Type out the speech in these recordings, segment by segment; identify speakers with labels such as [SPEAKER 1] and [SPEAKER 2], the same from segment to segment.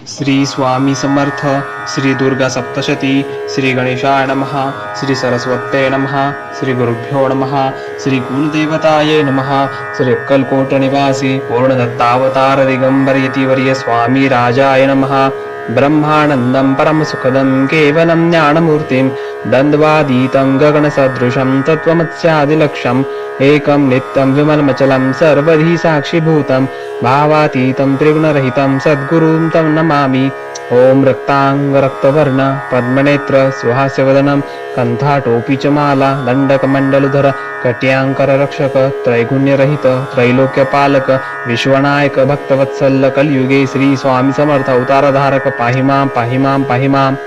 [SPEAKER 1] श्री स्वामी समर्थ. श्री दुर्गा सप्तशती. श्री गणेशाय नमः. श्री सरस्वत्यै नमः. श्री गुरुभ्यो नमः. श्री कुलदेवतायै नमः. श्री अक्कलकोट निवासी पूर्णदत्तावतार दिगंबर यतिवर्य स्वामी राजाय नमः. ब्रह्मानन्दं परमसुखदं केवलं ज्ञानमूर्तिं द्वन्द्वातीतं गगनसदृशं तत्त्वमस्यादिलक्ष्यम् एकं नित्यं विमलमचलं सर्वधी साक्षिभूतं भावातीतं त्रिगुणरहितं सद्गुरुं तं नमामि. ओम रक्तांग रक्तवर्ण पद्मनेत्र सुहास्यवदनं कंठाटोपी च माला दंडकमंडलधर कट्यांकर रक्षक त्रैगुण्यरहित त्रैलोक्यपालक विश्वनायक भक्तवत्सल कलयुगे श्री स्वामी समर्थ अवतारधारक पाहिमाम पाहिमाम पाहिमाम.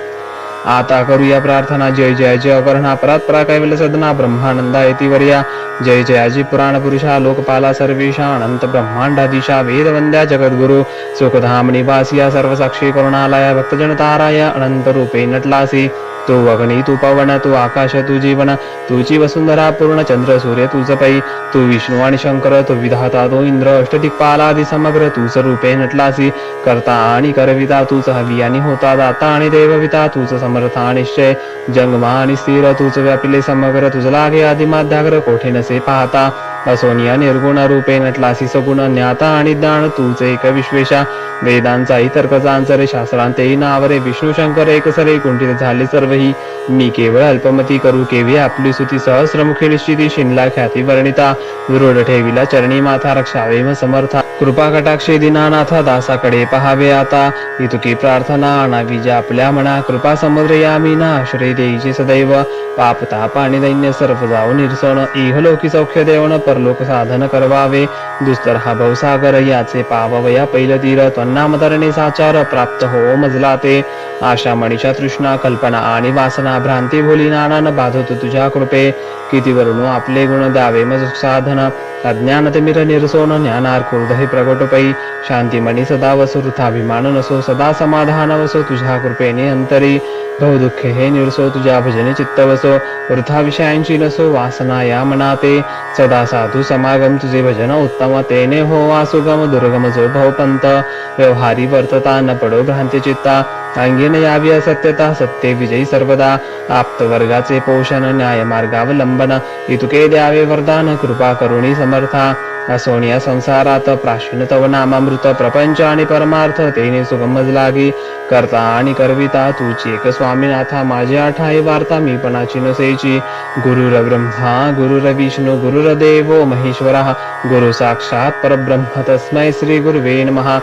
[SPEAKER 1] आता करूया प्रार्थना. जय जय जय अकर्णा परात्परा कैवल्य सदना ब्रह्मानंदा यतिवर्या. जय जयाजी पुराण पुरुषा लोकपाला सर्वेशा अनंत ब्रह्मांडाधीशा वेदवंद्या जगद्गुरु सुखधाम निवासिया सर्वसाक्षी करुणालया भक्तजन ताराय अनंत रूपे नटलासी. तू अग्नी तू पवन तू आकाश तू जीवन तुझी वसुंधरा पूर्ण चंद्र सूर्य तुझ पै. तू विष्णू आणि शंकर तू विधाता तो इंद्र अष्टदिक्पालादि समग्र तू स्वरूपे नटलासी. करता आणि करविता तूच हवी आणि होता दाता आणि देवविता तूच समर्था निश्चय जंगमा आणि स्थिर तूच व्यापिले समग्र तुझ लागे आदिमाध्याग्र कोठे नसे पाहता. असोनिया निर्गुण रूपे नटलासी सगुण ज्ञाता आणि ज्ञान तूच एक विश्वेशा. वेदांचाही तर्कचांचरे शास्त्रांतेही नावरे विष्णू शंकर एकसरे कुंठित झाले सर्वही. मी केवळ अल्पमती करू केवी आपली सुती सहस्रमुखी निश्चिती शिनला ख्याती वर्णिता. दृढ ठेविला चरणी माथा रक्षावे म समर्था. कृपा कटाक्षे दीनानाथा दासाकडे पहावे आता. इतुकी प्रार्थना आणावी ज्या आपल्या मना कृपा समुद्र यामी ना आश्रय देईचे सदैव. पाप ताप आणि दैन्य सर्व जाऊ निरसन इहलोकी सौख्य देवण परलोक साधन करवावे. दुस्तर हा भवसागर याचे पाववया पैल तीर त्वन्नाम तरणे साचार प्राप्त हो मजला ते. आशा मनीषा तृष्णा कल्पना आणि वासना भ्रांती भोली नानान बाधत तुझ्या कृपे. किती वर्णू आपले गुण द्यावे मज साधन अज्ञान तिमिर निरसोन ज्ञानार कुर्दही प्रगटपै. शांतिमणी सदा वसो वृथाभिमान नसो सदा समाधान वसो तुझ्या कृपेने अंतरी. बहुदुःखे हे निरसो तुझ्या भजने चित्त वसो वृथा विषयांची नसो वासना या मनाते. सदा साधू समागम तुझे भजन उत्तम तेने हो वासुगम दुर्गम जो भवपंत. व्यवहारी वर्तता न पडो भ्रांती चित्ता अंगीन यावी असत्यता सत्य विजयी सर्वदा. आप्त वर्गाचे पोषण न्याय मार्गावलंबन इतुके द्यावे वरदान कृपा करुणी समर्था. असोनिया संसारात प्राचीन तव नामामृत प्रपंच आणि परमार्थ तेने सुगमज लागी. करता आणि करविता तुझी एक स्वामीनाथा माझी आठाई वार्ता मी पणाची नसेची. गुरुर ब्रह्मा गुरुर विष्णू गुरुर देवो महेश्वरः गुरु साक्षात परब्रह्म तस्मै श्री गुरुवे नमः.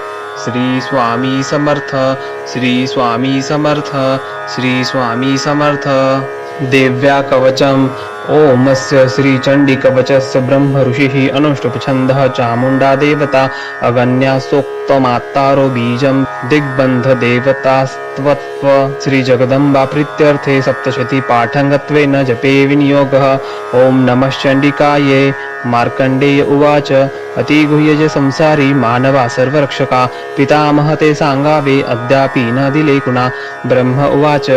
[SPEAKER 1] श्री स्वामी समर्थ. श्री स्वामी समर्थ. श्री स्वामी समर्थ. देव्या कवचम ओमस्य श्री चंडी कवचस्य ब्रह्म ऋषिः अनुष्टुप छंदः चामुंडा देवता अगन्या सोक्त मातारो बीजम दिग्बंध देवतास्त्वत्व. श्री जगदंबा प्रीत्यर्थे सप्तशती पाठंगत्वेन जपे विनियोगः. ओम नमः चंडिकाये. मार्कंडेय उवाच अतिगुह्यज संसारी मानवा सर्वरक्षका पितामह ते सांगावे अद्यापि न दिले कुणा. ब्रह्म उवाच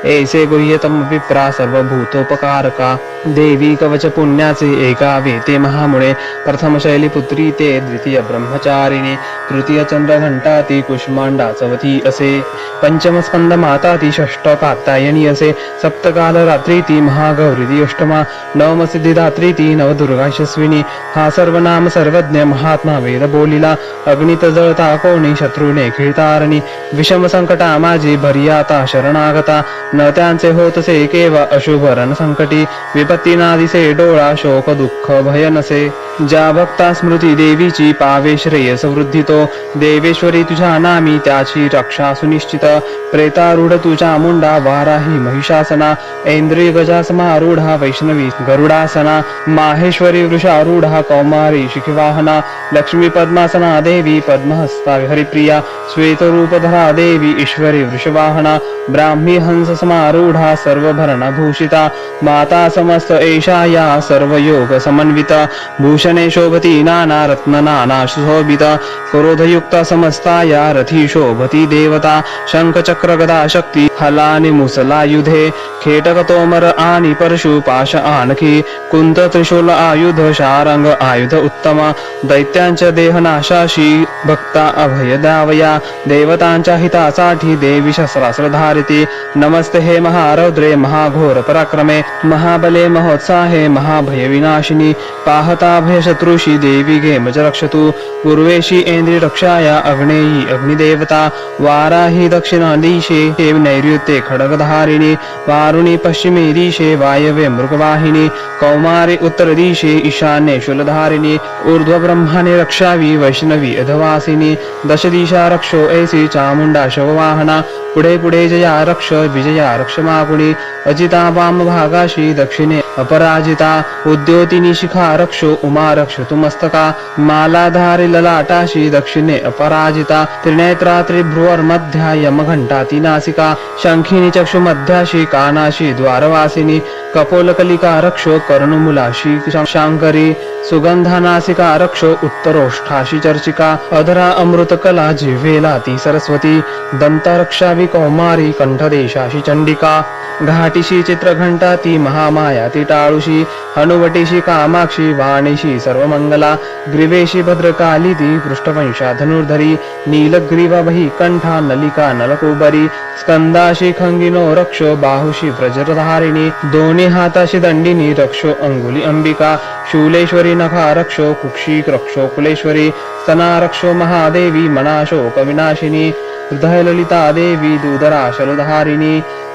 [SPEAKER 1] ऐसे गुह्यतम विप्रा सर्वभूतोपकारका. देवी कवच पुण्याचे एकावे ते महामुळे. प्रथम शैलीपुत्री ते द्वितीय ब्रह्मचारिणी तृतीय चंद्रघंटा ती कुष्मांडा चवथी असे. पंचम स्कंद माता ती षष्ठ कात्यायनी असे. सप्तकाल रात्री ती महागौरी ती अष्टमा. नवम सिद्धिदात्री ती नवदुर्गा यशस्विनी. हा सर्वनाम सर्वज्ञ महात्मा वेद बोलिला. अग्नित जळता कोणी शत्रूने खिळतारणी. विषम संकटा माझी भरियाता शरणागता. न त्यांचे होतसे केव्हा अशुभ रण संकटी. विपत्ती नादिसे डोळा शोक दुःख भय नसे. ज्या भक्ता स्मृती देवीची पावे श्रेयस वृद्धितो. देवेश्वरी तुझ्या नामी त्याची रक्षा सुनिश्चित. प्रेतारूढ तुझ्या मुंडा वाराही महिषासना. ऐंद्रिय गजासमारूढा वैष्णवी गरुडासना. माहेश्वरी वृषारूढा कौमारी शिखिवाहना. लक्ष्मी पद्मासना देवी पद्महस्ता हरिप्रिया. श्वेतरूपधरा देवी ईश्वरी वृषवाहना. ब्राह्मी हंस समारूढा सर्वभरण भूषिता. माता समस्त एषा या सर्वयोग समन्विता. भूषण भूषणे शोभती नाना रत्न नाना सुशोभित क्रोधयुक्ता समस्ताया रथी शोभती देवता शंख चक्र गदा शक्ती हलानि मुसलायुधे खेटक तोमर आणि परशु पाश आणखी कुंत त्रिशूल आयुध शारंग आयुध उत्तम दैत्यांच्या देहनाशाशी भक्ता अभय द्यावया देवतांच्या हितासाठी देवी शस्त्रास्त्र धारिती नमस्ते हे महारौद्रे महाघोर पराक्रमे महाबले महोत्साहे महाभय विनाशिनी पाहता भय शत्रुषी देवी घेमच रक्षतु पूर्वेशी ऐन्द्री रक्षाया अग्नेयी अग्निदेवता वाराही दक्षिणा दिशे हे नैऋत्ये खड्गधारिणी वारुणी पश्चिमे दिशे वायव्ये मृगवाहिनी कौमारी उत्तर दिशे ईशान्ये शूलधारिणी ऊर्ध्व ब्रह्माने रक्षावी वैष्णवी अधवासिनी दश दिशा रक्षो ऐसी चामुंडा शववाहना पुढे पुढे जया रक्ष विजया रक्ष मागुणी अजिता वाम भागाशी दक्षिणे अपराजिता उद्योतिनी शिखा रक्षो उमा रक्ष तुमस्तका मालाधारी ललाटाशी दक्षिणे अपराजिता त्रिनेत्रा त्रिभ्रुवर्मध्या यमघंटाती नासिका शंखिनी चक्षु मध्याशी कानाशी द्वारवासिनी कपोलकलिका रक्षो कर्णमुलाशी शांकरी सुगंधा नासिका रक्षो उत्तरोष्ठाशी चर्चिका अधरा अमृतकला जिव्हेला ती सरस्वती दंतरक्षावी कौमारी कंठदेशाशी चंडिका घाटीशी चित्रघंटा ती महामाया ती टाळुशी हनुवटीशी कामाक्षी वाणीशी सर्वमंगला ग्रीवेशी भद्रकाली ती पृष्ठवंशा धनुर्धरी नीलग्रीवा बही कंठा नलिका नलकुबरी स्कंदाशी खंगिनो रक्षो बाहुशी व्रजधारिणी दोन्ही हाताशी दंडिनी रक्षो अंगुली अंबिका शूलेश्वरी नखा रक्षो कुक्षी रक्षो कुलेश्वरी स्तना रक्षो महादेवी मनाशोक विनाशिनी हृदय ललिता देवी दुधरा शलधारिणी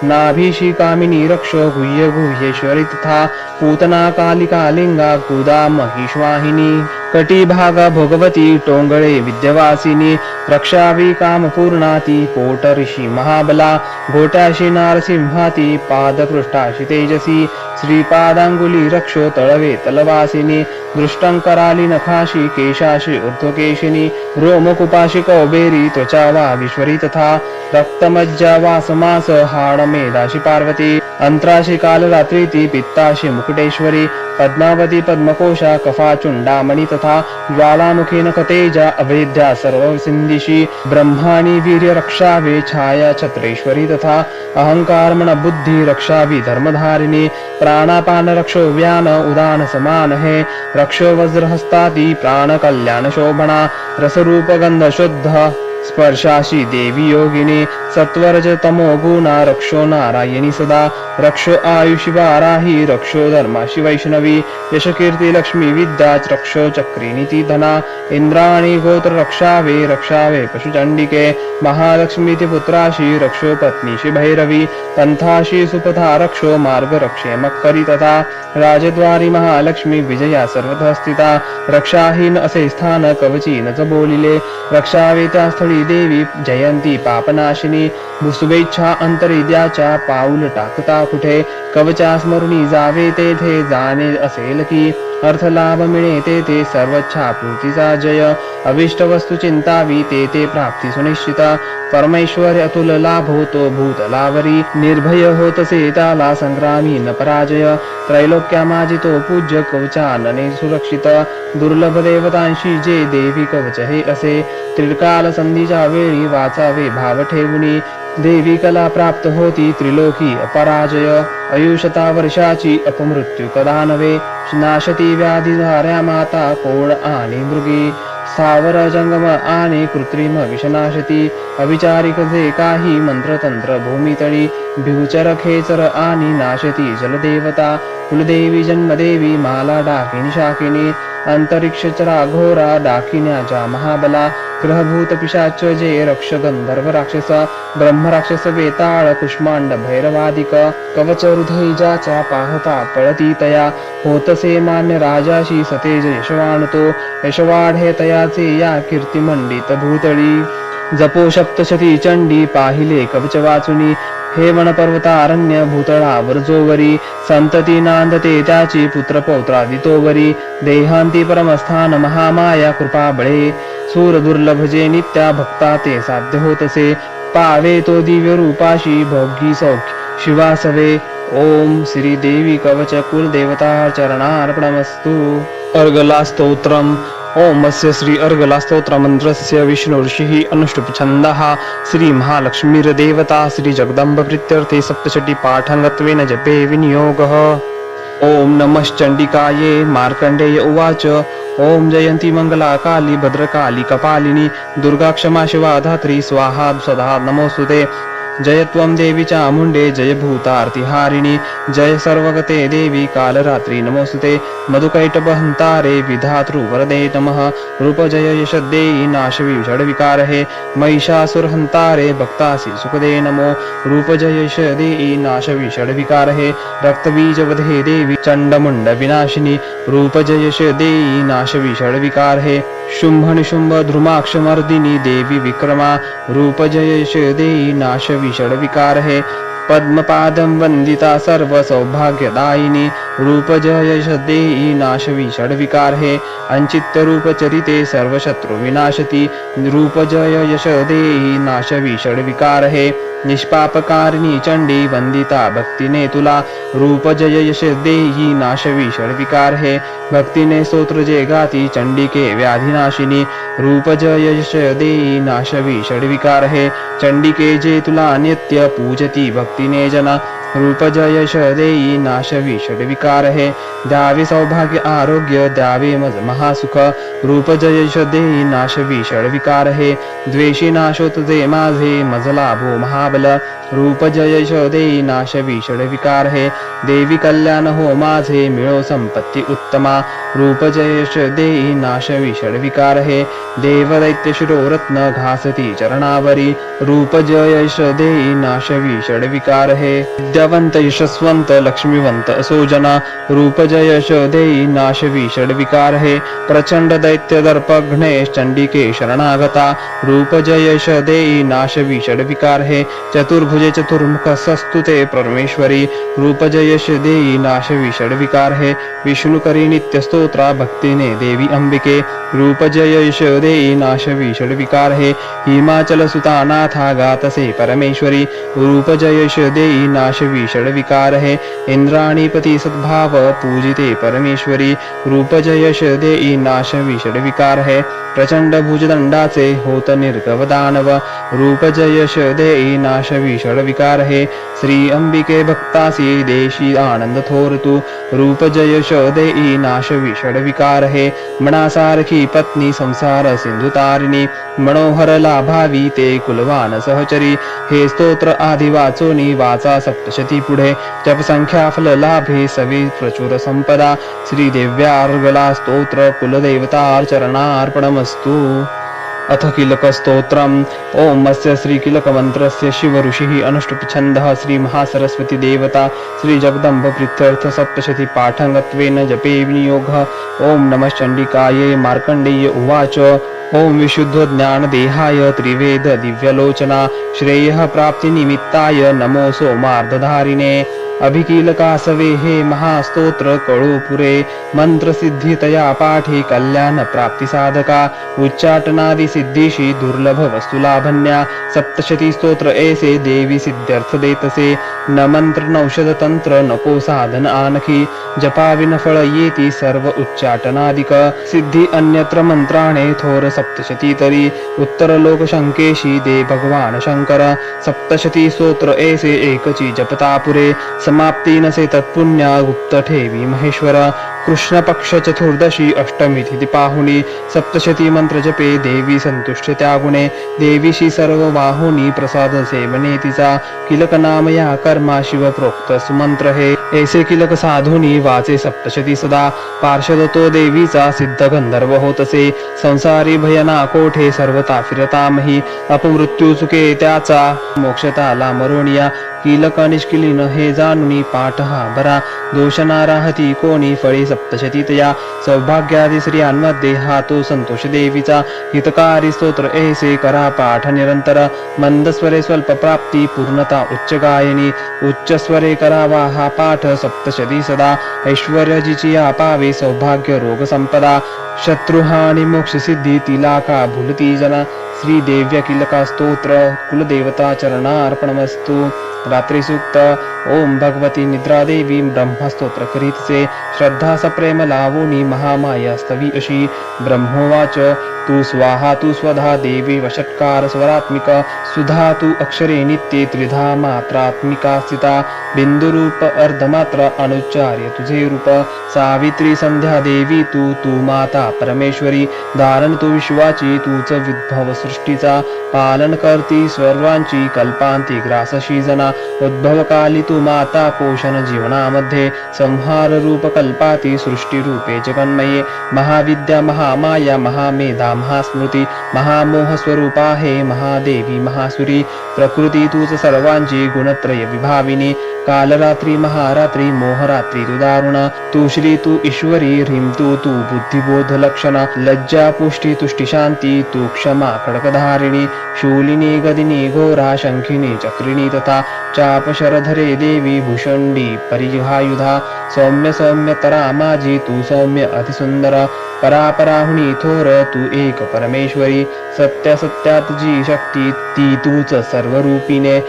[SPEAKER 1] नाभीशी कामिनी रक्षो गुह्य गुह्येश्वरी तथा पूतना कालिका लिंगा गुदा महिष्वाहिनी कटिभागा भोगवती टोंगळे विद्यवासिनी रक्षावी कामपूर्णाती पोट ऋषी महाबला घोट्याशी नारसिंहाती पादपृष्ठाशी तेजसी श्रीपादांगुली रक्षो तळवे तलवासिनी दृष्टंकराली नखाशी केशाशी ऊर्ध्वकेशिनी रोमकुपाशी कौबेरी त्वचा वागीश्वरी तथा रक्तमज्जा वासमास हाड मेधाशी पार्वती अंतराशी कालरात्री ती पित्ताशी मुकुटेश्वरी पद्मावती पद्मकोशा कफाचुंडामणि तथा ज्वालामुखी नखतेजा अवेद्या सर्वसिंधिशी ब्रह्माणी वीर्य रक्षावे छाया छत्रेश्वरी तथा अहंकार बुद्धि रक्षावी धर्मधारिणी प्राणापान रक्षो व्यान उदान समान है रक्षो वज्रहस्तादी प्राण कल्याण शोभना रसरूप गंध शुद्ध स्पर्शाशी देवी योगिनी सत्वरज तमो गुणा रक्षो नारायणी सदा रक्षो आयुषी वाराही रक्षो धर्माशी वैष्णवी यशकीर्ती लक्ष्मी विद्या रक्षो चक्रिणी ती धना इंद्राणी गोत्र रक्षावे रक्षावे पशुचंडिके महालक्ष्मी ती पुत्राशी रक्षो पत्नीशी भैरवी पंथाशी सुपथा रक्षो मार्ग रक्षे मक्करी तथा राजद्वारी महालक्ष्मी विजया सर्वतः स्थिता रक्षाहीन असे स्थान कवची नच बोलिले रक्षावे त्या स्थळी देवी जयंती पापनाशिनी शुभेच्छा अंतरिद्याच्या पाऊल टाकता कुठे कवचा स्मरुणी जावे तेथे जाणे असेल की अर्थ लाभ मिळे तेथे सर्वच्छा पूर्तीचा जय अभिष्ट वस्तू चिंतावी तेथे प्राप्ती सुनिश्चिता परमेश्वर अतुल लाभ होतो भूतलावरी निर्भय होतसे त्याला संग्रामी न पराजय त्रैलोक्या माजितो पूज्य कवचानने सुरक्षित दुर्लभ देवतांशी जे देवी कवच हे असे त्रिकाल संधीच्या वेळी वाचावे भाव ठेवूनी देवी कला प्राप्त होती त्रिलोकी अपराजय आयुष्यता वर्षाची अपमृत्यू कदा नव्हे नाशती व्याधी धाऱ्या माता कोण आणि मृगी सावर जंगम आणि कृत्रिम विषनाशती अविचारिक जे काही मंत्रतंत्र भूमितळी भिवचर खेचर आणि नाशती जलदेवता कुलदेवी जन्मदेवी माला डाकिनी शाकिनी अंतरिक्ष चराघोरा डाकिन्याच्या महाबला ग्रहभूत पिशाच जे रक्ष गंधर्व राक्षस ब्रह्म राक्षस वेताळ कुष्मांड भैरवादिक कवच हृदयजाच्या पाहता पळती तया होतसे मान्य राजाशी सतेज यशवाणतो यशवाढे तयाचे या कीर्तिमंडित भूतळी जपो सप्तशती चंडी पाहिले कवच वाचुनी हे वन पर्वतारण्य भूतळावर जोवरी संतती नांदते त्याची पुत्र पौत्रादितोवरी देहांती परमस्थान महामाया कृपा बळे सूर दुर्लभ जे नित्या भक्ता ते साध्य होतसे पावे तो दिव्य रूपाशी भोगी सौख्य शिवासवे ओम श्री देवी कवच कुलदेवता चरणार्पणमस्तु। अर्गला स्तोत्रम् ओमस्य श्री अर्गला स्तोत्र मंत्रस्य विष्णु ऋषिः अनुष्टुप छन्दः श्री महालक्ष्मीर्देवता श्री जगदम्ब प्रीत्यर्थे सप्तशती पाठाङ्गत्वेन जपे विनियोगः। ओम नमश्चण्डिकायै मार्कण्डेय उवाच ओम जयन्ती मंगला काली भद्रकाली कपालिनी दुर्गा क्षमा शिवा धात्री स्वाहा सदा नमोस्तुते। जय त्वं देवी चामुण्डे जय भूतार्तिहारिणी जय सर्वगते देवी कालरात्रि नमोस्तुते। मधुकैटभहन्तारे विधातृवरदे नमः रूपजय यशदेयी नाशवी षड्विकारहे महिषासुरहन्तारे भक्तासि सुखदे नमो रूपजय यशदेयी नाशवी षड्विकारहे रक्तबीजवधे देवी चण्डमुण्ड विनाशिनी रूपजय यशदेयी नाशवी षड्विकारहे शुम्भ निशुम्भ ध्रुमाक्षमर्दिनी देवी विक्रमा रूपजय यशदेयी नाशवी षड्विकारहे पद्मपादं वन्दिता सर्व सौभाग्यदायिनी रूपजय यशदेयी नाशवी षड्विकारहे अंचित्य रूपचरिते सर्वशत्रु विनाशति रूपजय यशदेयी नाशवी षड्विकारहे निष्पापकारिणी चंडी वंदिता भक्तिने तुला रूपजय यशदेयी नाशवी षड्विकारहे भक्तिने स्तोत्र जे गाती चंडिके व्याधिनाशिनी रूपजय यशदेयी नाशवी षड्विकारहे चंडिके जे तुला नित्य पूजती भक्तिने जना रूपजय यशदेयी नाशवी षड्विकारहे द्यावे सौभाग्य आरोग्य द्यावे मज महासुख रूपजय यशदेयी नाशवी षड्विकारहे द्वेषी नाशोत जे माझे मज लाभो महाबल रूपजय यशदेयी नाशवी षड्विकारहे देवी कल्याण हो माझे मिळो संपत्ती उत्तमा रूपजय यशदेयी नाशवी षड्विकारहे देवदैत्य शिरोरत्न घासती चरणावरी रूपजय यशदेयी नाशवी षड्विकारहे विद्यावंत यशस्वंत लक्ष्मीवंत असो जना रूपजय यशदेयी नाशवी षड्विकारहे प्रचंड दैत्य दर्पघ्नेश चंडिके शरणागता रूपजय यशदेयी नाशवी षड्विकारहे चतुर्भुजे चतुर्मुख सस्तुते परमेश्वरी रूपजय यशदेयी नाशवी षड्विकारहे विष्णुकरी नित्य स्तोत्रा भक्तिने देवी अंबिके रूपजय यशदेयी नाशवी षड्विकारहे हिमाचल सुता नाथा गातसे परमेश्वरी रूपजय यशदेयी नाशवी षड्विकारहे इंद्राणीपति सद्भाव पूजिते परमेश्वरी रूपजय यशदेयी नाशवी षड्विकारहे प्रचंड भुजदंडाचे होत निर्गव दानव रूपजय यशदेयी नाशवी षड्विकारहे श्री अंबिके भक्तासी देशी आनंद थोरतु रूपजय यशदेयी नाशवी षड्विकारहे मनासारखी पत्नी संसार सिंधुतारिणी मनोहर लाभावी ते कुलवान सहचरी हे स्तोत्र आदि वाचोनी वाचा सप्तशती पुढे जप संख्या फल लाभे सवे प्रचुर संपदा श्री देव्यार्गला स्तोत्र कुलदेवतार्चरणार्पणमस्तु। अथ किलक स्तोत्रम् ओमस्य श्री किलक मंत्रस्य शिव ऋषिः अनुष्टुप छन्दः श्री महासरस्वती देवता श्री जगदम्ब प्रीत्यर्थ सप्तशती पाठाङ्गत्वेन जपे विनियोगः। ओम नमश्चण्डिकायै मार्कण्डेय उवाच ओम विशुद्ध ज्ञान देहाय त्रिवेद दिव्यलोचना श्रेयः प्राप्ति निमित्ताय नमो सोमार्धधारिणे अभिकीलकासवे हे महास्तोत्र कळोपुरे मंत्र सिद्धितया पाठे कल्याण प्राप्ति साधका उच्चाटनादि सिद्धीशी दुर्लभ वस्तुलाभन्या सप्तशती स्तोत्र ऐसे देवी सिद्ध्यर्थ देतसे न मंत्र नौषध तंत्र नको साधन आणखी जपाविन फळ येती सर्व उच्चाटनादिक सिद्धी अन्यत्र मंत्राणे थोर सप्तशती तरी उत्तर लोक शंकेशी दे भगवान शंकर सप्तशती स्तोत्र ऐसे एकची जपतापुरे समाप्ती नसे तत्पुण्या गुप्त ठेवी महेश्वर कृष्ण पक्ष चतुर्दशी अष्टमी तिथी पाहुणी सप्तशती मंत्र जपे देवी संतुष्ट त्या गुणे देवीशी सर्व वाहुनी प्रसाद सेवने तिचा किलक नाम या कर्मा शिव प्रोक्त सुमंत्र हे ऐसे किलक साधुनी वाचे सप्तशती सदा पार्षद तो देवीचा सिद्ध गंधर्व होतसे संसारी भयना कोठे सर्वता फिरतामही अपमृत्यू चुके त्याचा मोक्षताला मरोनिया कीलक निष्किलीन हे जानुनी पाठ हा बरा दोषना राहती कोणी फळी सप्तशतीतया सौभाग्यादी स्त्रियांमध्ये हा तो संतोष देवीचा हितकारी स्तोत्र ऐसे करा पाठ निरंतर मंद स्वरे स्वल्प प्राप्ती पूर्णता उच्च गायनी उच्च स्वरे करावा हा पाठ सप्तशती सदा ऐश्वर्याची पावे सौभाग्य रोग संपदा शत्रुहानी मोक्ष सिद्धी तिला का भूलती जना श्री देव्य किलका स्तोत्र कुलदेवता चरणार्पणमस्तु। रात्री सूक्त ओम भगवती निद्रादेवी ब्रह्मस्तोत्र करीतसे श्रद्धा सप्रेम लावोनी महामाया स्तवी अशी ब्रह्मोवाच तू स्वाहा तू स्वधा देवी वषट्कार स्वरात्मिक सुधा तू अक्षरे नित्ये त्रिधा मात्रात्मिका स्थिता बिंदुरूप अर्धमात्र अनुच्चार्य तुझे रूप सावित्री संध्या देवी तू माता परमेश्वरी धारण तू विश्वाची तूच विद्भव सृष्टीचा पालन करती सर्वांची कल्पांती ग्रासशी जना उद्भव काली तू माता पोषण जीवनामध्ये संहार रूप कल्पाती सृष्टी रूपे जगन्मये महाविद्या महामाया महामेधा महास्मृती महामोह स्वरूपा हे महादेवी महासुरी प्रकृती तूच सर्वांची गुणत्रय विभाविनी कालरात्री महारात्री मोहरात्री तू दारुणा तू श्री तू ईश्वरी ह्रीं तू बुद्धिबोध लक्षणा लज्जा पुष्टी तुष्टी शांती तू क्षमा खडकधारिणी शूलिनी गदिनी घोरा शंखिनी चक्रिणी तथा चाप शरधरे देवी भूषंडी परिघायुधा सौम्य सौम्यतरा माझी तू सौम्य अतिसुंदर परापराहुणी थोर तू एक परमेश्वरी सत्य सत्यात जी शक्ती ती तूच सर्वरूपीने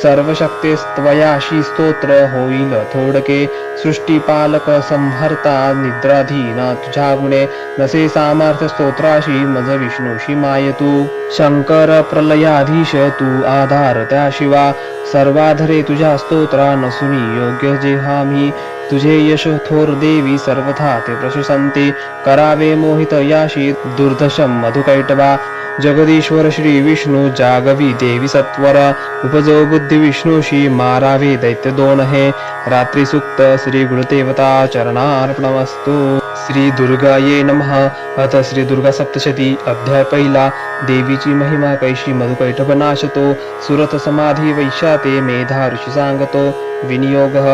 [SPEAKER 1] सर्वशक्तेस्त्वयाशी स्तोत्र होईल थोडके सृष्टीपालक संहर्ता निद्राधीन तुझ्या गुणे नसे सामर्थ्य स्तोत्राशी मज विष्णूशी माय तू शंकर प्रलयाधीश तू आधार त्या शिवा सर्वाधरे तुझ्या स्तोत्रा नसुनी योग्य जेहामी तुझे यश थोर देवी सर्वथा ते प्रशंसन्ते करावे मोहित याशी दुर्दशम मधुकैटवा जगदीश्वर श्री विष्णू जागवी देवी सत्वर उपजो बुद्धी विष्णूशी मारावे दैत्य दोन हे रात्री सुक्त श्री गुरुदेवता चरणार्पणमस्तु श्री दुर्गाये नमः अथ श्री दुर्गा सप्तशती अध्याय पहिला देवीची महिमा कैशी मधुकैटभ नाशतो सुरथ समाधी वैशाते मेधा ऋषी सांगतो विनियोगः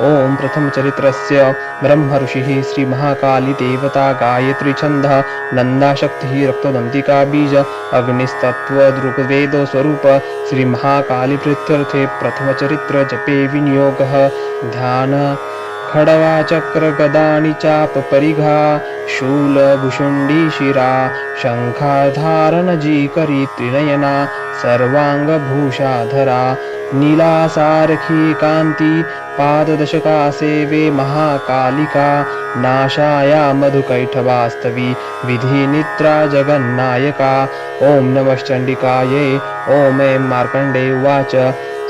[SPEAKER 1] ओम प्रथम चरित्रस्य ब्रह्म ऋषिः श्री महाकाली देवता गायत्री छंदः नंदा शक्ति रक्तदंतिका बीज अग्निस्तत्व ऋग्वेदो स्वरूप श्री महाकाली प्रीत्यर्थे प्रथम चरित्र जपे विनियोगः ध्यान खडवा चक्र गदानि चाप परिघा शूल भुषुंडी शिरा शंखाधारण जी करी त्रिनयना सर्वांग भूषाधरा नीलासारखी कांती पाददशका सेवे महाकालिका नाशाया मधुकैटभास्तवी विधी निद्रा जगन्नायका ओम नमश्चंडिकाये ओम ऐं मार्कंडे उवाच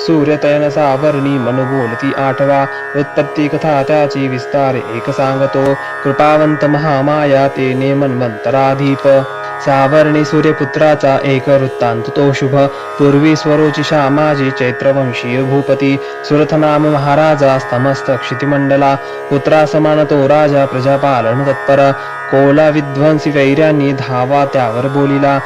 [SPEAKER 1] सूर्यतयन सावर्णी मनुबोलती आठवा उत्पत्ती कथा त्याची विस्तार एक सांगतो कृपावंत महामाया तेने मन्वंतराधीप सावर्णी सूर्यपुत्राचा एक वृत्तांत तो शुभ पूर्वी स्वरोची श्यामाजी चैत्रवंशीय भूपती सुरथ नाम महाराजा समस्त क्षितिमंडला पुत्रा समान तो राजा प्रजापालन तत्पर कोला विध्वंसी वैर्यांनी धावा त्यावर बोलिला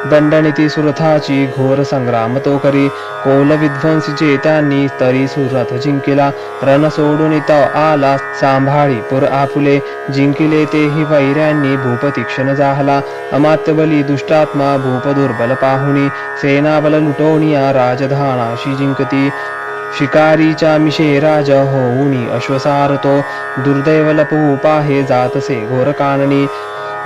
[SPEAKER 1] दंडनीती सुरथाची घोर संग्राम तो करी कोल विध्वंसी चेत्यांनी तरी सुरथ जिंकिला रण सोडून तो आला सांभाळी पुर आपुले जिंकिले तेही वैर्यांनी भूप तीक्ष्ण जाहला अमात्य बली दुष्टात्मा भूप दुर्बल पाहुणी सेनाबल लुटोनिया राजधानाशी जिंकती शिकारीच्या मिशे राजा होऊनी अश्वसारतो दुर्दैव लपवू पाहे जातसे घोर काननी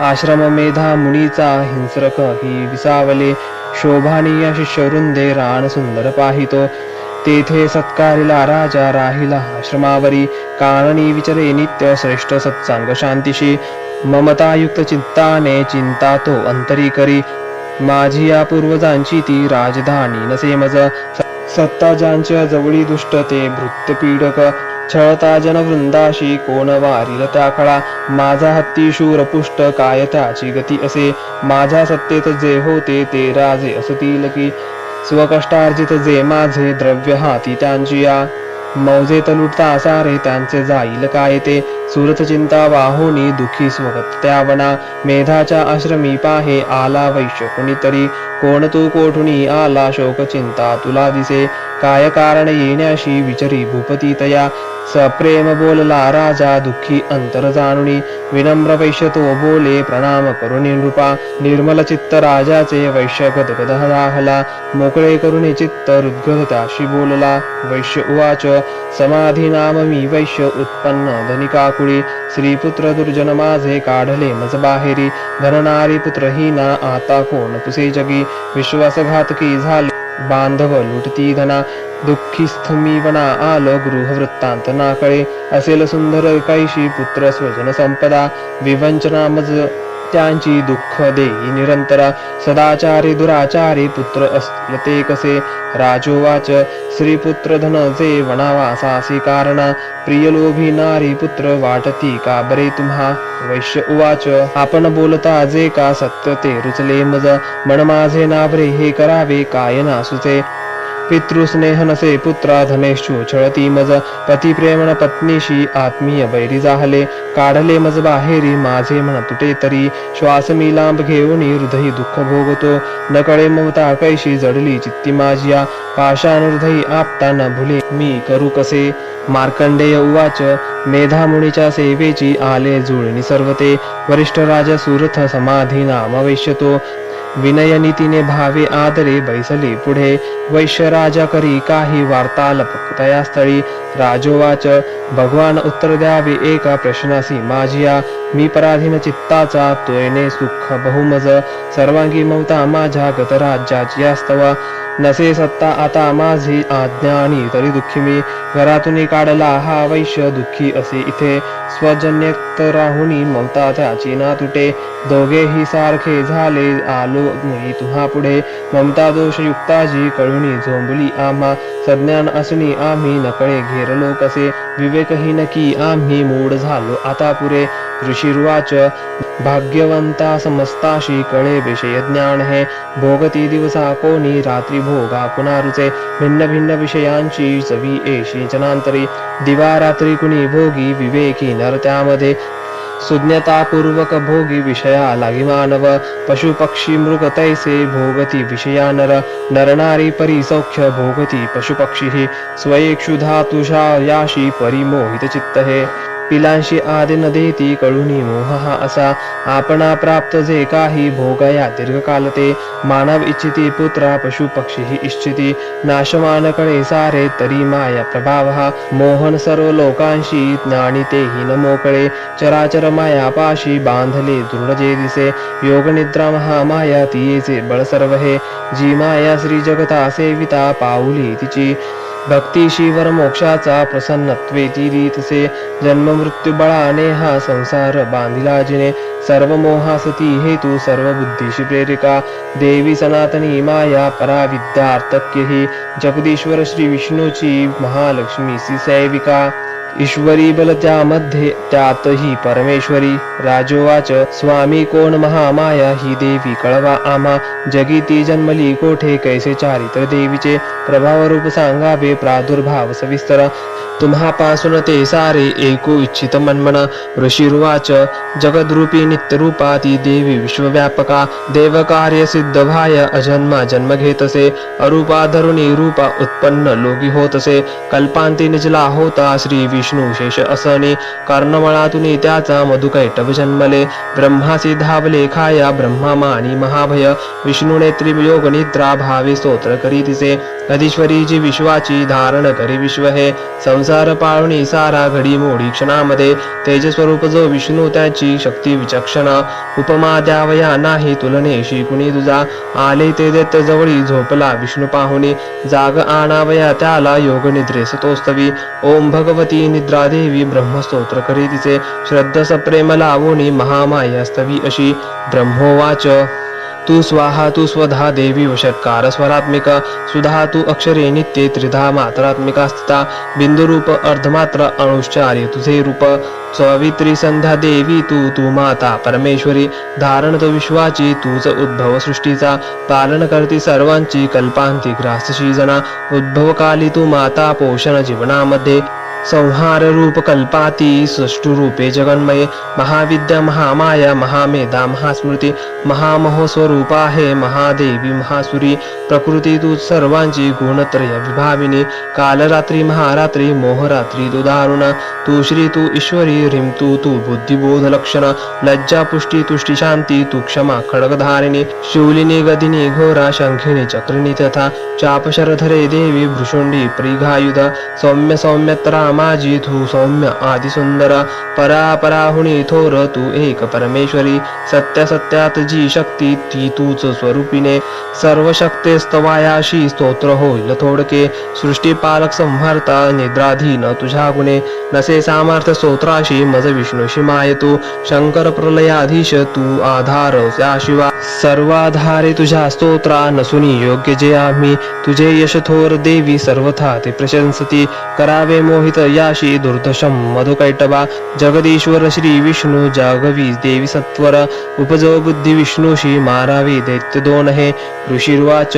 [SPEAKER 1] आश्रम मेधा मुनीचा हिंस्रक ही विसावले शोभानीय शिष्यवृंदे रान सुंदर पाहितो तेथे सत्कारिला राजा राहिला आश्रमावरी काननी विचरे नित्य श्रेष्ठ सत्संग शांतीशी ममतायुक्त चित्ताने चिंता तो अंतरी करी माझी या पूर्वजांची ती राजधानी नसे मज सत्ता ज्यांच्या जवळी दुष्ट ते भृत्य पीडक छळता जनवृंदाशी कोण वारील त्या खळा माझा हत्ती शूर पुष्ट काय त्याची गती असे माझ्या सत्तेत जे होते ते राजे असतील की स्वकष्टार्जित जे माझे द्रव्य हाती त्यांची या मौजेत लुटता सारे त्यांचे जाईल काय ते सुरत चिंता वाहोनी दुखी स्वगत त्यावना मेधाच्या आश्रमी पाहे आला वैश्य कुणीतरी कोण तू कोठुनी आला शोक चिंता तुला दिसे काय कारण येण्याशी विचरी भूपती तया सप्रेम बोलला राजा दुःखी अंतर जाणुनी विनम्र वैश्य तो बोले प्रणाम करुणी नृपा निर्मल चित्त राजाचे वैश्य गदगद दाहला मोकळे करुणी चित्त हृद्गद त्याशी बोलला वैश्य उवाच समाधी नाम मी वैश्य उत्पन्न धनिकाकुळी श्रीपुत्र दुर्जन माझे काढले मज बाहेरी धननारी पुत्रहीना आता कोण तुसे जगी विश्वासघातकी झाले बांधव लुटती धना, दुःखी स्थमीवना आल गृह वृत्तांत ना कळे. असेल सुंदर कैशी पुत्र स्वजन संपदा, विवंचना मज त्यांची दुःख देई निरंतरा. सदाचारी दुराचारी पुत्र असतील ते कसे. राजोवाच श्रीपुत्र धन जे वनावासासी कारणा, प्रिय लोभी नारी पुत्र वाटती का बरे तुम्हा. वैश्य उवाच आपण बोलता जे का सत्य ते रुचले मज, मन माझे नाबरे हे करावे काय ना सुचे. पितृस्नेह नसे पुत्रा धनेशू छळती मज, पती प्रेमन पत्नीशी आत्मीय बैरी जाहले. काढले मज बाहेरी माझे मन तुटे तरी, श्वास मी लांब घेऊनी हृदयी दुःख भोगतो. न कळे ममता कैशी जडली चित्ती माझिया, पाषाण हृदयी आपता न भुले मी करू कसे. मार्कंडेय उवाच मेधा मुनीच्या सेवेची आले जुळणी सर्वते, वरिष्ठ राजा सुरथ समाधी नाम वैश्यतो. विनय नीतीने भावे आदरे बैसले पुढे, वैश्य राजा करी काही वार्तालाप तया स्थळी. राजोवाच भगवान उत्तर द्यावे एका प्रश्नासी माझिया, मी पराधीन चित्ताचा तोयने सुख बहुमज. सर्वांगी ममता माझ्या गतराज्याची यास्तवा, नसे सत्ता आता माझी आज्ञानी तरी दुःखी मी. घरातून काढला हा वैश्य दुःखी असे इथे, स्वजन्यत राहुनी ममता त्याची ना तुटे. दोघेही सारखे झाले आलो मुली तुहा पुढे, ममता दोष युक्ताजी कळुनी झोंबली आम्हा. सज्ञान असुनी आम्ही नकळे घेरलो कसे, विवेकहीन की आम्ही मूढ झालो आता पुरे. ऋषिर्वाच भाग्यवंता समस्ताशी कळे विषय ज्ञान हे, भोगती दिवसा कोणी रात्री भोगा पुन्हा रुचे. भिन्न भिन्न विषयांची चवी एशी जनांतरी, दिवा रात्री कुणी भोगी विवेकी नर त्यामध्ये. सुज्ञतापूर्वक भोगी विषया लागी मानव, पशु पक्षी मृग तैसे भोगती विषया नर. नरनारी परी सौख्य भोगती पशु पक्षी, स्वयेक्षुधा तुषा याशी परिमोहित चित्त हे. पिलांशी आदि न देती कळुनी मोह हा असा, आपणा प्राप्त जे काही भोगया दीर्घकाल ते. मानव इच्छिती पुत्रा पशु पक्षी ही इच्छिती, नाशमान कळे सारे तरी माया प्रभाव हा. मोहन सर्व लोकांशी ज्ञानी तेही न मोकळे, चराचर माया पाशी बांधले दृढ जे दिसे. योग निद्रा महामाया तियेचे बळ सर्व हे, जी माया श्री जगता सेविता पाऊली तिची. भक्ती शिवर मोक्षाचा प्रसन्नत्वे ती रीतसे, जन्म मृत्यू बळाने हा संसार बांधिला जिने. सर्व मोहासती हेतू सर्व बुद्धीशी प्रेरिका, देवी सनातनी माया पराविद्यार्थक्य ही. जगदीश्वर श्री विष्णूची महालक्ष्मी सी सेविका, ईश्वरी बल त्यामध्ये त्यातही परमेश्वरी. राजोवाच स्वामी कोण महामाया ही देवी कळवा आम्हा, जगी जन्मली कोठे कैसे चारित्र देवीचे. प्रभाव रूप सांगावे प्रादुर्भाव सविस्तर, तुम्हापासून ते सारे एको इच्छित मनमना. ऋषिर्वाच जगद्रूपी नित्यरूपा ती देवी विश्वव्यापका, देवकार्य सिद्ध व्हाय अजन्मा जन्म घेतसे. अरूपा धरुणी रूपा उत्पन्न लोकी होतसे, कल्पांती निजला होता श्री विष्णू शेष असणे. कर्णमळातून त्याचा मधुकैटभ जन्मले, ब्रह्मासी धावले खाया ब्रह्मा मानी महाभय. विष्णूने त्रियोग निद्रा भावे स्तोत्र करी तिचे, अधीश्वरी जी विश्वाची धारण करी विश्व हे. संसार पाळुनी सारा घडी मोडी क्षणामध्ये, तेजस्वरूप जो विष्णू त्याची शक्ती विचक्षणा. उपमा द्यावया नाही तुलनेशी कुणी तुझा, आले ते देत जवळी झोपला विष्णू पाहुनी. जाग आणावया त्याला योग निद्रेस तोस्तवी, ओम भगवती निद्रा देवी ब्रह्मस्तोत्र करी तिचे. श्रद्ध सप्रेम लावोनी महामायास्तवी अशी. ब्रह्मोवाच तू स्वाहा तू स्वधा देवी वषट्कार स्वरात्मिका, सुधा तू अक्षरे नित्ये त्रिधा मात्रात्मिका स्थिता. बिंदुरूप अर्धमात्र अणुश्चार्य तुझे रूप, सवित्री संध्या देवी तू तू माता परमेश्वरी. धारण तो विश्वाची तूच उद्भव सृष्टीचा, पालन करती सर्वांची कल्पांती ग्रासशी जना. उद्भव काली तू माता पोषण जीवनामध्ये, संहार रूप कल्पाती सृष्टु रूपे जगन्मये. महाविद्या महामाया महामेधा महास्मृती, महामहोस्वरूपा आहे महादेवी महासुरी. प्रकृती तू सर्वांची गुणत्रय विभाविनी, कालरात्री महारात्री मोहरात्री तू दारुण. तू श्री तू ईश्वरी ह्रीं तू तू बुद्धिबोध लक्षण. लज्जा पुष्टी तुष्टी शांती तू क्षमा खड्गधारिणी. शूलिनी गदिनी घोरा शंखिनी चक्रिणी तथा, चाप शरधरे देवी भृशुंडी प्रिघायुध. सौम्य सौम्यत्रा
[SPEAKER 2] माझी तू सौम्य आदि सुंदर, परापराहुणी थोर तू एक परमेश्वरी, सत्य सत्यात जी शक्ती ती तूच स्वरूपिणे, सर्व शक्तेस्तवायाशी स्तोत्र होईल थोडके, सृष्टी पालक संहारता निद्राधीन तुझ्या गुणे, नसे सामर्थ्य स्तोत्राशी मज विष्णूशी माय तू, शंकर प्रलयाधीश तू आधार त्या शिवा, सर्वाधारे तुझ्या स्तोत्रा नसुनी योग्य जे आम्ही, तुझे यश थोर देवी सर्वथा ते प्रशंसती, करावे मोहित याशी दुर्दशम मधुकैटभा, जगदीश्वर श्री विष्णू जागवी देवी सत्वर, उपजो बुद्धी विष्णूशी मारावी दैत्य दोन हे, ऋषिर्वाच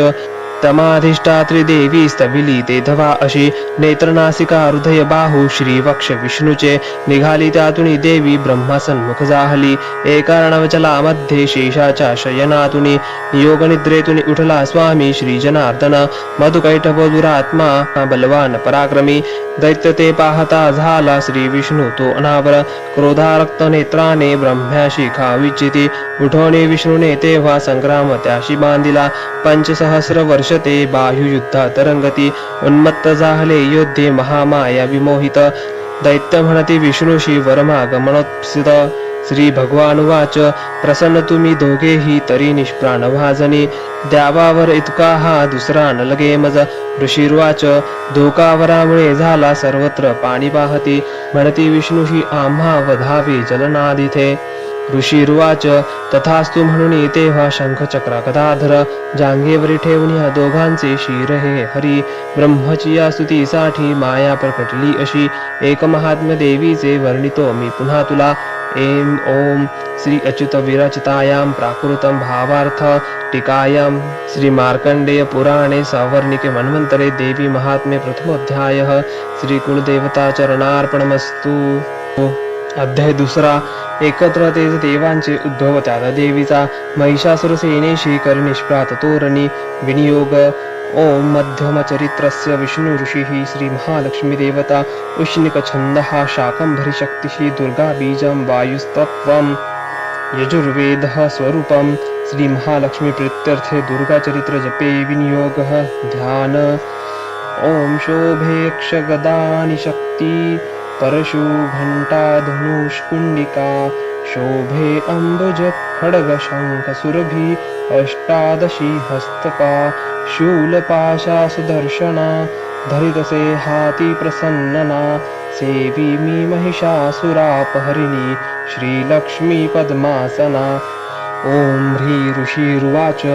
[SPEAKER 2] तमाधिष्ठात्री देवी स्तविली ते धवा अशी, नेत्रनासिका हृदय बाहू श्री वक्ष विष्णूचे, निघाली त्यातुनी देवी ब्रह्मासन्मुख जाहली, एकार्णवचलामध्ये शेषाच्या शयनातुनी, योग निद्रेतुनी उठला स्वामी श्री जनार्दन, मधुकैटभ दुरात्मा बलवान पराक्रमी, दैत्य ते पाहता झाला श्री विष्णू तो अनावर, क्रोधारक्त नेत्राने ब्रह्म्याशी खाविचिती, उठवणे विष्णूने तेव्हा संग्राम त्याशी बांधिला, 500 वर्ष ते बाह्युयुद्धा तरंगती, उन्मत्त झाले योद्धे महामाया विमोहित, दैत्य म्हणती विष्णूशी वरमागमनोत्सित, श्री भगवान वाच प्रसन्न तुम्ही दोघेही तरी निष्प्राण भाजनी, द्यावावर इतका हा दुसरा न लगे मज, ऋषिर्वाच धोकावरामुळे झाला सर्वत्र पाणी पाहती, म्हणती विष्णूशी आम्हा वधावे जलनादिथे, ऋषिर्वाच तथास्तु म्हणून तेव्हा शंख चक्र गदाधर, जांघेवरी ठेवून या दोघांचे शिर हे हरी, ब्रह्मची या स्तुतीसाठी माया प्रकटली अशी, एक महात्म्य देवीचे वर्णितो मी पुन्हा तुला, एम ओम श्री अच्युत विरचितायां प्राकृतं भावार्थ टीकायां श्री मार्कंडेय पुराणे सावर्णिके मन्वंतरे देवी महात्म्ये प्रथमोध्यायः, श्री कुलदेवता चरणार्पणमस्तु। अध्याय दुसरा। एकत्र तेज देवांचे उद्भव त्यात देवीचा, महिषासुर सेनेशी करनिष्प्रात तोरणी विनियोग। ओम मध्यम चरित्रस्य विष्णु ऋषिः श्री महालक्ष्मी देवता, उष्णिक छंदः शाकंभरी शक्तिः दुर्गा बीजं वायुस्तत्वं, यजुर्वेदः स्वरूपं श्री महालक्ष्मी प्रीत्यर्थे दुर्गा चरित्र जपे विनियोगः। ध्यान। ओम शोभे क्षगदानि शक्ति, परशु घंटा धनुष्कुंडिका, शोभे अंबुज खड्ग शंख सुरभि, अष्टादशी हस्तका, शूलपाशा सुदर्शना, धरितसे हाती प्रसन्नना, सेविमी महिषासुरापहरिणी, श्रीलक्ष्मी पद्मासना। ओम ह्री ऋषिरुवाच,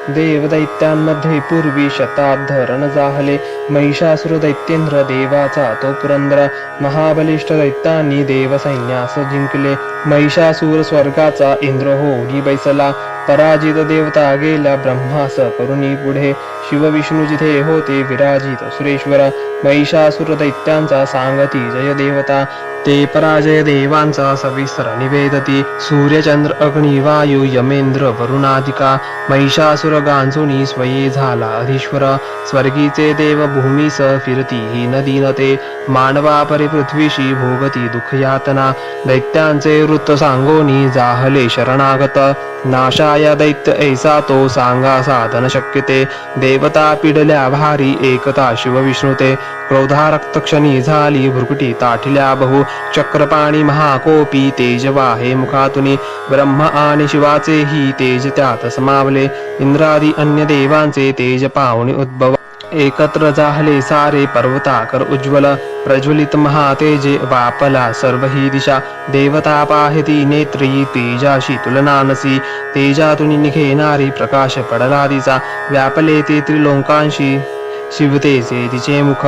[SPEAKER 2] देवदैत्यांमध्ये पूर्वी शताब्द रण जाहले, महिषासुर दैत्येंद्र देवाचा तो पुरंदर, महाबलिष्ठ दैत्यांनी देवसैन्यास जिंकले, महिषासुर स्वर्गाचा इंद्र होऊनी बैसला, पराजित देवता गेला ब्रह्मास करुणी पुढे, शिव विष्णू जिथे होते विराजित सुरेश्वर, महिषासुर दैत्यांचा सांगती जय देवता, ते पराजय देवांचा सविस्तर निवेदती, सूर्यचंद्र अग्नी वायू यमेंद्र वरुणादिका, महिषासुर गांजुनी स्वये झाला अधीश्वर, स्वर्गीचे देव भूमीस फिरती ही न दीनते, मानवा परी पृथ्वीशी भोगती दुःख यातना, दैत्यांचे वृत्त सांगोनी जाहले शरणागत, नाशाया दैत्य ऐसा तो सांगा साधन शक्यते, देवता पिडल्या भारी एकता शिव विष्णुते, क्रोधारक्त क्षणी झाली भ्रुकुटी ताठिल्या बहु, चक्रपाणी महाकोपी तेज वाहे मुखातुनी, ब्रह्म आणि शिवाचेही तेज त्यात समावले, इंद्रादी अन्य देवांचे तेज पाहुणे उद्भव, एकत्र जाहले सारे पर्वताकर उज्ज्वल, प्रज्वलित महातेजे वापला सर्व ही दिशा, देवता पाहती नेत्री तेजाशी तुलनानसी, तेजातून निघेनारी प्रकाश पडला तिचा, व्यापले ते त्रिलोकांशी शिवतेजे तिचे मुख,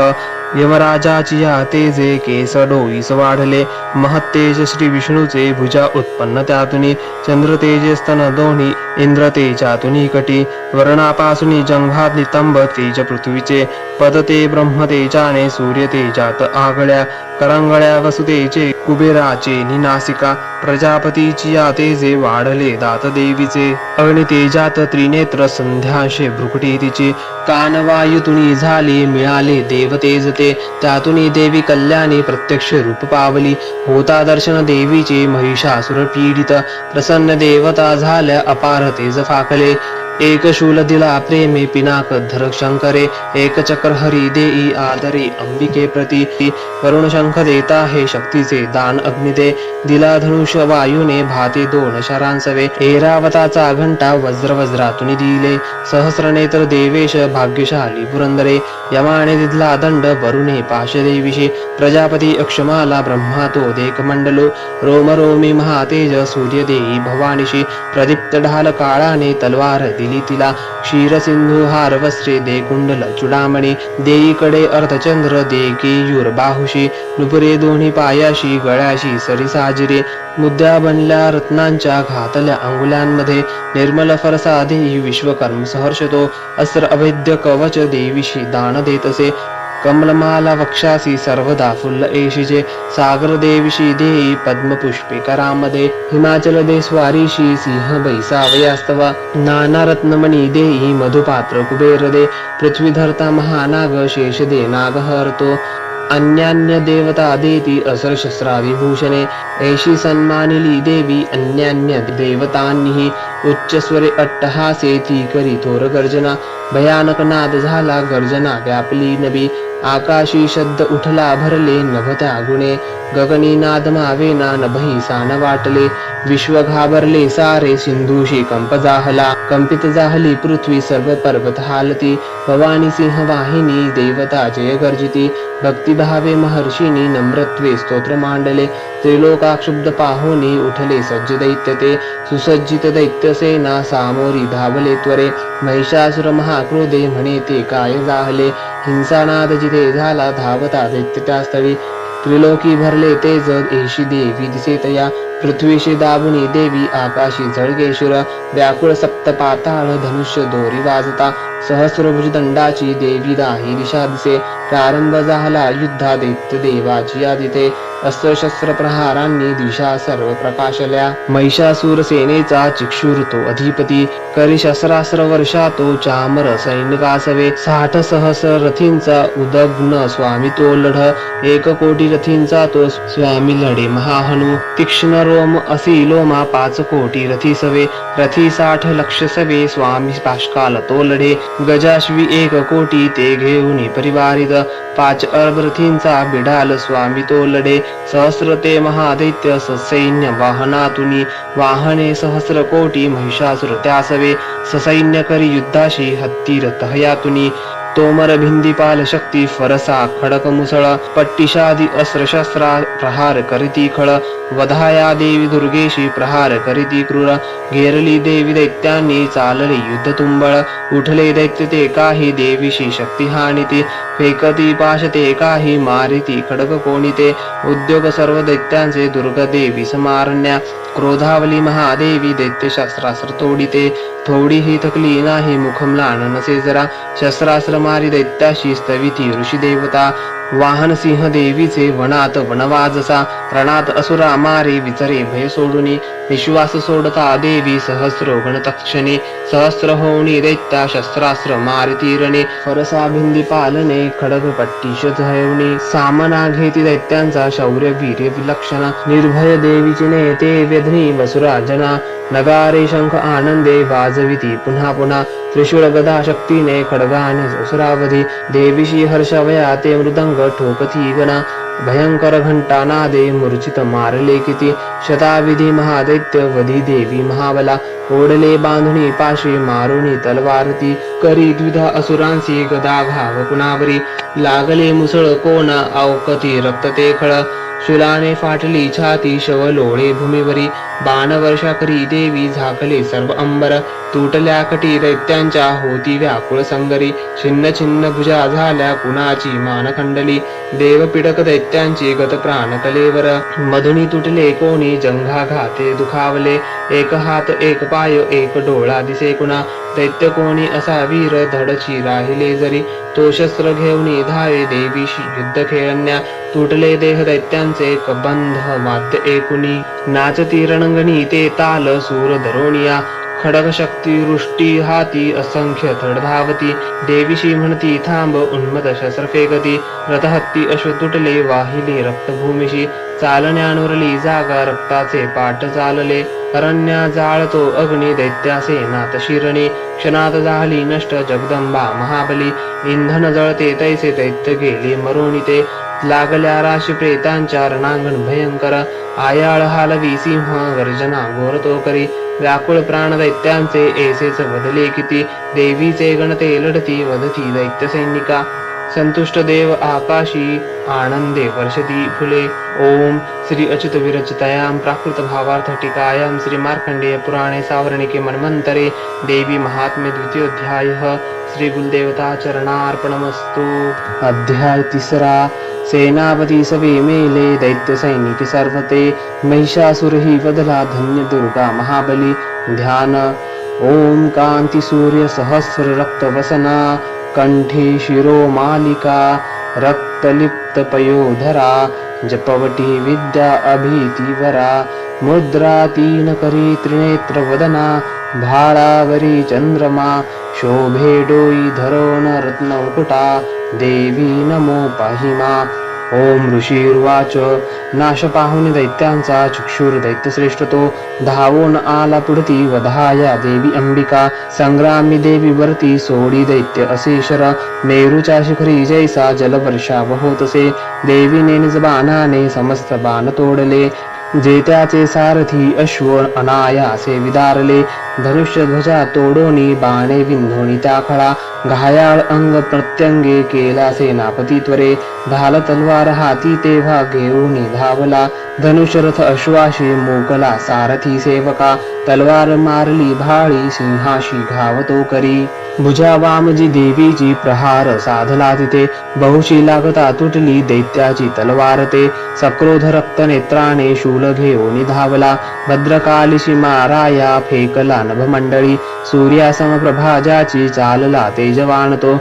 [SPEAKER 2] यमराजाची या तेजे केस डोईस वाढले, महत्तेज श्री विष्णूचे भुजा उत्पन्न त्यातुनी, चंद्र तेजे स्तन दोन्ही, इंद्र तेजातुनी कटी, वर्णापासुनी जंघात नितंब तेज पृथ्वीचे, पद ते ब्रह्म तेजाने सूर्य तेजात आगळ्या, करंगळ्या वसुतेचे कुबेराचे निनासिका, प्रजापतीची या तेजे वाढले दात देवीचे, अग्नि तेजात त्रिनेत्र संध्याशे भ्रुकुटी तिची, कानवायुतुनी झाली मिळाले देवतेज ते, त्यातुनी देवी कल्याणी प्रत्यक्ष रूप पावली, होता दर्शन देवीचे महिषासुर पीडित, प्रसन्न देवता झाल्या अपार तेज फाकले, एक शूल दिला प्रेमे पिनाक धर शंकरे, एक चक्र हरी देई आदरे अंबिके प्रती. वरुण शंख देता हे शक्तीचे दान अग्नी दे, दिला धनुष्य वायूने भाते दोन शरांसवे. ऐरावताचा घंटा वज्रातून दिले, सहस्रनेत्र देवेश भाग्यशाली पुरंदरे. यमाने दिला दंड वरुणे पाशदेविषे, प्रजापती अक्षमाला ब्रह्मा तो देक मंडलो. रोमरोमी महातेज सूर्य देई भवानीशी, प्रदीप्त ढाल काळाने तलवार दिली तिला. क्षीर सिंधू हार वस्त्रे दे कुंडल चुडामणी, देईकडे अर्धचंद्र दे केयूर बाहुशी. नुपुरे दोन्ही पायाशी गळ्याशी सरी साजिरे, मुद्द्या बनल्या रत्नांच्या घातल्या अंगुल्यांमध्ये. निर्मल फरसा देई विश्वकर्म सहर्षतो, अस्त्र अभेद्य कवच देवीशी दान देतसे. कमलमाला वक्षासी सर्वदा फुल्ल एशिजे, सागर देवीशी देई पद्मपुष्पे करामध्ये. हिमाचल दे स्वारीशी सिंह बैसावयास्तवा, नाना रत्नमणी देई मधुपात्र कुबेर दे. पृथ्वी धरता महानाग शेष दे नाग हरतो, अन्यान्य देवता देती असर शस्त्रादिभूषणे. ऐशी सन्मानिली देवी अन्यान्य देवतांनीही, उच्च स्वरे अट्टहासे ती करी थोर गर्जना. भयानक नाद झाला गर्जना व्यापली नभी, आकाशी शब्द उठला भरले नभ त्या गुणे. गगनी नाद मावेना नभही सान वाटले, विश्व घाबरले सारे सिंधूशी कंप जाहला. कंपित जाहली पृथ्वी सर्व पर्वत हालती, भवानी सिंह वाहिनी देवता जय गर्जिती. भक्तिभावे महर्षीनी नम्रत्वे स्तोत्र मांडले, त्रिलोकाक्षुब्ध पाहोनी उठले सज्ज दैत्य ते. सुसज्जित दैत्यसेना सामोरी धावले त्वरे, महिषासुर महाक्रोधे म्हणे ते काय जाहले. हिंसानाद जिथे झाला धावता दैत्य त्या स्थळी, त्रिलोकी भरले ते जग ऐशी देवी दिसे तया. पृथ्वीशी दाबुनी देवी आकाशी झळकेशुर, व्याकुळ सप्त पाताळ धनुष्य दोरी वाजता. सहस्रभुज दंडाची देवी दाही दिशा दिसे, प्रारंभ झाला युद्धा दैत्य देवाची आदिते. अस्त्र शस्त्र प्रहारांनी दिशा सर्व प्रकाशल्या, महिषासूर सेनेचा चिक्षुर तो अधिपती. करी शस्त्रास्त्र वर्षा तो चामर सैनिकासवे, 60 सहस्र रथींचा उदग्न स्वामी तो लढ. 1 कोटी रथींचा तो स्वामी लढे महाहनु, तीक्ष्ण रोम असी लोमा 5 कोटी रथी सवे. रथी 60 लक्ष सवे स्वामी पाशकाल तो लढे. गजाश्वी 1 कोटी ते घेऊन परिवारित, 5 अरब रथींचा बिडाल स्वामी तो लढे. सहस्र ते महादैत्य ससैन्य वाहनातुनी, वाहने सहस्र कोटी महिषासुर त्यासवे. ससैन्य करी युद्धाशी हत्ती रथयातुनी, तोमर भिंदीपाल शक्ती फरसा खडक मुसळ. पट्टिशादी अस्त्रशस्त्रा प्रहार करीती खळ, वधाया देवी दुर्गेशी प्रहार करीती क्रूर. घेरली देवी दैत्यांनी चालली युद्ध तुंबळ, उठले दैत्य ते काही देवीशी शक्ती हानिती. फेकती पाश ते काही मारिती खडक कोणीते, उद्योग सर्व दैत्यांचे दुर्ग देवी समारण्या. क्रोधावली महादेवी दैत्य शस्त्रास्त्र तोडिते, थोडी ही थकली नाही मुखम्लान नसे जरा. शस्त्रास्त्र मारी दैत्याशी स्तविती ऋषी देवता, वाहन सिंह देवीचे वनात वनवाजसा. रणात असुरा मारे विचरे भय सोडुनी, विश्वास सोडता देवी सहस्र गणतक्षणी. सहस्र होणी दैत्या शस्त्रास्त्र मारती रणे, फरसा भिंदी पालने खडग पट्टीश झळवणी. सामना घेती दैत्यांचा शौर्य वीर्य विलक्षणा, निर्भय देवीची नेते व्यधनी वसुराजना. नगारे शंख आनंदे वाजविती पुन्हा पुन्हा, त्रिशूळ गदा शक्तीने खडगाने असुरावधी. देवीशी हर्षवया ते मृदंग ठोकती गणा, भयंकर घंटा नादे मूर्छित मारले किती. शताविधी महादैत्य वधी देवी महाबला, ओढले बांधुनी पाशी मारुनी तलवारती. करी द्विधा असुरांसी गदा घाव कुणावरी, लागले मुसळ कोणा अवकती रक्त ते खळ. शूलाने फाटली छाती शव लोळे भूमीवरी, बाणवर्षा करी देवी झाकले सर्व अंबर. तुटल्या कटी दैत्यांच्या होती व्याकुळ संगरी, छिन्न छिन्न भुजा झाल्या कुणाची मान खंडली. देव पिडक दैत्यांची गत प्राण कलेवर, मधुनी तुटले कोणी जंघा घाते दुखावले. 1 हात 1 पाय 1 डोळा दिसे कुणा, दैत्य कोणी असा वीर धडची राहिले जरी. तो शस्त्र घेऊन धावे देवीशी युद्ध खेळण्या, तुटले देह दैत्यांचे कबंध वाद्य एकुणी. नाचती रणंगणी ते ताल सूर धरोनिया, खडग शक्ती वृष्टी हाती असंख्य थड धावती देवीशी म्हणती थांब उन्मत शस्त्र फेकती रथहत्ती अश्व तुटले वाहिले रक्तभूमीशी चालण्यानुरली जागा रक्ताचे पाठ चालले अरण्या जाळतो अग्नी दैत्यासे नाथ शिरणे क्षणात झाली नष्ट जगदंबा महाबली इंधन जळते तैसे दैत्य गेले मरोनिते लागल्या राशी प्रेतांच्या रणांगण भयंकर आयाळ हालवी सिंह गर्जना घोरतो करी व्याकुळ प्राण दैत्यांचे ऐसेच वदले किती देवीचे गणते लढती वदती दैत्य सैनिका संतुष्ट देव आकाशी आनंदे वर्षती फुले ओम श्री अच्युत विरचितायां प्राकृत भावार्थ टीकायां श्री मार्कंडेय पुराणे सावर्णिके मन्वन्तरे देवी महात्म्य द्वितीयोऽध्यायः श्री गुरुदेवता चरणार्पणमस्तु। अध्याय तिसरा। सेनापती सवे मेले दैत्य सैनिक सर्वते महिषासुर ही वदला धन्य दुर्गा महाबली। ध्यान। ओम कांती सूर्य सहस्र रक्त वसना कंठे शिरो मालिका रक्तलिप्त पयोधरा जपवटी विद्या अभीतिवरा मुद्रा तीन करी त्रिनेत्र वदना भाळावरी चंद्रमा शोभे डोई धरोन रत्नमुकुटा देवी नमो पाहिमा। ओम ऋषीर्वाच नाश पाहुन दैत्यांचा चक्षुर दैत्यश्रेष्ठ तो धावून आला पुढती वधाया देवी अंबिका संग्रामी देवी वरती सोडी दैत्य असेशर मेरूच्या शिखरी जैसा जलवर्षाव होतसे देवीने निज बाणाने समस्त बाण तोडले जेत्याचे सारथी अश्व अनायासे विदारले धनुष्य ध्वजा तोडोनी बाणे विंधोनी त्या खळा घायाळ अंग प्रत्यंगे केला सेनापती त्वरे ढाल तलवार हाती तेव्हा घेऊनी धावला धनुष्यरथ अश्वाशी मोकला सारथी सेवका तलवार मारली भाळी सिंहाशी घावतो करी भुजा वामजी देवीची प्रहार साधला तिथे बहुशी लागता तुटली दैत्याची तलवार ते सक्रोध रक्त नेत्राने शूल घेऊन धावला भद्रकालीशी माराया फेकला नभमंडळी सूर्यासम प्रभाजाची चालला तेजवान तो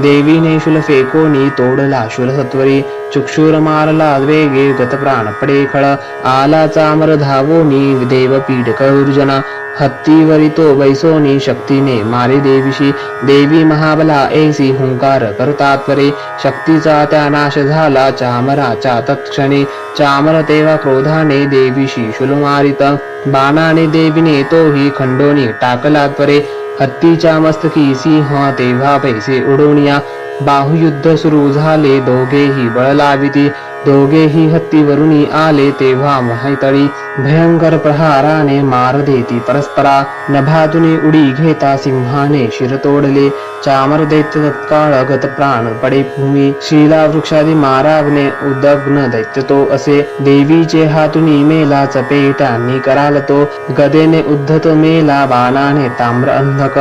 [SPEAKER 2] देवीने शूल फेकोनी तोडला शूल सत्वरी चुक्षुर मारला वेगे गत प्राण पडे खळ आला चामर धावोनी देव पीड कौर्जना हत्तीवरी तो बैसोनी शक्तीने मारे देवीशी देवी महाबला ऐसी हुंकार करता त्वरे शक्तीचा त्या नाश झाला चामराच्या तत्क्षणी चामर तेव्हा क्रोधाने देवीशी शूल मारित बाणाने देवीने तोही खंडोनी टाकला त्वरे हत्तीच्या मस्तकी सिंह तेव्हा पैसे उडवणिया बाहुयुद्ध सुरू झाले दोघेही बळ लाविती दोघेही हत्तीवरुनी आले तेव्हा महातळी भयंकर प्रहाराने मार देती परस्परा नभातुनी उडी घेता सिंहाने शिर तोडले चामर दैत्य तत्काळ गत प्राण पडे भूमी शिला वृक्षादी मारावने उदग्न दैत्य तो असे देवीचे हातुनी मेला चपेटांनी कराल तो गदेने उद्धत मेला बाणाने ताम्र अंधक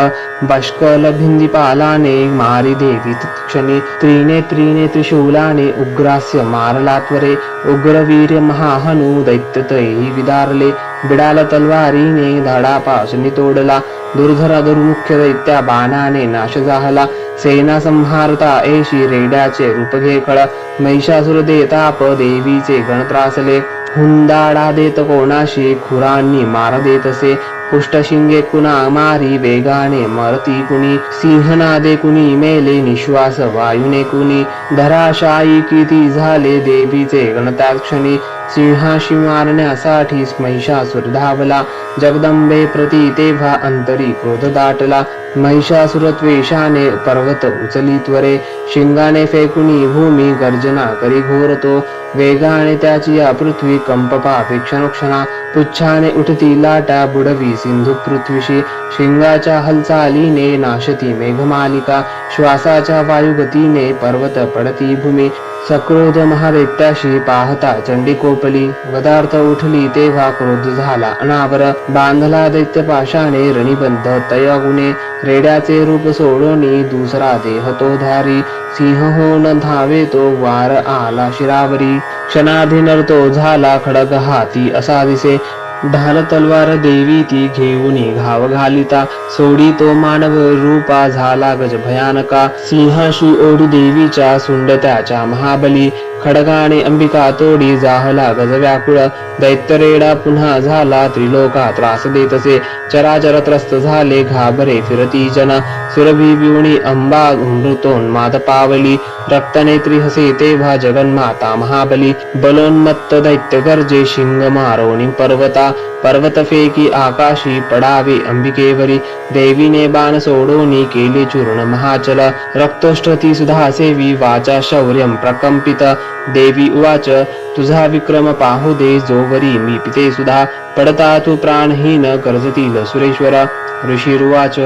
[SPEAKER 2] बष्कल भिंदीपालाने मारी देवी तत्क्षणी त्रिने त्रिशूलाने उग्रास्य मारला त्वरे उग्रवीर्य महाहनु दैत्य तैही विदारले बिडाल तलवारीने धडापासून तोडला दुर्धरा दुर्मुख्य दैत्या बाणाने नाश झाला सेना संहारता ऐशी रेड्याचे रूप घे खळ महिषासुर देताप देवीचे गण त्रासले हुंदाडा देत कोणाशी खुरांनी मार देत असे पुष्ट शिंगे कुणा मारी वेगाने मरती कुणी सिंहनादे कुणी मेले निश्वास वायुने कुणी धराशायी किती झाले देवीचे गणताक्षणी सिंहाशी मारण्यासाठी महिषासुर धावला जगदंबे प्रती तेव्हा अंतरी क्रोध दाटला महिषासुर त्वेषाने पर्वत उचली त्वरे शिंगाने फेकुनी भूमी गर्जना करी घोरतो वेगाने त्याची या पृथ्वी कंप पावे क्षणोक्षणा पुच्छाने उठती लाटा बुडवी सिंधू पृथ्वीशी शिंगाच्या हालचालीने नाशती मेघमालिका श्वासाच्या वायुगतीने पर्वत पडती भूमी सक्रोध महादैत्याशी पाहता चंडी कोपली वदार्थ उठली तेव्हा क्रोध झाला अनावर बांधला दैत्य पाशाने रणिबंध तयागुने रेड्याचे रूप सोडोनी दुसरा देह तो धारी सिंह होऊन धावे तो वार आला शिरावरी क्षणाधीनर तो झाला खडग हाती असा दिसे ढाल तलवार देवी ती घेऊनी घाव घालिता सोडी तो मानव रूपा झाला गज भयानका सिंहाशी ओढी देवीच्या सुंड त्याच्या महाबली खडगाने अंबिका तोडी जाहला गज व्याकुळ दैत्यरेडा पुन्हा झाला त्रिलोका त्रास देतसे चराचर त्रस्त झाले घाबरे फिरती जना सुरभी बिवणी अंबा मृतोन्माद पावली रक्तनेत्री हसे तेव्हा जगन्माता महाबली बलोन्मत्त दैत्य गर्जे शिंग मारोणी पर्वत फेकी आकाशी पडावे अंबिकेवरी देवीने बाण सोडोनी केले चूर्ण महाचल रक्तोष्ठती सुधा सेवी वाचा शौर्यं प्रकंपित देवी उवाच तुझा विक्रम पाहू दे जोवरी मी पिते सुधा पडता तू प्राणहीन गर्जतील सुरेश्वर ऋषीरुवाच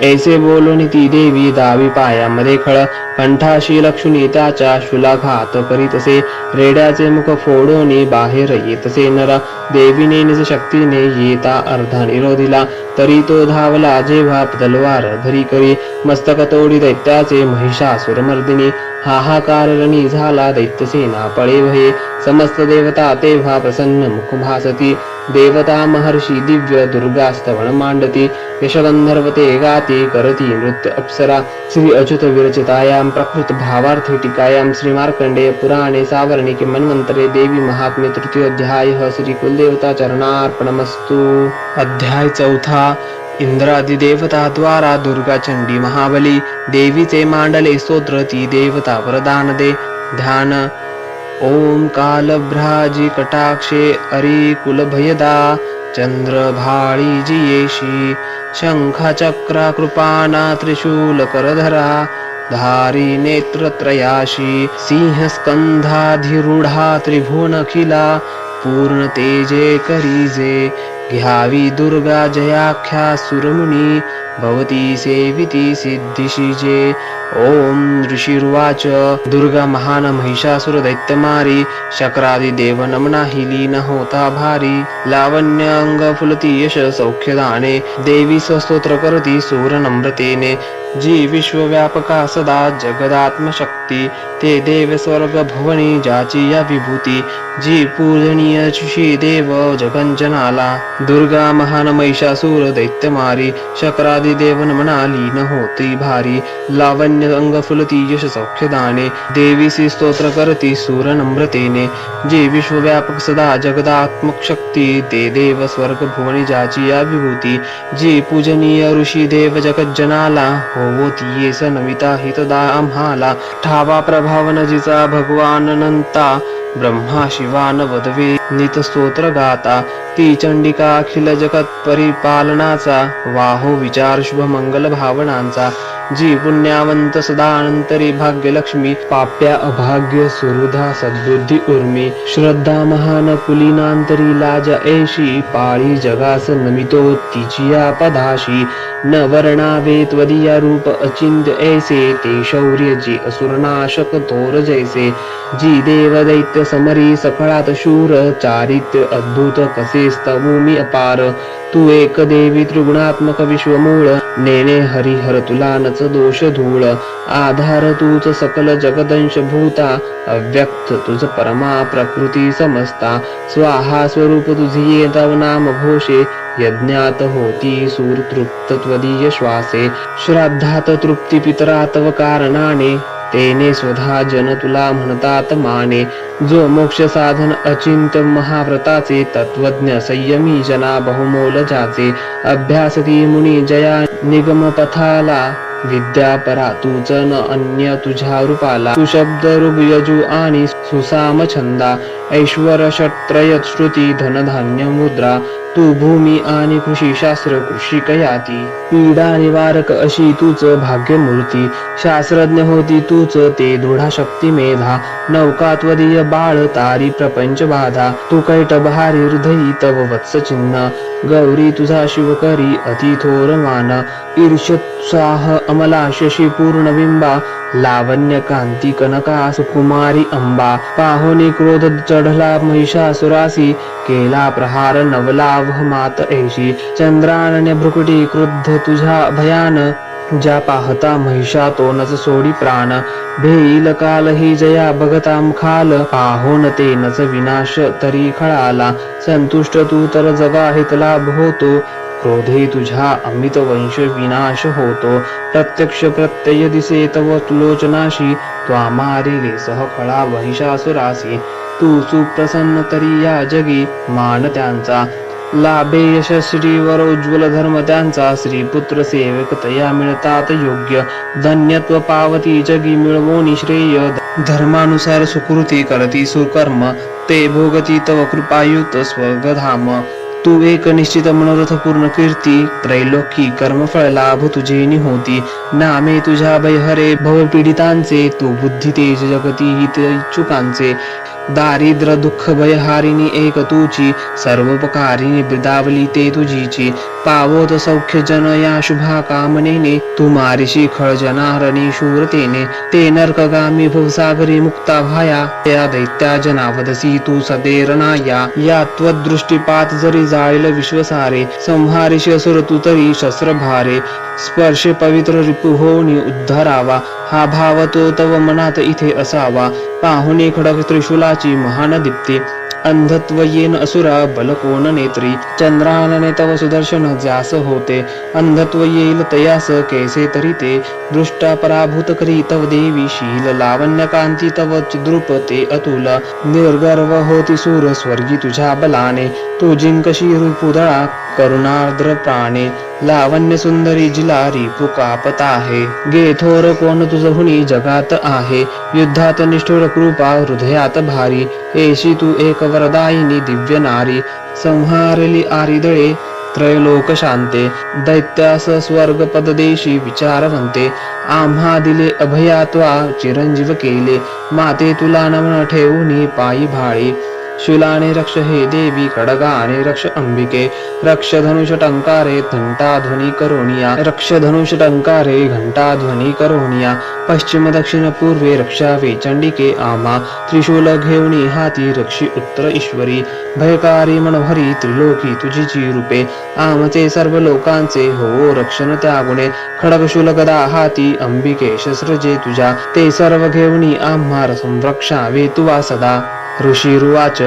[SPEAKER 2] ऐसे बोलून ती देवी दावी पायामध्ये खळ कंठाशी लक्ष्मी त्याच्या शुलाघात करीतसे रेड्याचे मुख फोडोनी बाहेर येतसे नर देवीने निज शक्तीने येता अर्धा निरोधिला तरी तो धावला जेव्हा तलवार धरी करी मस्तक तोडी दैत्याचे महिषासुरमर्दिनी हाहाकार रणी झाला दैत्यसेना पळे भये समस्त देवता तेव्हा प्रसन्न मुख भासती देवता महर्षी दिव्य दुर्गा स्तवन मांडती यशगंधर्व ते गाती करती नृत्य अप्सरा श्री अच्युत विरचितायां प्रकृत भावार्थे टीकायां श्री मार्कंडेय पुराणे सावर्णिके मन्वंतरे देवी महात्म्य तृतीयोऽध्यायः श्री कुलदेवता चरणार्पणमस्तु। अध्याय 4 इंद्रादी देवता द्वारा दुर्गा चंडी महाबली देवीचे मांडले स्तोत्र ती देवता वरदान दे ध्यान ओम कालभ्राजी कटाक्षे अरी कुलभयदा चंद्रभाळी जियेशी शंखा चक्रा कृपाना त्रिशूल करधरा धारी नेत्रत्रयाशी सिंहस्कंधाधिरूढा त्रिभुवनखिला पूर्ण तेजे करीजे घ्यावी दुर्गा जयाख्या सुरमुनी भवती सेविती सिद्धिशिजे। ओम ऋषिर्वाच दुर्गा महान महिषासुर दैत्यमारी शक्रादि देव नमना लीन होता भारी लावण्य अंग फुलती यश सौख्यदाने देवी स्वस्तोत्र करती सूर नम्रतेने जी विश्वव्यापका सदा जगदात्मशक्ती ते देव स्वर्ग भवनी ज्याची या विभूती जी पूजनीय श्री देव जगंजनाला दुर्गा महान महिषासुर दैत्यमारी शक्रादि देव नमना लीन होती भारी लावण्य अंग फुलती यश सौख्यदाने देवीसी स्तोत्र करती सूर नम्रतेने जी विश्वव्यापक सदा जगदात्मक शक्ती ते देव स्वर्ग भुवनी ज्याची या विभूती जी पूजनीय ऋषी देव जगज्जनाला होती ये सनविता हितदा आम्हाला ठावा प्रभावन जिचा भगवान अनंता ब्रह्मा शिवान वदवे नित स्तोत्र गाता ती चंडिका अखिल जगत परिपालनाचा वाहो विचार शुभ मंगल भावनांचा जी पुण्यावंत सदा अनंतरी भाग्यलक्ष्मी पाप्या अभाग्य सुहृदा सद्बुद्धी उर्मी श्रद्धा महान कुलीनांतरी लाजा ऐशी पाळी जगास नमितो तिचिया पदाशी न वर्णावे त्वदीया रूप अचिंत्य ऐसे ते शौर्य जी असुरनाशक थोर जैसे जी देव दैत्य समरी सकळात शूर चारित्र्य अद्भुत कसे स्तवूमी अपार तू एक देवी त्रिगुणात्मक विश्वमूळ नेने हरिहर तुला नच दोष धूळ आधार तूच सकल जगदंश भूता अव्यक्त तुझ परमा प्रकृती समस्ता स्वाहा स्वरूप तुझी ये तव नाम घोषे यज्ञात होती सूर तृप्त त्वदीय श्वासे श्राद्धात तृप्ती पितरा तव कारणाने तेने स्वधा जन तुला म्हणतात माने जो मोक्ष साधन अचिंत्य महाव्रताचे तत्वज्ञ संयमी जना बहुमोल जाचे अभ्यासती मुनी जया निगम पथाला विद्या परा तूच न अन्य तुझ्या रूपाला सुशब्द ऋग यजु आणि सुसाम छंदा ऐश्वर षट्त्रय श्रुती धनधान्य मुद्रा तू भूमी आणि कृषी शास्त्र कृषी कयाती पीडा निवारक अशी तूच भाग्यमूर्ती शास्त्रज्ञ होती तूच ते दृढा शक्ती मेधा नौका त्वदीय बाळ तारी प्रपंच बाधा तू कैट बहारी हृदयी तव वत्स चिन्ह गौरी तुझा शिवकरी अति थोर मान ईर्ष्योत्साह अमला शशी पूर्ण बिंबा लावण्य कांती कनका सुकुमारी अंबा पाहुनी क्रोध चढला महिषासुरासी केला प्रहार नवलाव मात ऐशी चंद्रानन्य भ्रुकुटी क्रुद्ध तुझ्या भयान ज्या पाहता महिषा तोनच सोडी प्राण भेईल काल ही जया बघता मुखाल पाहोन तेनच विनाश तरी खळाला संतुष्ट तू तर जगा हित लाभ होतो
[SPEAKER 1] क्रोधे तुझ्या अमित वंश विनाश होतो. प्रत्यक्ष प्रत्यय दिसे तव लोचनाशी, त्वा मारिले सहखळा महिषासुरासी. तू सुप्रसन्न तरी या जगी, मान त्यांचा लाभे यशस्वीवरोज्ज्वल धर्म त्यांचा. श्रीपुत्र सेवक तया मिळतात योग्य, धन्यत्व पावती जगी मिळवोनी श्रेय. धर्मानुसार सुकृती करती सुकर्म, ते भोगती तव कृपायुक्त स्वर्गधाम. तू एक निश्चित मनोरथ पूर्ण कीर्ती, त्रैलोकी कर्मफळ लाभ तुझे निहोती. नामे तुझ्या भयहरे भवपीडितांचे, तू बुद्धी तेज जगती हित इच्छुकांचे. दारिद्र दुःख भयहारिणी एक तुची, सर्वोपकारिणी ब्रिदावली ते तुझीची. पावोत सौख्य जन या शुभा कामनेने, तू मारिशी खळ जनाहरणी शूरतेने. ते नरकगामी भवसागरी मुक्ता भाया, त्या दैत्या जनावदसी तू सदेरनाया. या त्वदृष्टीपात जरी जाळील विश्वसारे, संहारिशी असुर तू तरी शस्त्र भारे. स्पर्शे पवित्र रिपु होनी उद्धरावा, हा भाव तो तव मनात इथे असावा. पाहुणे खडक त्रिशूलाची महान दीप्ती, अंधत्व येन असुरा बल कोण नेत्री. चंद्रानने तव सुदर्शन ज्यास होते, अंधत्व येईल तयास कैसे तरी ते. दृष्टा पराभूत करी तव देवी शील, लावण्य कांती तव चिद्रूप ते अतुल. निर्गर्व होती सूर स्वर्गी तुझ्या बलाने, तू जिंकशी रिपुदळा करुणार्द्र प्राणे. लावण्य सुंदरी जिला रिपु कापत आहे, गे थोर कोण तुझ हुनी जगात आहे. युद्धात निष्ठुर कृपा हृदयात भारी, एशी तू एक वरदायिनी दिव्य नारी. संहारली आरिदळे त्रैलोक शांते, दैत्यास स्वर्ग पददेशी विचारवंते. आम्हा दिले अभयात्वा चिरंजीव केले, माते तुला नमन ठेवूनी पायी भाळी. शूलाने रक्ष हे देवी, खडगाने रक्ष अंबिके. रक्ष धनुष टंकारे घंटा ध्वनी करोनिया, रक्ष धनुष टंकारे घंटा ध्वनी करोनिया. पश्चिम दक्षिण पूर्वे रक्षावे चंडिके आम्हा, त्रिशूल घेऊनी हाती रक्षी उत्तर ईश्वरी. भयकारी मनोहरी त्रिलोकी तुझीची रूपे, आमचे सर्व लोकांचे हो रक्षण त्या गुणे. खडगशूल गदा हाती अंबिके शस्त्रजे तुझ्या, ते सर्व घेऊनी आम्हा संरक्षावे तुवा सदा. ऋषिरुवाच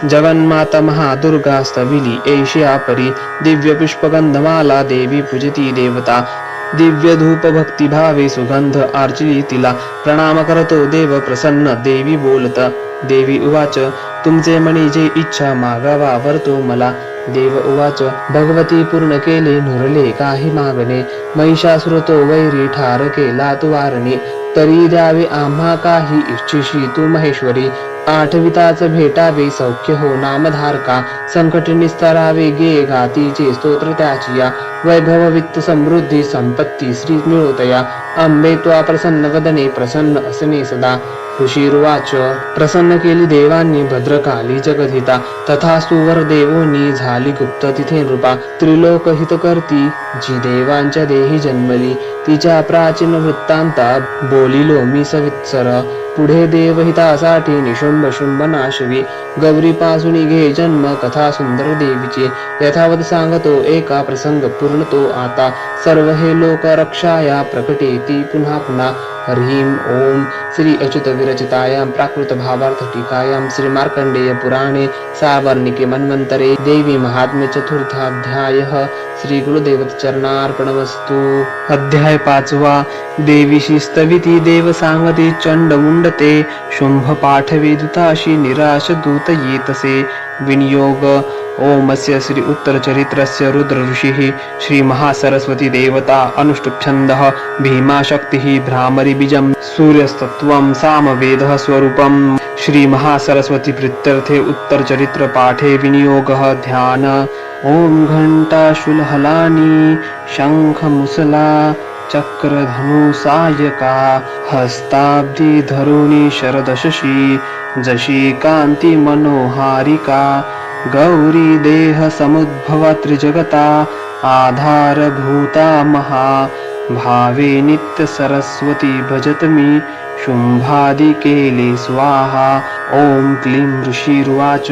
[SPEAKER 1] जगन्माता महादुर्गा स्तविली एशिया परी. दिव्य पुष्पगंधमाला देवी पूजती देवता, दिव्य धूप भक्ती भावे सुगंध आर्चिली तिला. प्रणाम करतो देव प्रसन्न देवी बोलत. देवी उवाच तुमचे मनी जे इच्छा मागावा वरतो मला. देव उवाच भगवती पूर्ण केले नुरले काही मागणे. महिषासुर तो वैरी ठार केला तू वारणी, तरी द्यावे आम्हा काही इच्छिशी तू महेश्वरी. आठविताच भेटावे सौख्य हो नामधारका, संकट निस्तरावे गे गातीचे स्तोत्र त्याचिया. वैभव वित्त समृद्धी संपत्ती श्री मिळोतया, अंबे त्वा प्रसन्न वदने प्रसन्न असने सदा. ऋषिरुवाच प्रसन्न केली देवांनी भद्रकाली जगद्धिता, तथास्तु वर देवोनी झाली गुप्त तिथे नृपा. त्रिलोक हित करती जी देवांच्या देही जन्मली, तिच्या प्राचीन वृत्तांता बोलिलो मी सवित्सर. पुढे देवहितासाठी निशुंभ शुंभ नाशवी, गौरी पासून घे जन्म कथा सुंदर देवीची. यथावत सांगतो एका प्रसंग पूर्ण तो आता, सर्व हे लोक रक्षाया प्रकटेती पुन्हा पुन्हा. हरिम ओम श्री अच्युत विरचितायां प्राकृत भावार्थ टीकायां श्री मार्कंडेय पुराणे सावर्णिके मन्वंतरे देवी महात्म्य चतुर्थाध्यायः. श्री गुरुदेवत चरणार्पणमस्तु. अध्याय 5. देवीशी स्तविती देव सांगती चंड मुंडते, शुंभ पाठवे दूताशी निराश दूत येतसे. विनियोग ओमस्य श्री उत्तर चरित्रस्य रुद्र ऋषिः, श्री महासरस्वती देवता अनुष्टुप् छन्दः, भीमा शक्तिः भ्रामरी बीजं, सूर्यस्तत्वं सामवेदः स्वरूपं. श्री महासरस्वती प्रीत्यर्थे उत्तर चरित्र पाठे विनियोगः. ध्यान ओम घंटाशूलहलानि शंख मुसला चक्रधनु सायका, हस्ताब्दी धरुणी शरदशशी, जशी कांती मनोहारिका. गौरी देह समुद्भवा त्रिजगता, आधारभूता महा. भावे नित्य सरस्वती भजत मी, शुंभादि केले स्वाहा. ओम क्लीं ऋषिरुवाच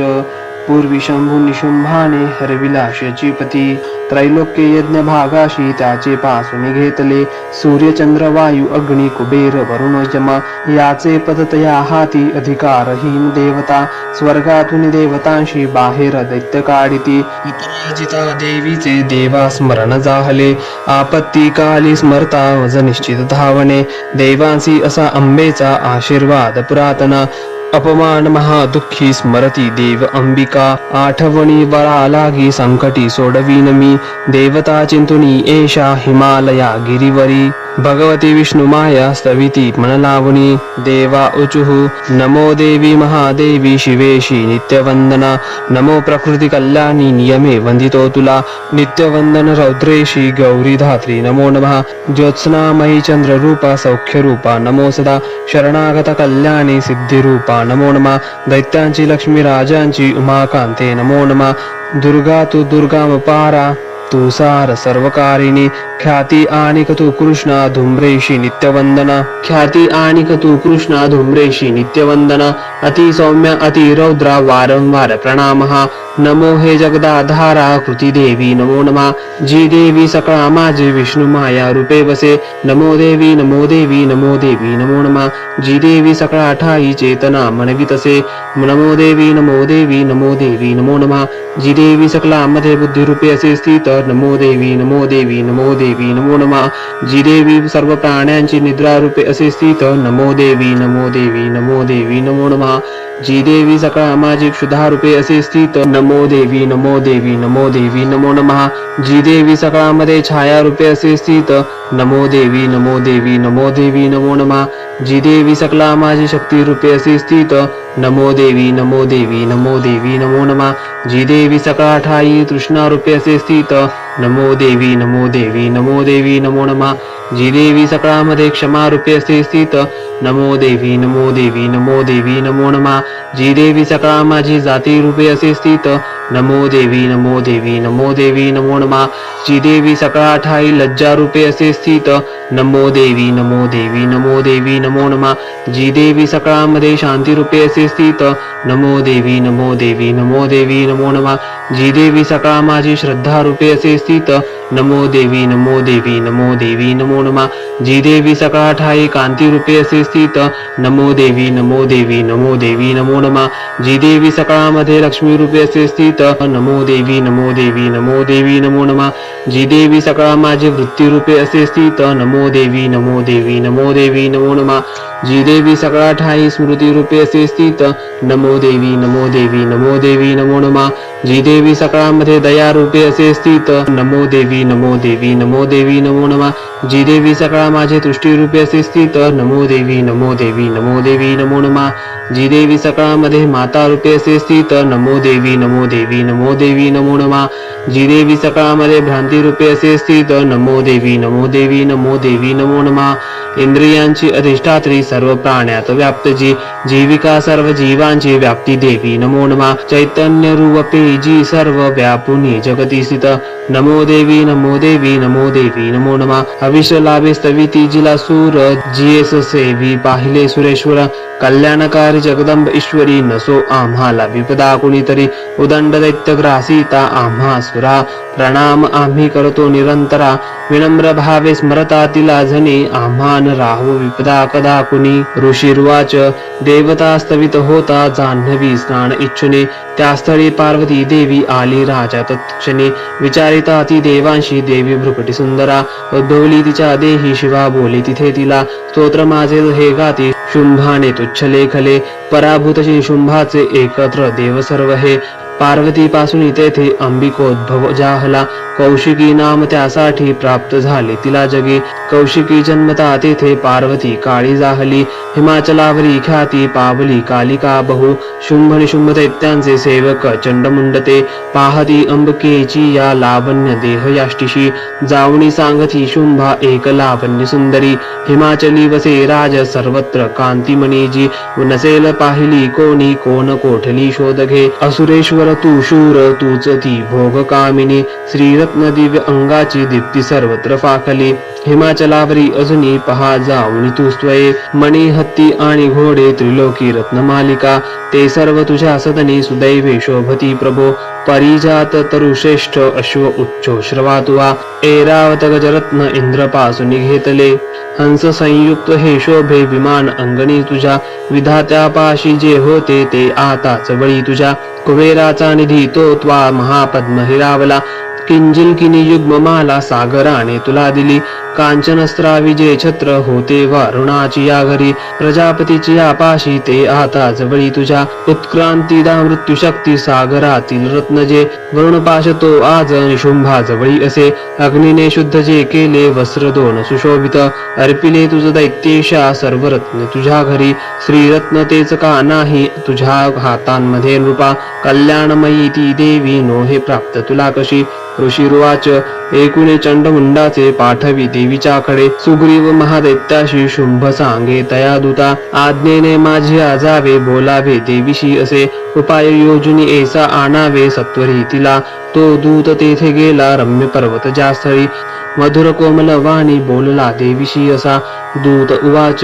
[SPEAKER 2] पूर्वी शंभू निशुंभाने हरविला शचीपती त्रैलोक्य यज्ञ भागाशी त्याचे पासून घेतले सूर्यचंद्र वायू अग्नी कुबेर वरुण यम याचे पद तया हाती अधिकारहीन देवता स्वर्गातून देवतांशी बाहेर दैत्य काढिती अपराजिता देवीचे देवा स्मरण जाहले आपत्ती काली स्मरता वज निश्चित धावणे देवांसी असा अंबेचा आशीर्वाद पुरातना अपमान महादुःखी स्मरती देव अंबिका आठवणी वरा लागी संकटी सोडवीन मी देवता चिंतुनी एषा हिमालया गिरिवरी भगवती विष्णु माया स्तविती मनलावणी देवा उचुः नमो देवी महादेवी शिवेशी नित्यवंदना नमो प्रकृती कल्याणी नियमे वंदितो तुला नित्यवंदन रौद्रेशी गौरी धात्री नमो नमः ज्योत्स्नामयी चंद्ररूपा सौख्यरूपा नमो सदा शरणागत कल्याणी सिद्धिरूपा नमो नमः दैत्यांची लक्ष्मी राजांची उमाकांते नमो नमः दुर्गा तू दुर्गामपारा तू सार सर्वकारिणी ख्याती आणिक तू कृष्णा धुम्रेशी नित्यवंदना ख्याती आणिक तू कृष्णा धुम्रेशी नित्यवंदना अति सौम्य अति रौद्रा वारंवार प्रणामः नमो हे जगदाधारा कृती देवी नमो नमः जी देवी सकळा माझे विष्णु माया रूपे बसे नमो देवी नमो देवी नमो देवी नमो नमः जी देवी सकळा ठाई चेतना मनवितसे नमो देवी नमो देवी नमो देवी नमो नमः जी देवी सकला मध्ये बुद्धी रूपे असे स्थित नमो देवी नमो देवी नमो देवी नमो नमः जी देवी सर्व प्राण्यांची निद्रा रूपे असे स्थित नमो देवी नमो देवी नमो देवी नमो नमः जी देवी सकळा माझी क्षुधा रूपे असे स्थित नमो देवी नमो देवी नमो देवी नमो नमः जी देवी सकळामध्ये छाया रूपे असे स्थित नमो देवी नमो देवी नमो देवी नमो नमः जी देवी सकला माझी शक्ती रूपे असे स्थित नमो देवी नमो देवी नमो देवी नमो नमः जी देवी सकळा ठाई तृष्णा रूपे असे स्थित नमो देवी नमो देवी नमो देवी नमो नमः जी देवी सकळामध्ये क्षमा रूपे असे स्थित नमो देवी नमो देवी नमो देवी नमो नमः जी देवी सकळा माझी जाती रूपे असे स्थित नमो देवी नमो देवी नमो देवी नमो नमः जी देवी सकळा ठाई लज्जा रूपे असे स्थित नमो देवी नमो देवी नमो देवी नमो नमः जी देवी सकळामध्ये शांती रूपे असे स्थित नमो देवी नमो देवी नमो देवी नमो नमः जी देवी सकळा माझी श्रद्धा रूपे असे स्थित नमो देवी नमो देवी नमो देवी नमो नमः जी देवी सकळा ठाई कांती रूपे असे स्थित नमो देवी नमो देवी नमो देवी नमो नमः जी देवी सकळामध्ये लक्ष्मी रूपे असे स्थित नमो देवी नमो देवी नमो देवी नमो नमः जी देवी सकळा माझे वृत्ती रूपे असे स्थित नमो देवी नमो देवी नमो देवी नमो नमः जी देवी सकळा ठाई स्मृती रूपे असे स्थित नमो देवी नमो देवी नमो देवी नमो नमः जी देवी सकळामध्ये दया रूपे असे स्थित नमो देवी नमो देवी नमो देवी नमो नमः जी देवी सकळा माझे तुष्टी रूपे असे स्थित नमो देवी नमो देवी नमो देवी नमो नमः जी देवी सकळामध्ये माता रूपे असे स्थित नमो देवी नमो देवी नमो देवी नमो नमः जी देवी सकळामध्ये भ्रांती रूपे असे स्थित नमो देवी नमो देवी नमो देवी नमो नमः इंद्रियांची अधिष्ठात्री सर्व प्राण्यात व्याप्त जी जीविका सर्व जीवांची व्याप्ती देवी नमो नमः चैतन्य रूपे जी सर्व व्यापुनी जगती स्थित नमो देवी नमो देवी नमो देवी नमो नमः अविश्व लाभे स्तविती जिला सूर जियेस सेवी पाहिले सुरेश्वर कल्याणकारी जगदंब ईश्वरी नसो आम्हाला विपदा कुणीतरी उदंड दैत्य ग्रासीता आम्हा सुरा प्रणाम आम्ही करतो निरंतरा विनम्र भावे स्मरता तिला जनी आम्हान राहू विपदा कदा कुणी ऋषीर्वाच देवता स्तवित होता जान्हवी स्नान इच्छुने त्या स्थळी पार्वती देवी आली राजा तत्क्षणी विचारिता ती देवांशी देवी भ्रुकटी सुंदरा उद्भवली तिच्या देही शिवा बोली तिथे तिला स्तोत्र माझे हे गाती शुंभाने तुच्छ लेखले पराभूत शुंभाचे एकत्र देव सर्व हे पार्वती पासून तेथे अंबिकोद्भव जाहला कौशिकी नाम त्यासाठी प्राप्त झाले तिला जगे कौशिकी जन्मता तेथे पार्वती काळी जाहली हिमाचलावरी ख्याती पावली कालिका बहु शुंभ निशुंभ दैत्यांचे सेवक चंडमुंडते पाहती अंबकेची या लावण्य देह याष्टीशी जावणी सांगती शुंभा एक लावण्य सुंदरी हिमाचली वसे राज सर्वत्र कांतिमणी जी नसेल पाहिली कोणी कोण कोठली शोध घे असुरेश्वर तू शूर तूच ती भोग कामिनी श्रीरत्न दिव्य अंगाची दीप्ती सर्वत्र फाकली हिमाचलावरी अजूनी पहा जाऊनी तू स्वये मणी हत्ती आणि घोडे त्रिलोकी रत्नमालिका ते सर्व तुझ्या सदनी सुदैवे शोभती प्रभो परिजात तरुश्रेष्ठ अश्व उच्चो श्रवातुवा ऐरावत गजरत्न इंद्रपासून घेतले हंस संयुक्त हे शोभे विमान अंगणी तुझ्या विधात्यापाशी जे होते ते आताच बळी तुझ्या कुबेराचा निधी तो त्वा महापद्म हिरावला किंजिलकिनी युग्ममाला सागराने तुला दिली कांचनस्त्रावी जे छत्र होते वारुणाची या घरी प्रजापतीची आपाशी ते आता जवळी तुझ्या उत्क्रांतीदा मृत्यू शक्ती सागरातील रत्न जे वरुणपाश तो आज निशुंभा जवळी असे अग्नीने शुद्ध जे केले वस्त्र दोन सुशोभित अर्पिले तुझ दैत्येशा सर्व रत्न तुझ्या घरी श्रीरत्न तेच का नाही तुझ्या हातांमध्ये नृपा कल्याणमयी ती देवी नो हे प्राप्त तुला कशी ऋषिरुवाच एकूणे चंडमुंडाचे पाठवी देवीच्या कडे सुग्रीव महादैत्याशी शुंभ सांगे तया दूता आज्ञेने माझी आजावे बोलावे देवीशी असे उपाय योजनी ऐसा आणावे सत्वरी तिला तो दूत तेथे गेला रम्य पर्वत ज्या स्थळी मधुर कोमल वाणी बोलला देवीशी असा दूत उवाच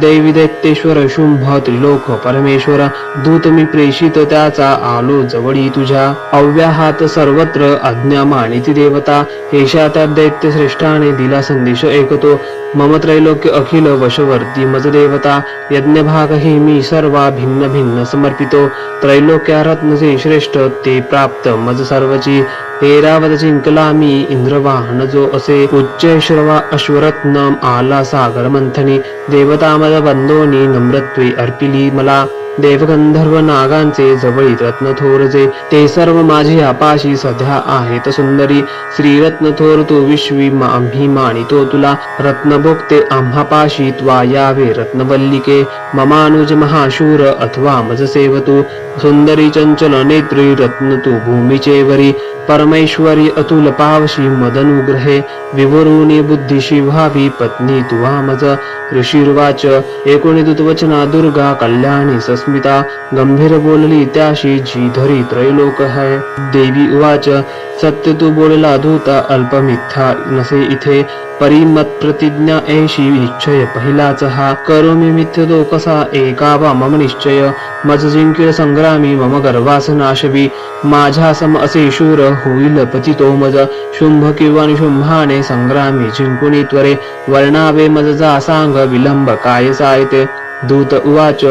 [SPEAKER 2] देवी दैत्येश्वर शुंभ त्रिलोक परमेश्वर दूत मी प्रेषित त्याचा आलो जवळी तुझ्या अव्याहात सर्वत्र आज्ञा मानिती देवता एषा त्या दैत्य श्रेष्ठाने दिला संदेश ऐकतो मम त्रैलोक्य अखिल वशवर्ती मज देवता यज्ञभाग हे मी सर्वा भिन्न भिन्न समर्पितो त्रैलोक्या रत्नचे श्रेष्ठ ते प्राप्त मज सर्वची ऐरावत जिंकला मी इंद्रवाहन जो असे उच्च श्रवा अश्वरत्न आला सागर मंथनी देवता मद बंदोनी नम्रत्वे अर्पिली मला देवगंधर्व नागांचे जवळीत रत्न थोरजे ते सर्व माझी आपाशी सध्या आहेत सुंदरी श्रीरत्न थोर तू विश्वी आम्ही मानितो तुला रत्नभोक्ते आम्हापाशी त्वा यावे रत्नवल्लिके ममानुज महाशूर अथवा मज सेवतू सुंदरी चंचल नेत्री रत्न तू भूमीचे वरी परमेश्वरी अतुल पावशी मदनुग्रहे विवरुणी बुद्धिशी व्हावी पत्नी तुवा मज ऋषिर्वाच एकोणी दूतवचना दुर्गा कल्याणी सस्मिता गंभीर बोलली त्याशी जी धरी त्रैलोक है देवी उवाच सत्य तू बोलला दूता अल्प मिथ्या नसे इथे परिमत प्रतिज्ञा ऐशी निश्चय पहिलाच हा करोमी मिथ्य तो कसा एका वा मम निश्चय मज जिंकिल संग्रामी मम गर्वास नाशवी माझ्या सम असे शूर होईल पती तो मज शुंभ किंवा निशुंभाने संग्रामी जिंकुनी त्वरे वर्णावे मज जा सांग विलंब काय सायते दूत उवाच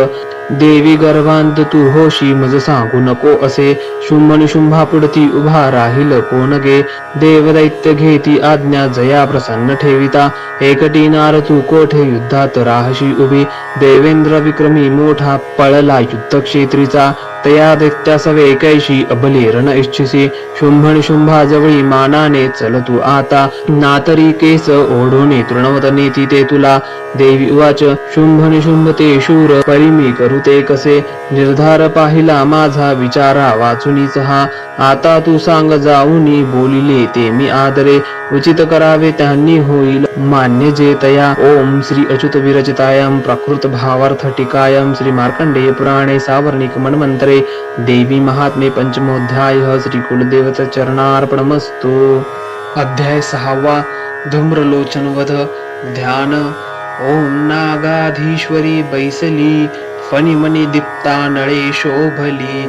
[SPEAKER 2] देवी गर्भांत तू होशी मज सांगू नको असे शुंभ निशुंभा पुढती उभा राहील कोण गे देव दैत्य घेती आज्ञा जया प्रसन्न ठेविता एकटी नार तू कोठे युद्धात राहशी उभी देवेंद्र विक्रमी मोठा पळला युद्ध क्षेत्रीचा तया दैत्या सवे कैशी अबले रण इच्छिसी शुंभ निशुंभा जवळी मानाने चल तू आता नातरी केस ओढोने तृणवत नेती ते तुला देवी उवाच शुंभ निशुंभ ते शूर परिमी करू ते कसे निर्धार पाहिला माझा विचारा वाचुनीच हा आता तू सांग जाऊनी बोलिले ते मी आदरे उचित करावे त्यांनी होईल मान्य जे तया ओम श्री अच्युत विरचितायां प्राकृत भावार्थ टीकायां श्री मार्कंडेय पुराणे सावर्णिक मन्वंतरे देवी महात्मे पंचमोध्याय श्री कुलदेवता चरणार्पणमस्तु। अध्याय 6 धूम्रलोचन वध ध्यान ओम नागाधीश्वरी बैसली फणिमणी दीप्ता नळे शोभली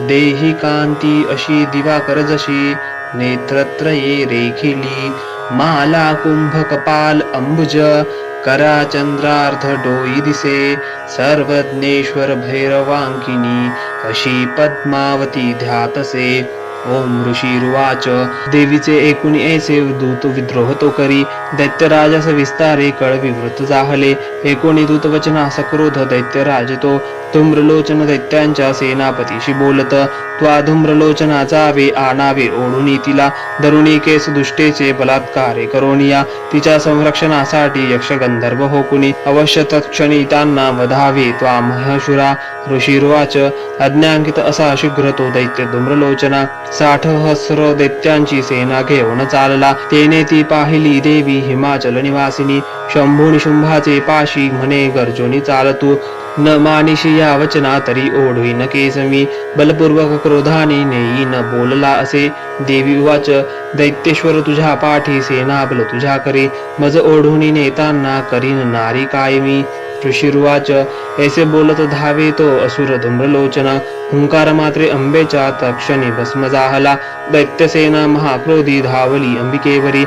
[SPEAKER 2] देही कांती अशी दिवाकर जशी नेत्रत्रये रेखिली माला कुंभ कपाल अंबुज करा चंद्रार्ध डोई दिसे सर्वज्ञेश्वर भैरवांकिनी अशी पद्मावती ध्यातसे। ओम ऋषिरुवाच देवीचे एकूणी ऐसे दूत विद्रोह तो करी दैत्यराजास विस्तारे कळविवृत जाहले एकूणी दूतवचना सक्रोध दैत्यराज तो धूम्रलोचन दैत्यांच्या सेनापतीशी बोलत त्वा धूम्रलोचना जावे आणावे ओढुनी तिला दरुणी केस दुष्टेचे बलात्कारे करोनिया तिच्या संरक्षणासाठी यक्ष गंधर्व होकुनी अवश्य तत्क्षणी त्यांना वधावे त्वा महशुरा। ऋषिरुवाच अज्ञांकित असा शीघ्र तो दैत्य धूम्रलोचना
[SPEAKER 1] 60,000 दैत्यांची सेना घेऊन चालला. तेने ती पाहिली देवी हिमाचल निवासिनी. शंभू निशुंभाचे पाशी म्हणे गर्जोनी चालतू. न मानिशी या वचना तरी ओढवीन केसमी. बलपूर्वक क्रोधाने नेई न बोलला असे. देवी उवाच दैत्येश्वर तुझ्या पाठी सेना बल तुझ्या करे. मज ओढून नेताना करीन नारी कायमी. ऋषिरुवाच ऐसे बोलत धावे तो असुर धूम्रलोचना. हुंकार मात्रे अंबेच्या तक्षणी भस्म जाहला. दैत्यसेना महाक्रोधी धावली अंबिकेवरी.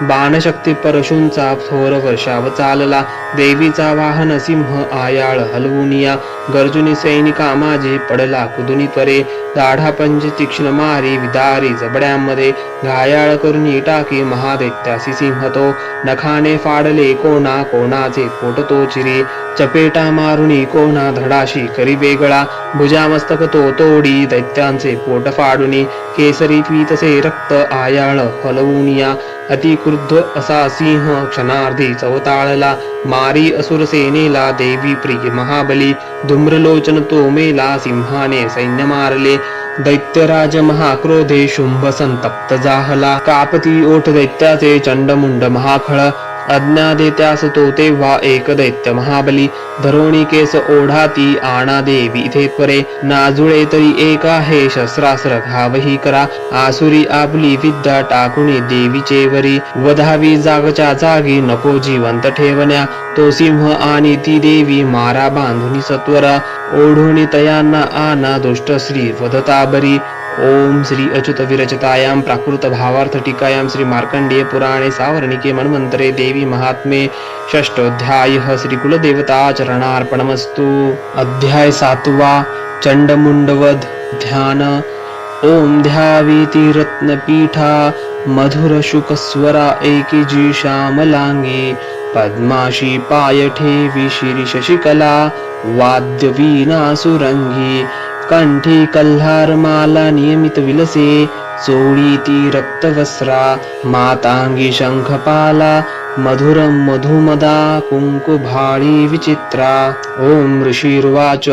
[SPEAKER 1] बाणशक्ती परशूंचा थोर वर्षाव चालला. देवीचा वाहन सिंह आयाळ हलवुनिया. गर्जुनी सैनिका माझे पडला कुदुनी त्वरे. दाढा पंच तीक्ष्ण मारी विदारी जबड्यामध्ये. घायाळ करुनी टाकी महादैत्यासी सिंह तो. नखाने फाडले कोणा कोणाचे पोट तो चिरी. चपेटा मारुनी कोणा धडाशी करी वेगळा. भुजामस्तक तो तोडी दैत्यांचे पोट फाडुनी. केसरी पीतसे रक्त आयाळ हलवुनिया. अति क्रुद्ध असा सिंह क्षणार्धी चवताळला. मारी असुर सेनेला देवी प्रिय महाबली. धूम्रलोचन तो मेला सिंहाने सैन्य मारले. दैत्यराज महाक्रोधे शुंभ संतप्त जाहला. कापती ओठ दैत्याचे चंडमुंड महाखळ. आज्ञा देत्यास तो तेव्हा एक दैत्य महाबली. धरोणी केस ओढाती आणा देवी इथे त्वरे. नाजुळे तरी एक आहे शस्त्रास्त्र घावही करा. आसुरी आपली विद्या टाकुनी देवीचे वरी. वधावी जागच्या जागी नको जिवंत ठेवण्या. तो सिंह आणि ती देवी मारा बांधुनी सत्वरा. ओढुनी तयांना आना दुष्ट श्री वदता बरी. ओम श्री अच्युत विरचितायां प्राकृत भावार्थ टीकायां श्री मार्कंडेय पुराणे सावर्णिके मन्वन्तरे देवी महात्म्ये षष्ठोऽध्यायः श्री कुलदेवता चरणार्पणमस्तु. अध्याय 7 चंडमुंडवध ध्यान. ओम ध्यावीति रत्नपीठा मधुर शुकस्वरा एकीजी श्यामलांगी. पद्माशी पाय ठेवी शिरी शशिकला. वाद्य वीणा सुरंगी. कंठी कल्हार माला नियमित विलसे. चोळीती रक्तवस्त्रा मातांगी शंखपाला. मधुरम मधुमदा कुंकुभाळी विचित्रा. ओम ऋषिर्वाच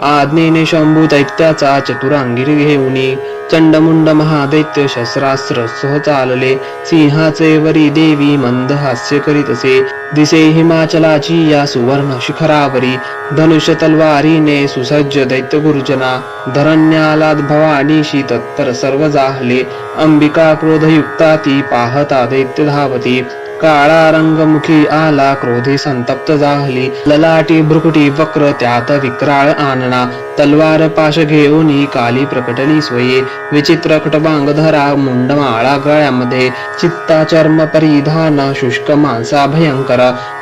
[SPEAKER 1] आज्ञेने शंभू दैत्याचा चतुरांगी घेऊनी. चंडमुंड महादैत्य शस्त्रास्त्र सह चालले. सिंहाचे वरी देवी मंद हास्य करीतसे. दिसे हिमाचलाची या सुवर्ण शिखरावरी. धनुष्य तलवारीने सुसज्ज दैत्य गुर्जना. धरण्यालाद भवानीशी तत्पर सर्व जाहले. अंबिका क्रोधयुक्ता ती पाहता दैत्य धावती. काळा रंगमुखी आला क्रोधी संतप्त जाहली. ललाटी भ्रुकुटी वक्र त्यात विक्राळ आणना. तलवार पाश घेऊनी काली प्रकटली स्वये. विचित्र कटबांग धरा मुंडमाळा गळ्यामध्ये. चित्ता चर्म परिधाना शुष्क मांसा भयंकर.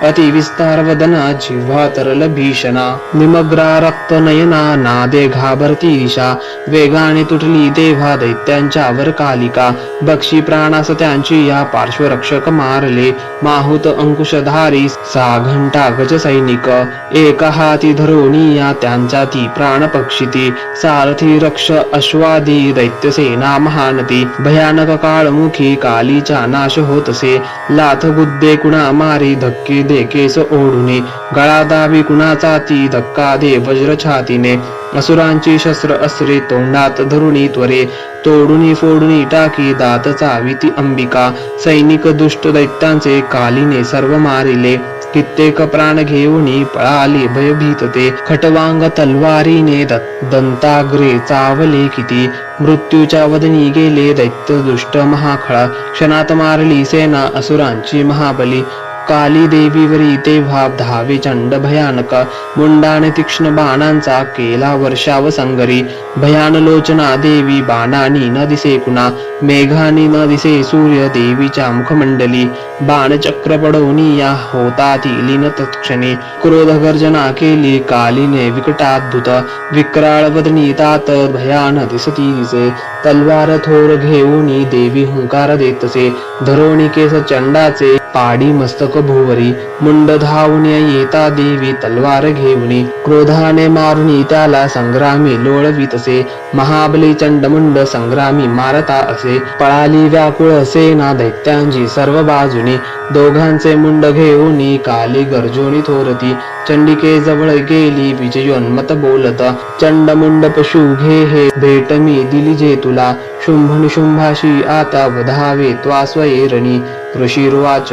[SPEAKER 1] अति विस्तार वदना जिव्हा तरल भीषणा. निमग्रा रक्त नयना नादे घाबरती दिशा. वेगाने तुटली तेव्हा दैत्यांच्यावर कालिका. बक्षी प्राणास त्यांची या पार्श्वरक्षक मारले. माहुत अंकुशधारी 6 घंटा गज सैनिक. एका हाती धरोणी या त्यांच्या ती प्राण पक्षिती. सारथी रक्ष अश्वादी दैत्यसेना महानती. भयानक काळमुखी कालीचा नाश होतसे. लाथ गुद्दे कुणा मारी धक्के दे केस ओढुने. गळा दाबी कुणाचा ती धक्का दे वज्र छातीने. असुरांची शस्त्र अस्त्रे तोंडात धरुणी त्वरे. तोडुनी फोडुनी टाकी दात चाविती अंबिका. सैनिक दुष्ट दैत्यांचे कालीने सर्व मारिले. कित्येक प्राण घेऊनी पळाली भयभीत ते. खटवांग तलवारीने दंताग्रे चावले किती. मृत्यूच्या वदनी गेले दैत्य दुष्ट महाखळा. क्षणात मारली सेना असुरांची महाबली. काली देवीवरी तेव्हा धावे चंड भयानक. मुंडाने तीक्ष्ण बाणांचा केला वर्षाव संगरी. भयान लोचना देवी बाणानी न दिसे कुणा. मेघानी न दिसे सूर्य देवीच्या मुखमंडली. बाणचक्र पडवणी या होता ती लीन तत्क्षणी. क्रोध गर्जना केली कालीने विकटाद्भुत. विक्राळ वदनी तात भयान दिसती दिसे. तलवार थोर घेऊनी देवी हुंकार देतसे. धरोणी केस चंडाचे पाडी मस्तक भुवरी. मुंड धावून येता देवी तलवार घेऊनी. क्रोधाने मारुनी त्याला संग्रामी लोळवितसे. महाबली चंडमुंड संग्रामी मारता असे. पळाली व्याकुळ सेना दैत्यांची सर्व बाजूनी. दोघांचे मुंड घेऊनी काली गर्जोनी थोरती.
[SPEAKER 2] चंडिके जवळ गेली विजयोन्मत बोलत, चंडमुंड पशु घे हे भेट मी दिली जे तुला, शुंभ निशुंभाशी आता वधावे त्वा स्वयेरणी. ऋषीरुवाच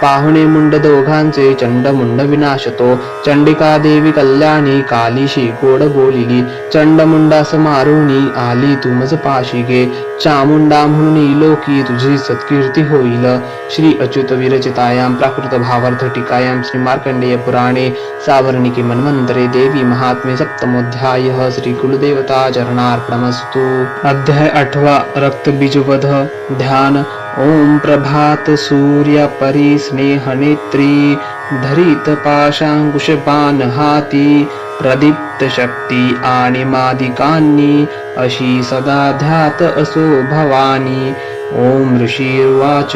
[SPEAKER 2] पाहुणे मुंड दोघांचे चंडमुंड विनाशतो, चंडिका देवी कल्याणी कालीशी गोड बोलिली, चंडमुंडास मारुनी आली तुमज पाशी गे, चामुंडा म्हणून लोकी तुझी सत्कीर्ती होईल. श्री अच्युत विरचितायां प्राकृत भावार्थ टीकायां श्री मार्कंडेय पुराणे सावर्णिके मन्वंतरे देवी महात्म्ये सप्तमोऽध्यायः. श्री कुलदेवता चरणार्पणमस्तु. अध्याय 8 रक्तबीजवध. ध्यान. ओम प्रभात सूर्य परिस्नेहनेत्री, धरित पाशांकुशबाण हाती, प्रदीप्त शक्ती आणि मादिकांनी, अशी सदा ध्यात असो भवानी. ओम ऋषीर्वाच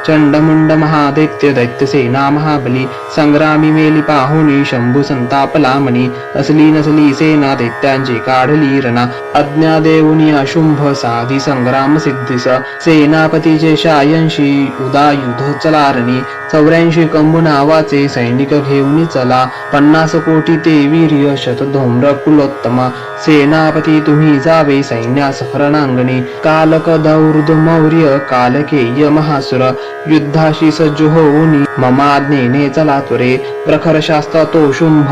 [SPEAKER 2] चंडमुंड महादैत्य दैत्यसेना महाबली, संग्रामी मेली पाहुणी शंभू संतापला मणी, असली नसली सेना दैत्यांची काढली रणा, अज्ञा देऊनी अशुंभ साधी संग्राम सिद्धीस, सेनापतीचे शायंशी उदायुध चलारणी, 84 कंबू नावाचे सैनिक घेऊन चला, 50 कोटी ते वीर्य शतधोम्र कुलोत्तम, सेनापती तुम्ही जावे सैन्यास रणांगणी, कालक दौर्द मौर्य कालकेय महासुर, युद्धाशी सज्ज होऊनी ममाज्ञेने चला त्वरे, प्रखर शास्त्र तो शुंभ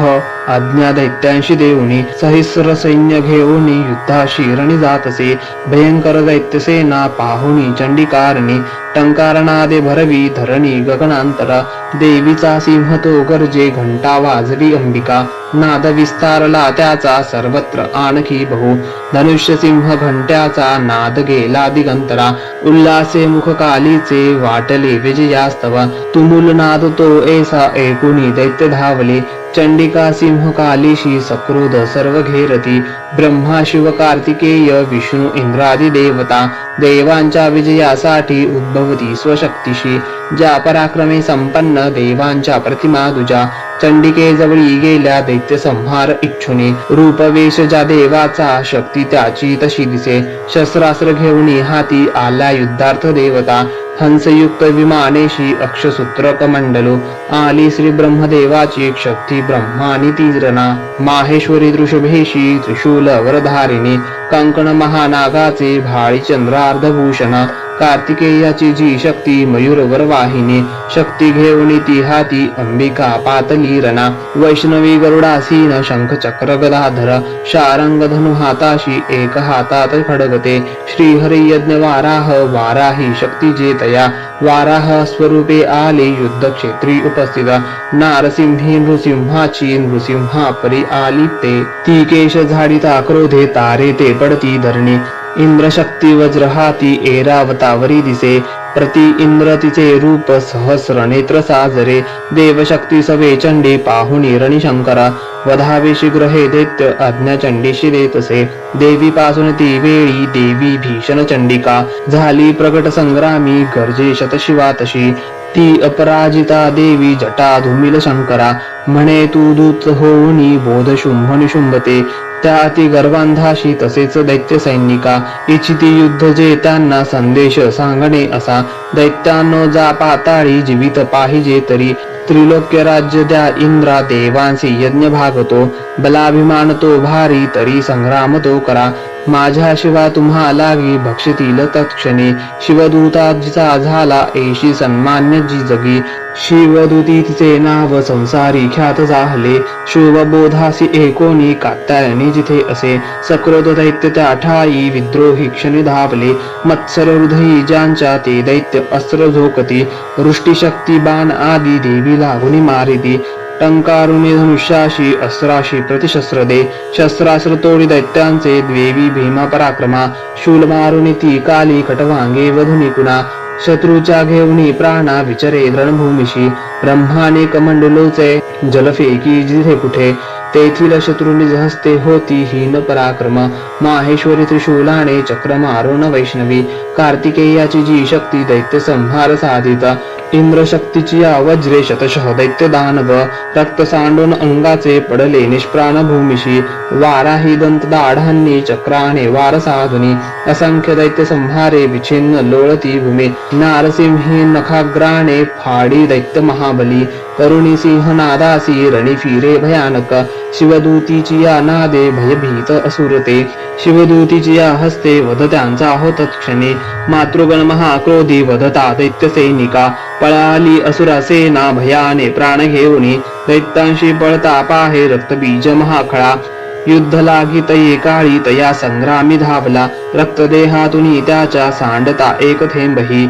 [SPEAKER 2] आज्ञा दैत्यांशी देऊनी, सहिस्र सैन्य घेऊनी युद्धाशी रणी जातसे, भयंकर दैत्यसेना पाहुणी चंडिकारणी, टंकारनादे भरवी धरणी गगनांतरा, देवीचा सिंह तो गर्जे घंटा वाजवी अंबिका, नाद विस्तारला त्याचा सर्वत्र आणखी बहु, धनुष्य सिंह घंट्याचा नाद गेला दिगंतरा, उल्हासे मुख कालीचे वाटले विजयास्तव, तुमुल नाद तो ऐसा ऐकुनी दैत्य धावले, चंडिका सिंह कालीशी सक्रोध सर्व घेरती, ब्रह्मा शिव कार्तिकेय विष्णू इंद्रादी देवता, देवांच्या विजयासाठी उद्भवती स्वशक्तीशी, ज्या पराक्रमे संपन्न देवांच्या प्रतिमा दुजा, चंडिके जवळी गेल्या दैत्य संहार इच्छुनी, रूपवेश ज्या देवाचा शक्ती त्याची तशी दिसे, शस्त्रास्त्र घेऊन हाती आला युद्धार्थ देवता, हंसयुक्त विमानेशी अक्षसूत्र कमंडलो, आली श्री ब्रह्मदेवाची शक्ती ब्रह्मानी तीरणा, माहेश्वरी दृषभेशी त्रिशूल वरधारिणी, कंकण महानागाचे भाळी चंद्रार्धभूषणा, कार्तिकेयाची जी शक्ती मयूरवर वाहिनी, शक्ती घेऊन ती हाती अंबिका पातली रणा, वैष्णवी गरुडासीन शंख चक्र गदाधर, शारंग धनु हाताशी एक हातात खडगते, श्रीहरी यज्ञ वाराह वाराही शक्ती जेतया, वाराह स्वरूपे आले युद्ध क्षेत्री उपस्थित, नारसिंही नृसिंहाची नृसिंहा परी आली ते, ती केश झाडिता क्रोधे तारे ते पडती धरणी, इंद्रशक्ती वज्र हाती ऐरावतावरी दिसे, प्रति इंद्र तिचे रूप सहस्र नेत्र साजरे, देवशक्ती सवे चंडी पाहुणी रणिशंकरा, वधावे शीघ्र हे दैत्य आज्ञा चंडीशी देतसे, देवी पासून ती वेळी देवी भीषण चंडिका, झाली प्रगट संग्रामी गर्जे शतशिवा तशी, ती अपराजिता देवी जटा धुमिल शंकरा, म्हणे तू दूत होऊनी बोध शुंभ निशुंभते, त्या अति गर्वांधाशी तसेच दैत्य सैनिका, इच्छिती युद्ध जे त्यांना संदेश सांगणे असा, दैत्यांनो जा पाताळी जीवित पाहिजे तरी, त्रिलोक्य राज्य द्या इंद्रा देवांसी यज्ञ भागतो, बलाभिमान तो भारी तरी संग्राम तो करा, माझ्या शिवा तुम्हा लागी भक्षतील तत्क्षणी, शिवदूताजीचा झाला ऐशी सन्मान्य जी जगी, शिवदूती तिचे नाव संसारी ख्यात जाहले, शुभबोधासी एकोणी कात्यायनी जिथे असे, सक्रोध दैत्य त्या ठाई विद्रोही क्षणी धावले, मत्सर हृदयी ज्यांच्या ते दैत्य अस्त्र झोकती, वृष्टीशक्ती बाण आदी देवी लागुनी मारिती, टंकारुणी धनुष्याशी अस्त्राशी प्रतिशस्त्र दे, शस्त्रास्त्र तोडी दैत्यांचे द्वेवी भीमा पराक्रमा, शूल मारुनी ती काली खटवांगे वधुनी कुणा, शत्रूच्या घेऊनी प्राणा विचरे रणभूमीशी, ब्रह्माने कमंडलोचे जलफेकी जिथे कुठे, तेथील शत्रुनिज हस्ते होती हीन पराक्रम, माहेश्वरी त्रिशूलाने चक्र मारून वैष्णवी, कार्तिकेयाची जी शक्ती दैत्य संहार साधिता, इंद्रशक्तीची या वज्रे शतशः दैत्य दानव रक्त सांडून अंगाचे पडले निष्प्राण भूमिशी वाराही दंत दाढांनी चक्राने वार साधुनी असंख्य दैत्य संहारे विच्छिन्न लोळती भूमी नारसिंही नखाग्राने फाडी दैत्य महाबली करुणी सिंह नादासी रणी फिरे भयानक शिवदूतीची या नादे भयभीत असुरते शिवदूतीची या हस्ते वध त्यांचा होत क्षणी मातृगण महाक्रोधी वधता दैत्य सैनिका पळाली असुरा सेना भयाने प्राण घेऊनी दैत्यांशी पळता पाहे रक्तबीज महाखळा युद्ध लागी तये काळी तया संग्रामी धावला रक्तदेहातून त्याच्या सांडता एक थेंबही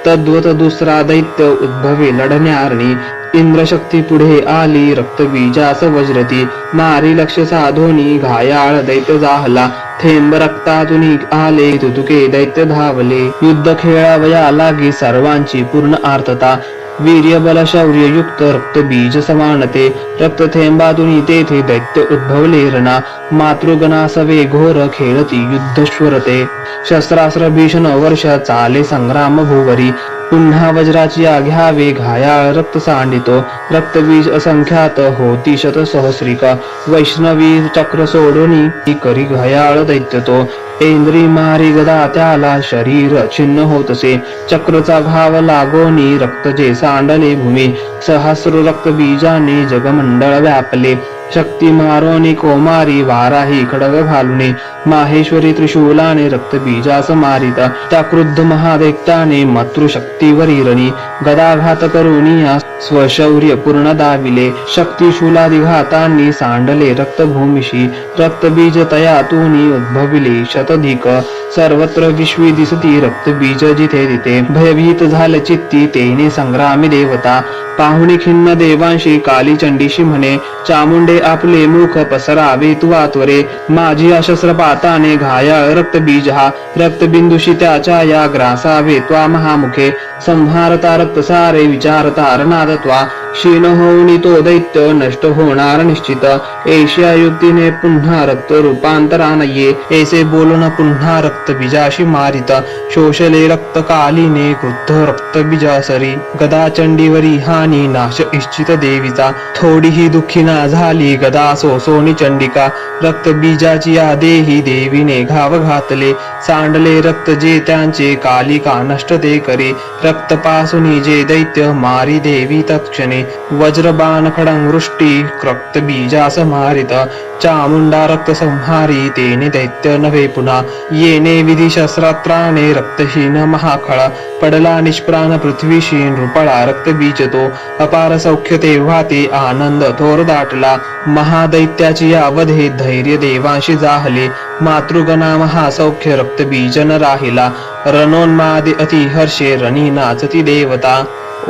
[SPEAKER 2] तद्वत दुसरा दैत्य उद्भवे लढण्यारणी इंद्रशक्ती पुढे आली रक्तबीजास वज्रती मारी लक्ष साधोनी घायाळ दैत्य जाहला थेंब रक्तातून आले तुतुके दैत्य धावले युद्ध खेळावया लागी सर्वांची पूर्ण आर्तता वीर्य बल शौर्य युक्त रक्तबीज समानते रक्त थेंबातून तेथे दैत्य उद्भवले रणा मातृगणा सवे घोर खेळती युद्धश्वरते शस्त्रास्त्र भीषण वर्ष चाले संग्राम भूवरी पुन्हा वज्राची घ्यावे घायाळ रक्त सांडितो रक्तबीज असंख्यात होती शत सहस्रिक वैष्णवी चक्र सोडून करी घायाळ दैत्य तो इंद्री मारी गदा त्याला शरीर छिन्न होतसे चक्रचा घाव लागोनी रक्त जे सांडले भूमी सहस्र रक्तबीजाने जगमंडळ व्यापले शक्ती मारोनी कोमारी वाराही खडग घालुने माहेश्वरी त्रिशूलाने रक्तबीजास मारिता त्या क्रुद्ध महादैत्याने मातृशक्तीवरी रणी गदाघात करुनिया स्वशौर्य पूर्ण दाविले शक्ती शूलादिघातांनी सांडले रक्तभूमिशी रक्तबीज तयातूनी उद्भविले शतधिक सर्वत्र विश्वी दिसती रक्तबीज जिथे तिथे भयभीत झाले चित्ती तेने संग्रामी देवता पाहुणी खिन्न देवांशी काली चंडीशी म्हणे चामुंडे आपले मुख पसरावे तू आत्वरे माझी अशस्त्रपाताने घायाळ रक्तबीज हा रक्तबिंदुशी त्याच्या या ग्रासावे त्वा महामुखे संहारता रक्त सारे विचारता रणादत्वा क्षीण होऊनी तो दैत्य नष्ट होणार निश्चित एशिया युक्तीने पुन्हा रक्त रूपांतरान ये ऐसे बोलून पुन्हा रक्तबीजाशी मारित शोषले रक्त कालीने क्रुद्ध रक्तबीजासरी गदा चंडीवरी हानी नाश इच्छित देवीचा थोडीही दुःखी ना झाली गदा सोसोनी चंडिका रक्तबीजाची या देही देवीने घाव घातले सांडले रक्त जे त्यांचे कालिका नष्ट ते करे रक्तपासुनी जे दैत्य मारी देवी तत्क्षणे वज्रबाण खडंगृष्टी रक्तबीजास मारित चामुंडा रक्त संहारी तेने दैत्य नव्हे पुन्हा येणे विधी शस्त्रात्राने रक्तहीन महाखळ पडला निष्प्राण पृथ्वीशी नृपळा रक्तबीज तो अपार सौख्य तेव्हा ते आनंद थोर दाटला महादैत्याची अवधे धैर्य देवांशी जाहले मातृगणा महासौख्य रक्तबीजन राहिला रणोन्मादे अतिहर्षे रणी नाचती देवता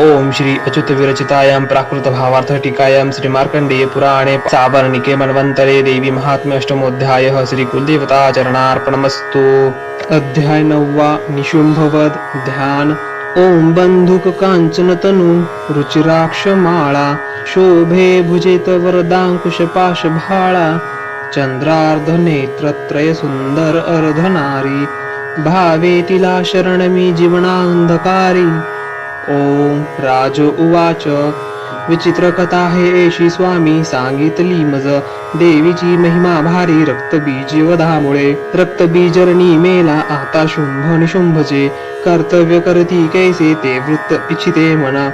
[SPEAKER 2] ओम श्री अच्युत विरचितायां प्राकृत भावार्थ टीकायां श्री मार्कंडेय पुराणे साबर्णिके मन्वन्तरे देवी महात्म्य अष्टमोऽध्यायः श्री कुलदेवता चरणार्पणमस्तु। अध्याय 9 निशुंभवध ध्यान। ओम बंधुक कांचन तनु रुचिराक्ष माळा शोभे भुजेत वरदांकुश पाश भाळा चंद्रार्ध नेत्रत्रय सुंदर अर्धनारी भावे तिला शरण मी जीवनांधकारी। ओम राज उवाच विचित्र कथा हे एशी स्वामी सांगितली मज देवीची महिमा भारी रक्तबीज वधामुळे रक्तबीजरणी मेला आता शुंभ निशुंभचे कर्तव्य करती कैसे ते वृत्त इच्छिते मना।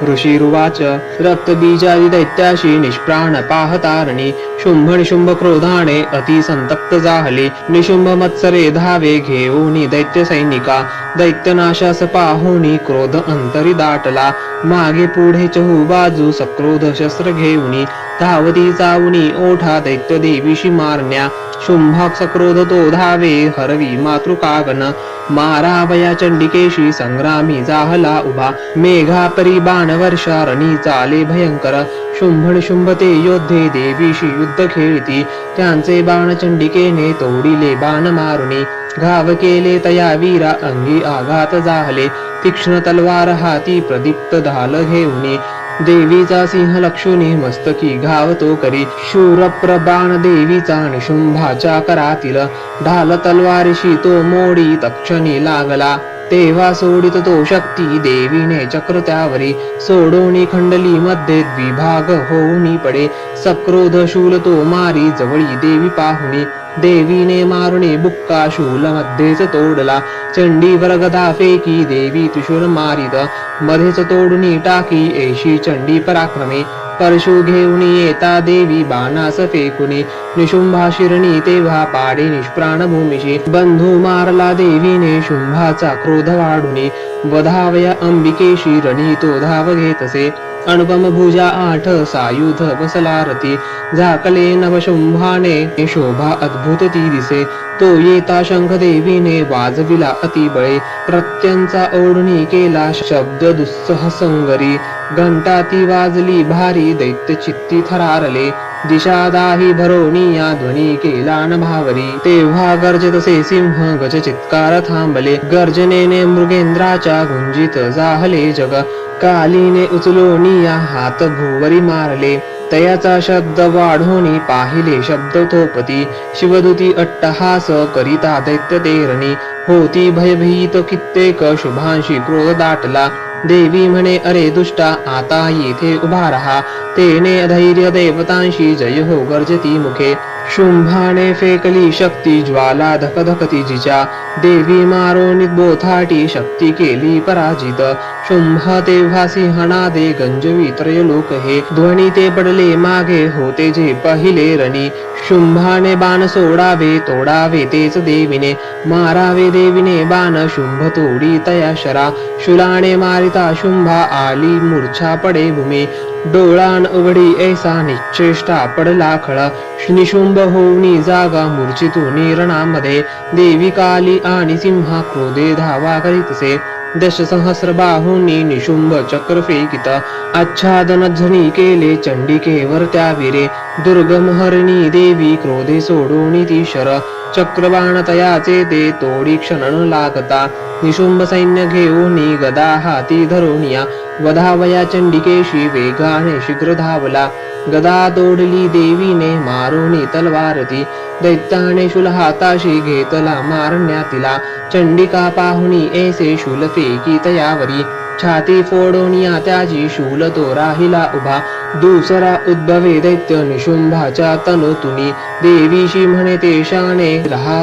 [SPEAKER 2] ऋषीरुवाच रक्तबीजादि दैत्याशी निष्प्राण पाहतारणी शुंभ निशुंभ क्रोधाने अति संतप्त जाहले निशुंभ मत्सरे धावे घेऊनी दैत्य सैनिका दैत्यनाशास पाहुनी क्रोध अंतरी दाटला मागे पुढे चहू बाजू सक्रोध शस्त्र घेऊनी धावती चावणी ओढा दैत्य देवीशी मारण्या शुंभाक सक्रोध तो धावे हरवी मातृकागन मारावया चंडिकेशी संग्रामी जाहला उभा मेघा परी बाण वर्षा रणी चाले भयंकर शुंभ निशुंभ ते योद्धे देवीशी युद्ध खेळती त्यांचे बाण चंडिकेने तोडिले बाण मारुनी घाव केले तया वीरा अंगी आघात जाहले तीक्ष्ण तलवार हाती प्रदीप्त ढाल घेऊनी देवीचा सिंह लक्षुनी मस्तकी घाव तो करी शूर प्रबाण देवीचा निशुंभाच्या करातील ढाल तलवारीशी तो मोडी तक्षणी लागला तेव्हा सोडित तो शक्ती देवीने चक्र त्यावरी सोडोनी खंडली मध्ये द्विभाग होऊनी पडे सक्रोध शूल तो मारी जवळी देवी पाहुणी देवीने मारुणी बुक्का शूल मध्येच तोडला चंडीवर गदा फेकी देवी त्रिशूल मारित मध्येच तोडून टाकी ऐशी चंडी पराक्रमे परशु घेऊन येता देवी बाणास फेकुनी निशुंभा शिरणी तेव्हा पाडे निष्प्राण भूमिशी बंधू मारला देवीने शुंभाचा क्रोध वाढुनी वधावया अंबिकेशी रणी तो धाव घेतसे अनुपम भुजा 8 सायुध बसला रती झाकले नवशुंभाने शोभा अद्भुत ती दिसे तो येता शंख देवीने वाजविला अतिबळे प्रत्यंचा ओढणी केला शब्द दुस्सह संगरी घंटा ती वाजली भारी दैत्य चित्ती थरारले दिशादाही भरोनिया ध्वनी केला न भावरी तेव्हा गर्जतसे सिंह गज चित्कार थांबले गर्जनेने मृगेंद्राच्या गुंजित जाहले जग कालीने उचलोनिया हात भुवरी मारले तयाचा शब्द वाढोनी पाहिले शब्द थोपती शिवदूती अट्टहास करिता दैत्य तेरणी होती भयभीत कित्येक शुभांशी क्रोध दाटला देवी म्हणे अरे दुष्टा आता येथे उभा रहा तेने धैर्य देवतांशी जय हो गर्जती मुखे शुंभाने फेकली शक्ती ज्वाला धकधकती जिच्या देवी मारो निद्बोथाटी शक्ती केली पराजित शुंभ तेव्हा सिंहनादे गंजवी त्रयलोक हे ध्वनी ते पडले मागे होते जे पहिले रणी शुंभाने बाण सोडावे तोडावे तेच देवीने मारावे देवीने बाण शुंभ तोडी तया शरा शुलाने मारिता शुंभा आली मूर्छा पडे भूमी डोळान उघडी ऐसा निश्चेष्टा पडला खळा निशुंभ होऊनी जागा मूर्छितूनी रणामध्ये देवी काली आणि सिंहा क्रोधे धावा करीतसे दशसहस्र बाहूंनी निशुंभ चक्र फेकित आच्छादन झणी केले चंडिकेवर त्या वीरे दुर्गमहरिणी देवी क्रोधे सोडून ती शर चक्रबाण तयाचे ते तोडी क्षण लागता निशुंभ सैन्य घेऊनी गदा हाती धरोनिया वधावया चंडिकेशी वेगाने शीघ्र धावला गदा तोडली देवीने मारुनी तलवारती दैत्याने शूल हाताशी घेतला मारण्या तिला चंडिका पाहुणी ऐसे शूल फेकी तयावरी छाती फोडोनिया त्याची शूल तो राहिला उभा दुसरा उद्भवे दैत्य निशुंभाच्या तनोतुनी देवीशी म्हणे ते शाने रहा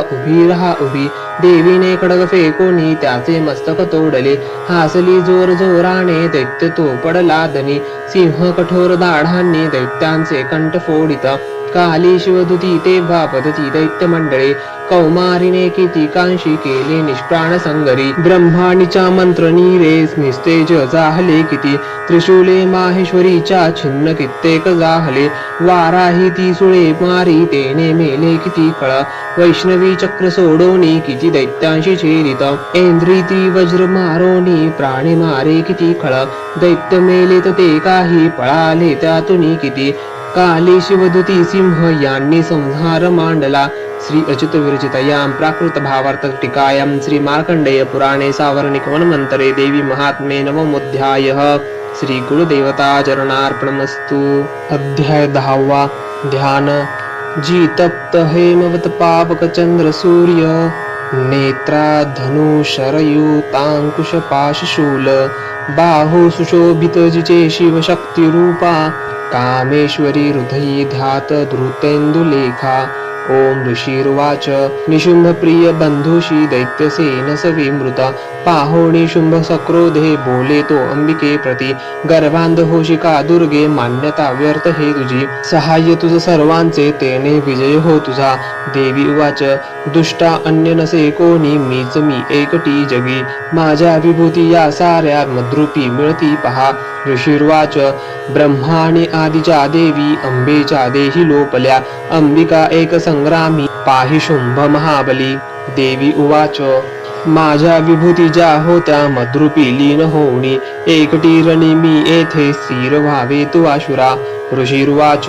[SPEAKER 2] उभी देवीने खडग फेकोनी त्याचे मस्तक तोडले हासली जोर जोराने दैत्य तो पडला दनी सिंह कठोर दाढांनी दैत्यांचे कंठ फोडित काली शिवदूती तेव्हा पदती दैत्य मंडळे कौमारीने किती कांशी केले निष्प्राण संगरी ब्रह्माणीच्या मंत्रणी रेस निस्तेज जाहले किती त्रिशूले माहेश्वरीच्या छिन्न कित्येक जाहले वाराही ती सुळे मारी तेने मेले किती कळ वैष्णवी चक्र सोडोनी किती दैत्यांशी छेदित ऐंद्री ती वज्र मारोनी प्राणी मारे किती खळ दैत्य मेलेत ते काही पळाले त्यातून किती काली शिवदूती सिंह यांनी संहार मांडला श्री अच्युत विरचितयां प्राकृत भावार्थ टीकायां श्री मार्कंडेय पुराणे सावर्णिक वनमंतरे देवी महात्म्ये नवमोऽध्यायः श्री गुरुदेवता चरणार्पणमस्तु। अध्याय 10 ध्यान। जी तप्त हेमवत पावक चंद्र सूर्य नेत्रा धनु शरयुतांकुश पाशशूल बाहु सुशोभित जिचे शिव शक्ती रूपा कामेश्वरी हृदयी ध्यात धृतेन्दुलेखा। ओम ऋषिर्वाच निशुंभ प्रिय बंधुषी दैत्यसेन सविमृत पाहोणी शुंभ सक्रोधे बोले तो अंबिके प्रति गर्भांध होशिका दुर्गे मान्यता व्यर्थ हे तुझी सहाय्य तुझ सर्वांचे तेने विजय हो तुझा। देवी उवाच दुष्टा अन्य नसे कोणी मीच मी एकटी जगी माझ्या विभूती या साऱ्या मद्रूपी मिळती पहा। ऋषिर्वाच ब्रह्माणी आदिच्या देवी अंबेच्या देही लोपल्या अंबिका एक संग्रामी पाहि शुंभ महाबली। देवी उवाच माझ्या विभूती ज्या होत्या मद्रूपी लीन होऊनी एकटी रणी मी येथे स्थिर व्हावे तू आशुरा। ऋषिर्वाच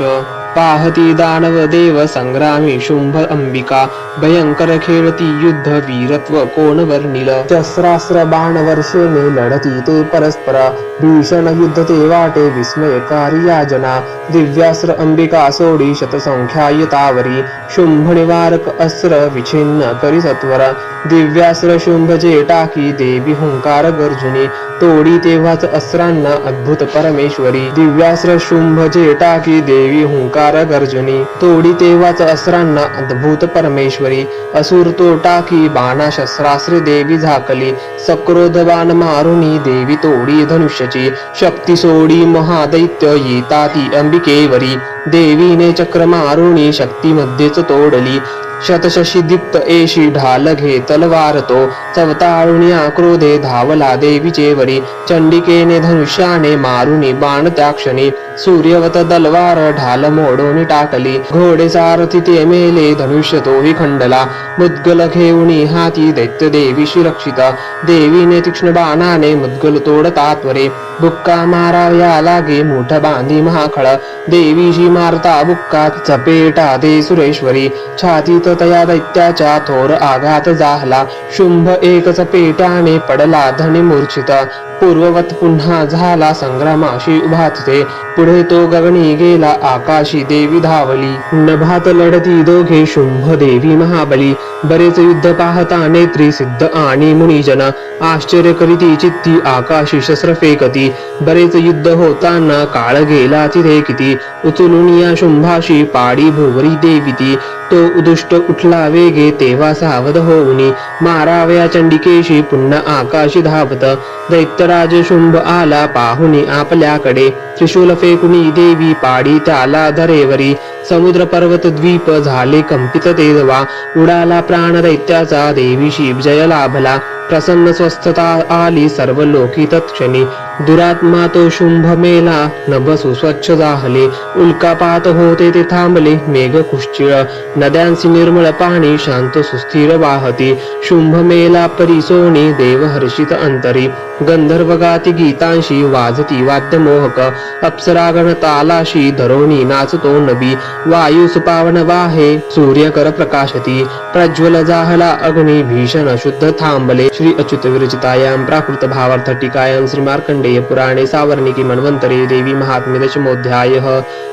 [SPEAKER 2] पाहती दानव देव संग्रामी शुंभ अंबिका भयंकर खेळती युद्ध वीरत्व कोण वर्णिल शस्त्रास्त्र बाण वर्षेने लढती ते परस्पर भीषण युद्ध ते वाटे विस्मयकारी याजना दिव्यास्त्र अंबिका सोडी शतसंख्यायतावरी शुंभ निवारक अस्त्र विछिन्न करी सत्वर दिव्यास्त्र शुंभचे टाकी देवी हुंकार गर्जुनी तोडी तेव्हाच अस्त्रांना अद्भुत परमेश्वरी दिव्यास्त्र शुंभचे टाकी देवी हुंकार गर्जुनी तोडी तेव्हाच अस्त्रांना अद्भुत परमेश्वरी असुर तो टाकी बाणा शस्त्रास्त्रे देवी झाकली सक्रोध बाण मारुनी देवी तोडी धनुष्यची शक्ती सोडी महादैत्य येता ती अंबिकेवरी देवीने चक्र मारुनी शक्ती मध्येच तोडली शतशशी दीप्त एशी ढाल घे तलवार तो चवताळुनी आक्रोधे धावला देवीचे वरी चंडिकेने धनुष्याने मारुनी बाण त्या क्षणी सूर्यवत तलवार ढाल मोडून टाकली घोडे सारथी ते मेले धनुष्य तोही खंडला मुद्गल घेऊनी हाती दैत्य देवीशी रक्षिता देवीने तीक्ष्ण बाणाने मुद्गल तोडता त्वरे बुक्का माराव्या लागे मूठ बांधी महाखळ देवीशी मारता बुक्का चपेटा दे सुरेश्वरी छातीत तया दैत्याच्या थोर आघात जाहला शुंभ एक चपेटाने पडला धनी मूर्छिता पूर्ववत पुन्हा झाला संग्रामाशी उभा तिथे पुढे तो गगनी गेला आकाशी देवी धावली नभात लढती दोघे शुंभ देवी महाबली बरेच युद्ध पाहता नेत्री सिद्ध आणि मुनिजन आश्चर्य करीती चित्ती आकाशी शस्त्र फेकती बरेच युद्ध होताना काळ गेला तिथे किती उचलून या शुंभाशी पाडी भोवरी देवी ती तो उदुष्ट उठला वेगे तेव्हा सावध होऊनी माराव्या चंडिकेशी पुन्हा आकाशी धावत दैत्यराज शुंभ आला पाहुनी आपल्याकडे त्रिशूल फेकुनी देवी पाडी त्याला धरेवरी समुद्र पर्वत द्वीप झाले कंपित तेव्हा उडाला प्राण दैत्याचा देवीशी जय लाभला प्रसन्न स्वस्थता आली सर्व लोकी तत्क्षणी दुरात्मा तो शुंभ मेला नभ सुस्वच्छ जाहले उल्कापात होते ते थांबले मेघ कुश्चिळ नद्यांसी निर्मळ पाणी शांत सुस्थिर वाहती शुंभ मेला परिसोनी देव हर्षित अंतरी गंधर्व गाती गीतांशी वाजती वाद्य मोहक अप्सरागण तालाशी धरोणी नाचतो नबी वायू पावन वाहे सूर्यकर प्रकाशती प्रज्वल जाहला अग्नी भीषण शुद्ध थांबले श्री अच्युत विरचितायां प्राकृत भावार्थ टीकायां श्री मार्कंडेय पुराणे सावर्णिकी मन्वन्तरे देवी महात्म्य दशमोऽध्यायः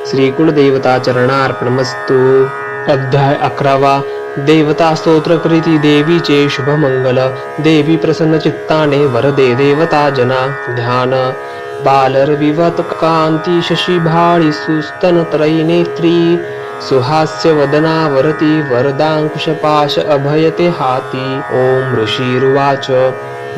[SPEAKER 2] श्री कुलदेवता चरणार्पणमस्तु। अध्याय 11 देवता स्तोत्र करीती देवीचे शुभ मंगल देवी प्रसन्न चित्ताने वरदे देवता जना ध्यान बालरविवत कांती शशी भाळी सुस्तन त्रैनेत्री सुहास्य वदनावरती वरदांकुशपाश अभयते हाती ओम ऋषीरुवाच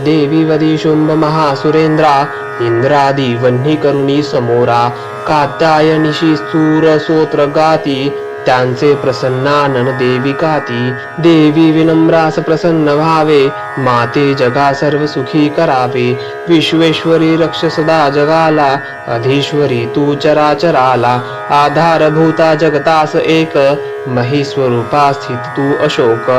[SPEAKER 2] देवी वदी शुंभ महासुरेंद्रा इंद्रादी वह्नी करुणी समोरा कात्यायनिशी सूर सोत्र गाती त्यांचे प्रसन्नानन देवी काती देवी विनम्रास प्रसन्न व्हावे माते जगा सर्व सुखी करावे विश्वेश्वरी रक्ष सदा जगाला अधीश्वरी तू चराचराला आधारभूता जगतास एक महेश्वरूपा स्थित तू अशोक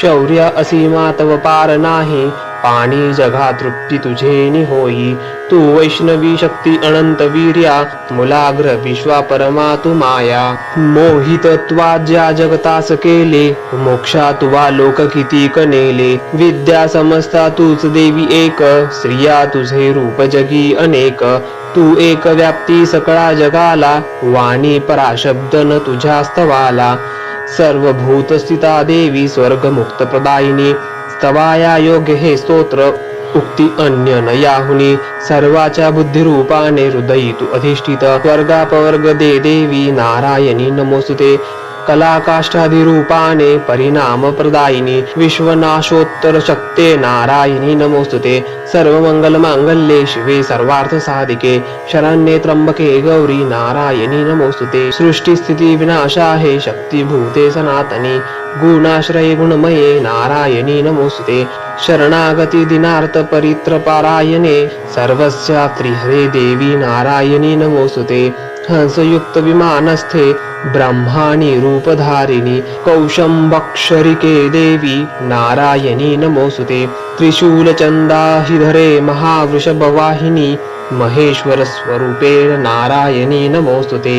[SPEAKER 2] शौर्य असीमा तव पार नाही पाणी जगा तृप्ती तुझे होई तू वैष्णवी शक्ती अनंत वीर्या मुलाग्र विश्वा परमा तू माया मोहित त्वा ज्या जगतास केले मोक्षा तुवा लोक किती कनेले विद्या समजता तूच देवी एक स्त्रिया तुझे रूप जगी अनेक तू एक व्याप्ती सकळा जगाला वाणी पराशब्द न तुझ्या स्तवाला सर्वभूत स्थिता देवी स्वर्ग मुक्त प्रदायिनी स्तवाया योग्य हे स्तोत्र उक्ती अन्य न याहुनी सर्वाच्या बुद्धिरूपाने हृदयी तू अधिष्ठित स्वर्गापवर्ग दे देवी नारायणी नमोस्तुते कलाकाष्ठादि रूपाने परिणाम प्रदायिनी विश्वनाशोत्तर शक्ते नारायणी नमोस्तुते सर्व मंगल मांगल्ये शिवे सर्वार्थ साधिके शरण्ये त्र्यंबके गौरी नारायणी नमोस्तुते सृष्टी स्थिती विनाशाहे शक्ती भूते सनातनी गुणाश्रये गुणमये नारायणी नमोस्तुते शरणागती दिनार्थ परित्रपारायणे सर्वस्यात्री हरे देवी नारायणी नमोस्तुते हंसयुक्त विमानस्थे ब्रह्माणी रूपधारिणी कौशंबक्षरिके देवी नारायणी नमोस्तुते त्रिशूलचंदाहिधरे महावृषभवाहिनी महेश्वर स्वरूपेण नारायणी नमोस्तुते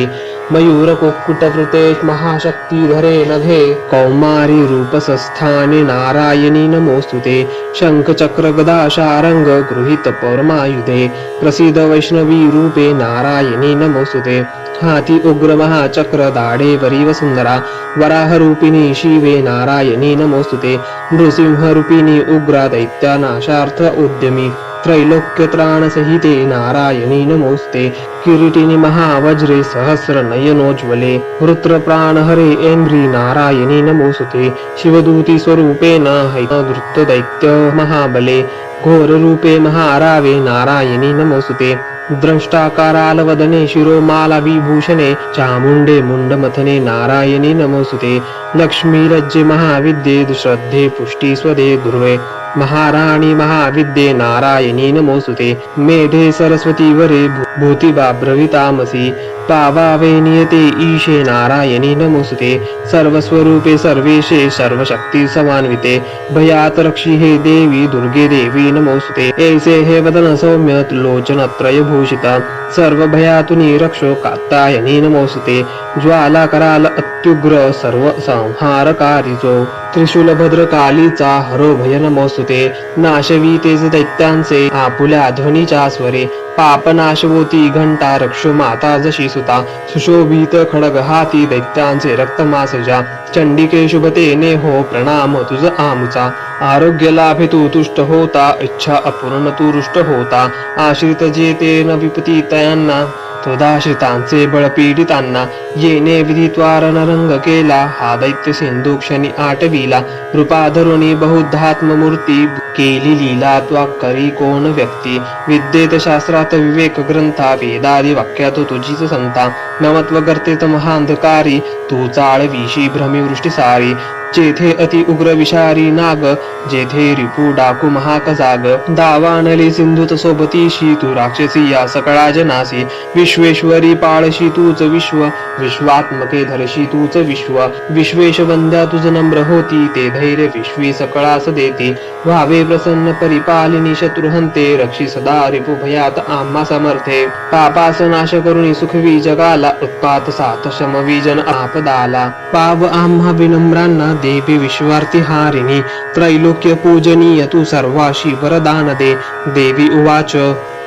[SPEAKER 2] मयूर कुक्कुटकृते महाशक्तिधरे नभे कौमारी रूपसस्थाने नारायणी नमोस्तुते शंख चक्र गदा शारंग गृहीत पौर्मायुधे प्रसिद्ध वैष्णवी रूपे नारायणी नमोस्तुते हाती उग्र महाचक्र दाढे वरीव सुंदरा वराह रूपिणी शिवे नारायणी नमोस्तुते नृसिंह रूपिणी उग्रा दैत्यानाशार्थ उद्यमी त्रैलोक्य त्राण सहिते नारायणी नमोस्ते किरीटिनी महावज्रे सहस्र नयनोज्वले रुद्र प्राणहरे ऐन्द्री नारायणी नमोस्तुते शिवदूती स्वरूपेण हैतधृत दैत्य महाबले घोर रूपे महारावे नारायणी नमोस्तुते द्रष्टाकारालवदने शिरोमाला विभूषणे चामुंडे मुंडमथने नारायणी नमोस्तुते लक्ष्मी लज्जे महाविद्ये श्रद्धे पुष्टी स्वदे दुर्वे महाराणी महाविद्ये नारायणी नमोस्तुते मेधे सरस्वती वरे भूतिबाब्रवितामसी पावावे नियते ईशे नारायणी नमोस्तुते सर्वस्वरूपे सर्वेशे सर्वशक्ती समान्विते भयात रक्षि हे देवी दुर्गे देवी नमोस्तुते ऐसे हे वदन सौम्य लोचन त्रय भूषिता सर्वभयातुनी रक्षो कात्यायनी नमोस्तुते ज्वाला कराल अत्युग्र सर्व संहारकारिजो त्रिशूल भद्रकालीचा हरो भय नमोस्तुते नाशवी तेज दैत्यांचे आपुल्या ध्वनीच्या स्वरे पापनाशवोती घंटा रक्षो माता जशी सुता सुशोभित खडग हाती दैत्यांचे रक्तमासजा चंडिके शुभते ने हो प्रणाम तुझ आमुचा आरोग्य लाभे तू तुष्ट होता इच्छा अपूर्ण तू रुष्ट होता आश्रित जेते न विपती तयांना त्वदाश्रितांचे बळ पीडितांना येणे विधिद्वार नरंग केला हा दैत्य सिंधू क्षणी आटविला रूपाधरुणी बहुधात्ममूर्ती केली लीला त्वा करी कोण व्यक्ती विद्येत शास्त्रात विवेक ग्रंथा वेदादी वाक्यात तुझीच संता नमत्व गर्तेत महांधकारी तू चाळविशी भ्रमिवृष्टी सारी जेथे अति उग्र विषारी नाग जेथे रिपू डाकू महाकजाग दावानली सिंधुत सोबतीशी तू राक्षसी या सकळा जनासी विश्वेश्वरी पाळशी तूच विश्व विश्वात्मके धरशी तूच विश्व विश्वेश वंद्या तुझ नम्र होती ते धैर्य विश्वी सकळास देती व्हावे प्रसन्न परिपालिनी शत्रुहंते रक्षी सदा रिपू भयात आम्हा समर्थे पापास नाश करुणी सुखवी जगाला उत्पात सात शमवी जन आपदाला पाव आम्हा विनम्रांना देवी विश्वार्थी हारिणी त्रैलोक्य पूजनीय तू सर्वाशी वरदान दे देवी उवाच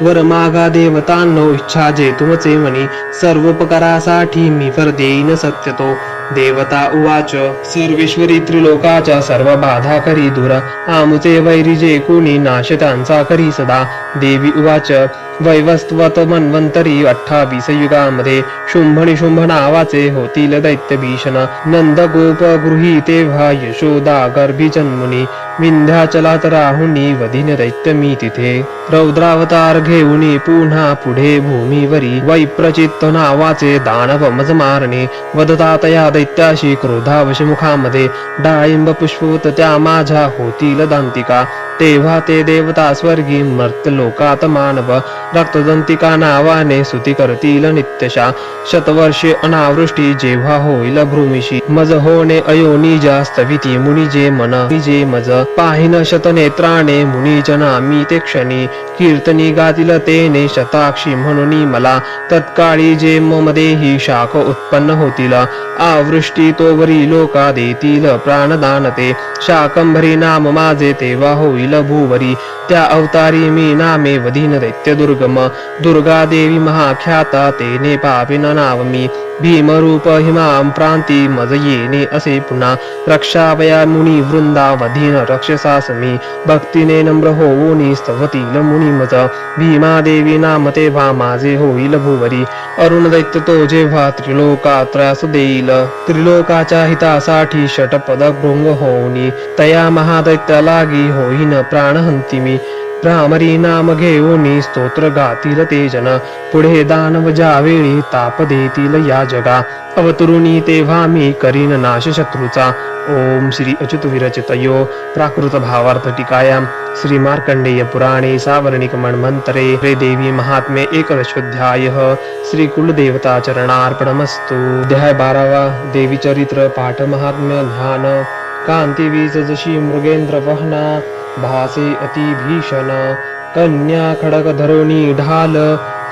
[SPEAKER 2] वर मागा देवतांनो इच्छा जे तुमचे मनी सर्वोपकारासाठी मी वर देईन सत्यतो देवता उवाच सर्वेश्वरी त्रिलोकाच्या सर्व बाधा करी दूर आमुचे वैरी जे कोणी नाश त्यांचा करी सदा देवी उवाच वैवस्वत मन्वंतरी 28 युगामध्ये शुंभ निशुंभ नावाचे होतील दैत्य भीषण नंद गोप गृही तेव्हा यशोदा गर्भी जन्मुनी विंध्याचलात राहुनी वधिन दैत्य मी तिथे रौद्रावतार घेऊनी पुन्हा पुढे भूमीवरी वैप्रचित्त नावाचे दानव मज मारणे वदता तया दैत्याशी क्रोधावश मुखामध्ये डाळिंब पुष्पवत त्या माझ्या होतील दांतिका तेव्हा ते देवता स्वर्गी मर्त्य लोकात मानव रक्तदंतिका नावाने स्तुती करतील नित्यशा शतवर्षे अनावृष्टी जेव्हा होईल भूमिशी मज होणे अयोनिजा स्तविती मुनी जे मन जे मज पाहिन शतनेत्राने मुनीजना मी ते क्षणी कीर्तनी गातील तेने शताक्षी म्हणून मला तत्काळी जे ममदेही शाख उत्पन्न होतील आवृष्टी तोवरी लोका देतील प्राणदान ते शाकंभरी नाम माझे तेव्हा होईल भूवरी त्या अवतारी मी नामे वधीन दैत्य दुर्गम दुर्गा देवी महाख्याता तेने पाविन नाव मी भीमरूप हिमाम प्रांती मज येणे असे पुन्हा रक्षावया मुनी वृंदा वधीन रक्षसासमी भक्तीने नम्र होऊनी स्तवतील मुनी मज भीमा देवी नाम तेव्हा माझे होईल भूवरी अरुण दैत्य तो जेव्हा त्रिलोका त्रास देईल त्रिलोकाच्या हितासाठी षटपद भृंग होऊनी तया महादैत्य लागी होईन प्राणहंती मी भ्रामरी नाम घेऊनी स्तोत्र गातील ते जन पुढे दानव ज्यावेळी ताप देतील या जगा अवतरुणी तेव्हा मी करीन नाश शत्रूचा ओम श्री अच्युत विरचितयो प्राकृत भावार्थ टीकायां श्री मार्कंडेय पुराणे सावर्णिक मन्वंतरे रे देवी महात्म्ये एकदशोऽध्यायः श्री कुलदेवता चरणार्पणमस्तु। अध्याय 12 देवी चरित्र पाठ महात्म्य ध्यान कांती वीज जशी मृगेंद्र वहना भासे अति भीषण कन्या खडक धरोणी ढाल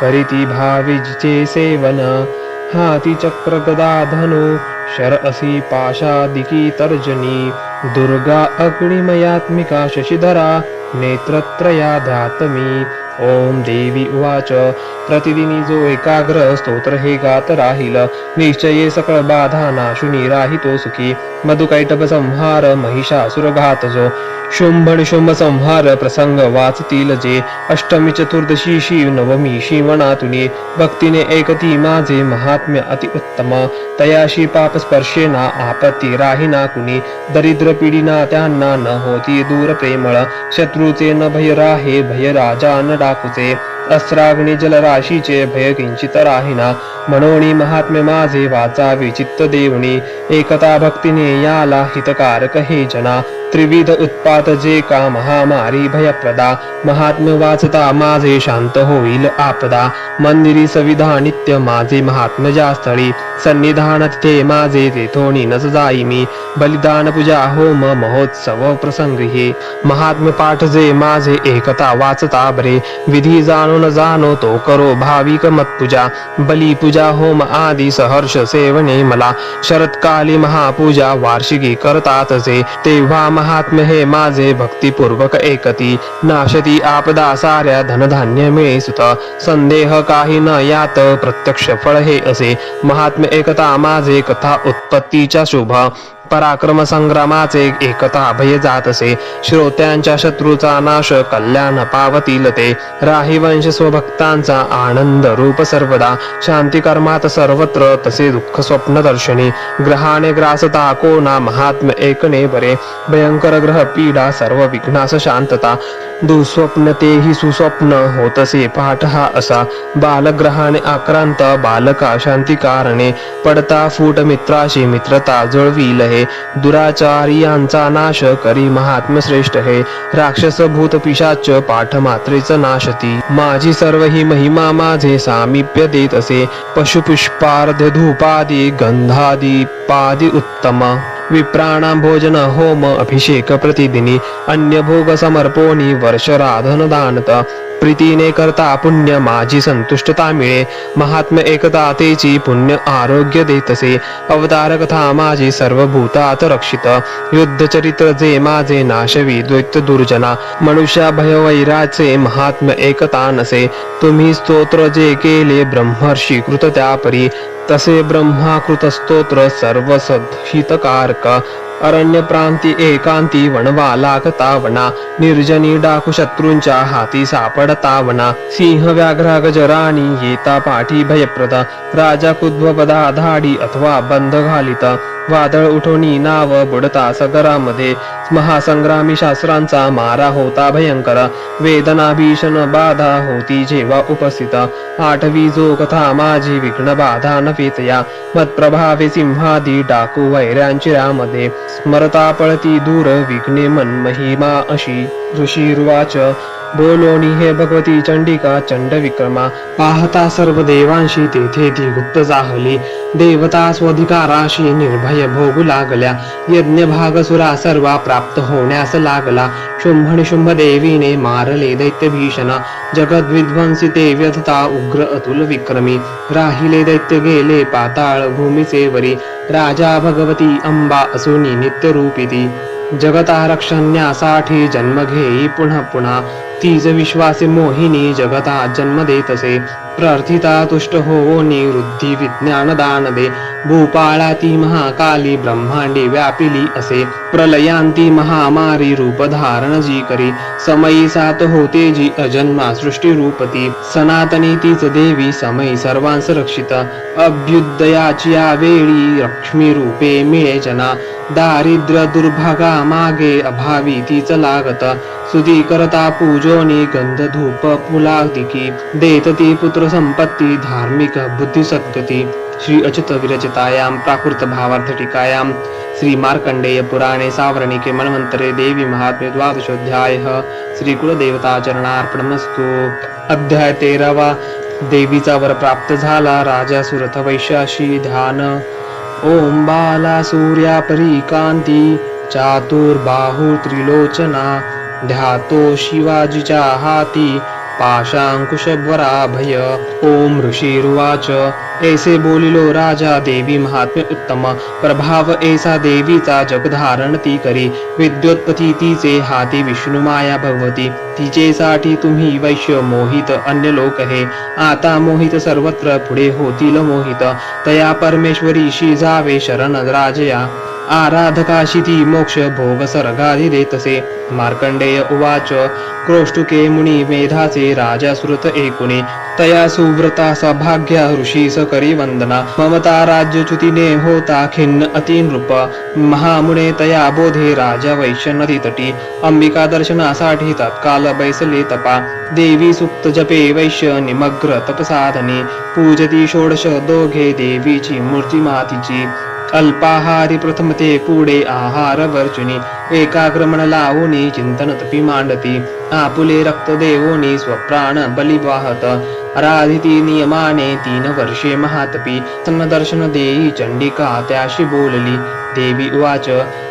[SPEAKER 2] करीती भावीचे सेवन हाती चक्र गदा धनु शर असी पाशादिकी तर्जनी दुर्गा अग्निमयात्मिका शशिधरा नेत्रत्रया ध्यातमी ओम देवी उवाच प्रतिदिनी जो एकाग्र स्तोत्र हे गात राहील निश्चये सकळ बाधा नाशुनी राहितो सुखी मधुकैटभ संहार महिषासुर घात जो शुंभ निशुंभ संहार प्रसंग वाचतील जे अष्टमी चतुर्दशी शिव नवमी शिवणातुनी भक्तीने एकती माझे महात्म्य अति उत्तम तयाशी पाप स्पर्शेना आपत्ती राहीना कुणी दरिद्र पिढीना त्यांना न होती दूर प्रेमळ शत्रूचे न भय राहे भय राजा न डाकुचे अस्त्राग्नी जलराशीचे भय किंचित राहिना मनोनी महात्म्य माझे वाचावे चित्त देवणी एकता भक्तीने याला हितकारक हे जना त्रिविध उत्पात जे का महामारी भयप्रदा महात्म्य वाचता माझे शांत होईल आपदा मंदिरी सविधा नित्य माझे महात्म्य जास्थळी सन्निधान तिथे माझे तेथोनी नस जाई मी बलिदान पूजा होम महोत्सव प्रसंगी हे महात्म्य पाठ जे माझे एकता वाचता बरे विधी जाणो न जाणो तो करो भाविक मतपूजा बली पूजा होम आदी सहर्ष सेवने मला शरत्काली महापूजा वार्षिकी करतात जे तेव्हा महात्म्य हे माझे भक्तिपूर्वक एकती नाशती आपदा साऱ्या धनधान्य मिळे सुत संदेह काही न यात प्रत्यक्ष फळ हे असे महात्म्य एकता माझे कथा उत्पत्तीच्या शुभ पराक्रम संग्रामाचे एकता भय जात असे श्रोत्यांच्या शत्रूचा नाश कल्याण पावतील ते राही वंश स्वभक्तांचा आनंद रूप सर्वदा शांती कर्मात सर्वत्र तसे दुःख स्वप्न दर्शनी ग्रहाने ग्रासता कोणा महात्म्य एकने बरे भयंकर ग्रह पीडा सर्व विघ्नास शांतता दुःस्वप्न तेही सुस्वप्न होतसे पाठ हा असा बालग्रहाने आक्रांत बालका शांती कारणे पडता फूट मित्राशी मित्रता जुळविल हे दुराचारियांचा नाश करी महात्म्य श्रेष्ठ हे राक्षस भूत पिशाच पाठ मात्रेच नाशती माझी सर्व ही महिमा माझे सामिप्य देत असे पशुपुष्पार्ध धूपादी गंधादी पादी उत्तम विप्राणां भोजन होम अभिषेक प्रतिदिनी अन्य भोग समर्पोनी वर्षराधन दानत प्रीतीने करता पुण्य माझी संतुष्टता मिळे महात्म्य एकता तेची पुण्य आरोग्य देतसे अवतार कथा माझी सर्व भूतात रक्षित युद्ध चरित्र जे माझे नाशवी द्वैत दुर्जना मनुष्या भय वैराचे महात्म्य एकता नसे तुम्ही स्तोत्र जे केले ब्रह्मर्षी कृत त्यापरी तसे ब्रह्माकृत स्तोत्र सर्व सद्हितकारक अरण्य प्रांती एकांती वणवा लागता वना निर्जनी डाकू शत्रूंच्या हाती सापडता वना सिंह व्याघ्र गजराणी येता पाठी भयप्रद राजा कुद्वपदा धाडी अथवा बंध घालित वादळ उठवणी नाव बुडता सगरामध्ये महासंग्रामी शास्त्रांचा मारा होता भयंकर वेदना भीषण बाधा होती जेव्हा उपस्थित आठवी जो कथा माझी विघ्न बाधा नवेतया मत्प्रभावे सिंहादी डाकू वैऱ्यांचिरामध्ये स्मरता पळती दूर विघ्ने मन महिमा अशी ऋषीर्वाच बोलोनी हे भगवती चंडिका चंड विक्रमा पाहता सर्व देवांशी तेथे ती गुप्त जाहली देवता स्वधिकाराशी निर्भय भोगू लागल्या यज्ञ भाग सुरा सर्वा प्राप्त होण्यास लागला शुंभ निशुंभ देवीने मारले दैत्य भीषण जगद विध्वंसी ते व्यथता उग्र अतुल विक्रमी राहिले दैत्य गेले पाताळ भूमीचे वरी राजा भगवती अंबा असुनी नित्य रूपिती जगता रक्षण्यासाठी जन्म घेई पुन्हा पुन्हा तीज विश्वासे मोहिनी जगता जन्म देतसे प्रार्थिता तुष्ट होवोनी वृद्धी विज्ञान दान दे भूपाळा ती महाकाली ब्रह्मांडी व्यापिली असे प्रलयांती महामारी रूप धारण जी करी समयी सात होते जी अजन्मा सृष्टी रूपती सनातनी तीच देवी समयी सर्वांस रक्षित अभ्युदयाची या वेळी लक्ष्मी रूपे मिळे जना दारिद्र्य दुर्भागा मागे अभावी तीच लागत सुधी करता पूजोनी गंध धूप पुलादिकी देत ती पुत्र संपत्ती धार्मिक बुद्धी सद्गती श्री अच्युत विरचितायां प्राकृत भावार्थ टीकायां श्री मार्कंडेय पुराणे सावर्णिके मन्वन्तरे देवी महात्म्य द्वादशोऽध्यायः श्री कुलदेवता चरणार्पणमस्तु। अध्याय 13 देवीचा वर प्राप्त झाला राजा सुरथ वैश्याशी ध्यान ओम बाला सूर्या परी कांती चातुर्बाहु त्रिलोचना
[SPEAKER 1] ध्यातो शिवाजीच्या हाती पाशांकुशवराभय. ओम ऋषिरुवाच ऐसे बोलिलो राजा देवी महात्म्य उत्तम. प्रभाव ऐसा देवीचा जगधारण ती करी. विद्योत्पत्ती तिचे हाती विष्णू माया भगवती. तिचेसाठी तुम्ही वैश्य मोहित अन्य लोक हे. आता मोहित सर्वत्र पुढे होतील मोहित. तया परमेश्वरीशी जावे शरण राजया. आराधकाशी ती मोक्ष भोग सर्गाधी देतसे. मार्कंडेय उवाच क्रोष्टुके मुनी मेधाचे राजा सुरत एकुणी. तया सुव्रता सभाग्या ऋषीस करी वंदना. ममता राज्यच्युतीने होता खिन्न अति नृप. महामुने तया बोधे राजा वैश्य नदी तटी. अंबिका दर्शनासाठी तत्काल बैसले तपा. देवी सुक्त जपे वैश्य निमग्र तपसाधनी. पूजती षोडश दोघे देवीची मूर्ती मातीची. अल्पाहारी प्रथम ते पुढे आहार वर्चुनी. एकाग्रमण लावूनी चिंतन तपी मांडती. आपुले रक्त देवोनी स्वप्राण बली वाहत. आराधिती नियमाने 3 वर्षे महातपी. दर्शन देई चंडिका त्याशी बोलली. देवी उवाच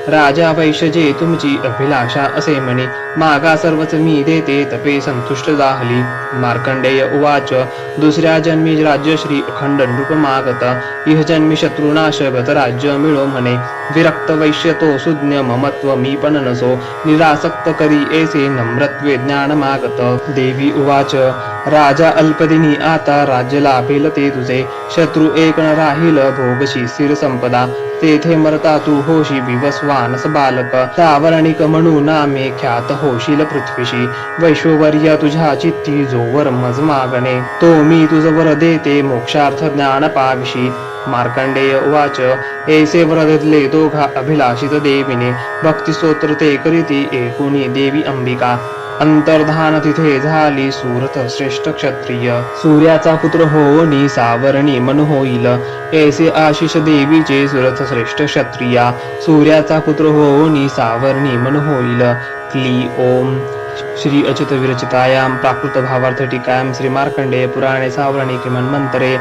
[SPEAKER 1] राजा वैश्यजे तुमची अभिलाषा असे म्हणे. मागा सर्वच मी देते तपे संतुष्ट जाहली. मार्कंडेय उवाच दुसऱ्या जन्मी राज्यश्री अखंड नृप मागत. इह जन्मी शत्रुनाश गत राज्य मिळो म्हणे. विरक्त वैश्य तो सुज्ञ ममत्व मी पण नसो. निरासक्त करी ऐसे नम्रत्वे ज्ञान मागत. देवी उवाच राजा अल्पदिनी आता राज्य लाभेल ते तुझे. शत्रू एक न राहील भोगशी स्थिर संपदा. तेथे मरता तू होशी विवस्वानस बालक. सावरणिक म्हणून नामे ख्यात होशील पृथ्वीशी. वैश्ववर्य तुझ्या चित्ती जोवर मज मागणे. तो मी तुझ वर देते मोक्षार्थ ज्ञान पाविशी. मार्कंडेय उवाच ऐसे व्रतले दोघा अभिलाषित देवीने. भक्ती स्तोत्र ते करीती एकुणी देवी अंबिका. अंतर्धान तिथे झाली सुरत श्रेष्ठ क्षत्रिय. सूर्याचा पुत्र होनी सावरणी मन होईल. ऐसे आशिष देवीचे सुरत श्रेष्ठ क्षत्रिया. सूर्याचा पुत्र होनी सावरणी मन होईल. क्ली ओम. श्री अच्युत विरचितायां प्राकृत भावार्थ टीकायां श्री मार्कंडेय पुराणे सावरणिके मन्वन्तरे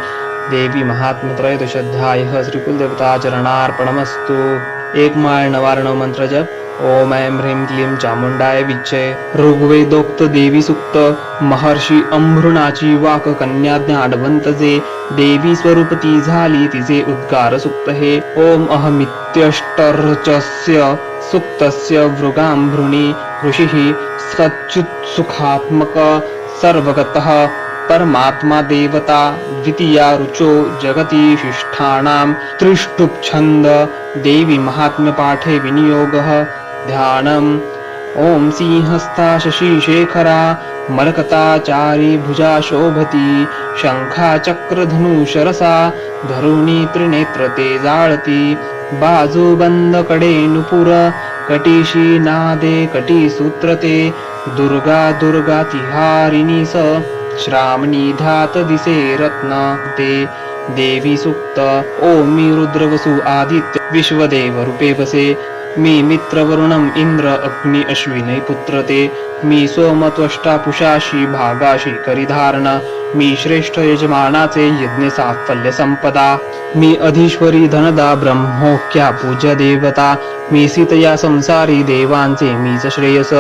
[SPEAKER 1] देवी महात्म्य त्रयोदशाध्यायः. श्री कुलदेवता चरणार्पणमस्तु. एक माळ नवारण मंत्र जप. ओम ऐं ह्रीं क्लीं चामुंडाय विच्चे. ऋग्वेदोक्त देवी सुक्त. महर्षी अंभृणाची वाक कन्या ज्ञानवंतजे. देवी स्वरूप ती झाली तिचे उद्गार सुक्त हे. ओम अहमित्यष्टर्चस्य सुक्तस्य वृगांभृणी. ऋषिः सच्युत्सुखात्मक सर्वगतः परमात्मा देवता. द्वितीया रुचो जगति शिष्ठानां त्रिष्टुप्छंद. देवी महात्म्य पाठे विनियोगः. ध्यानम्. ओम सिंहस्था शशिशेखरा. मरकताचारी भुजा शोभती. शंखा चक्र धनुशरसा. धरुणी त्रिनेत्र ते जाळती. बाजूबंद कडे नुपुर. कटीशी नादे कटी सूत्रते. दुर्गा दुर्गा तिहारिणी स. श्रावणी ध्यात दिसे रत्न ते. देवी सुक्त. ओम मी रुद्रवसु आदित्य विश्वदेव रूपे बसे. मी मित्र वरुणम इंद्र अग्नि अश्विनी पुत्र ते. मी सोम त्वष्टा पुषाशी भागाशी करिधारण. मी श्रेष्ठ यजमानाचे यज्ञ साफल्य संपदा. मी अधीश्वरी धनदा ब्रह्मोख्या पूज्य देवता. मी सीतया संसारी देवांचे मीच श्रेयस.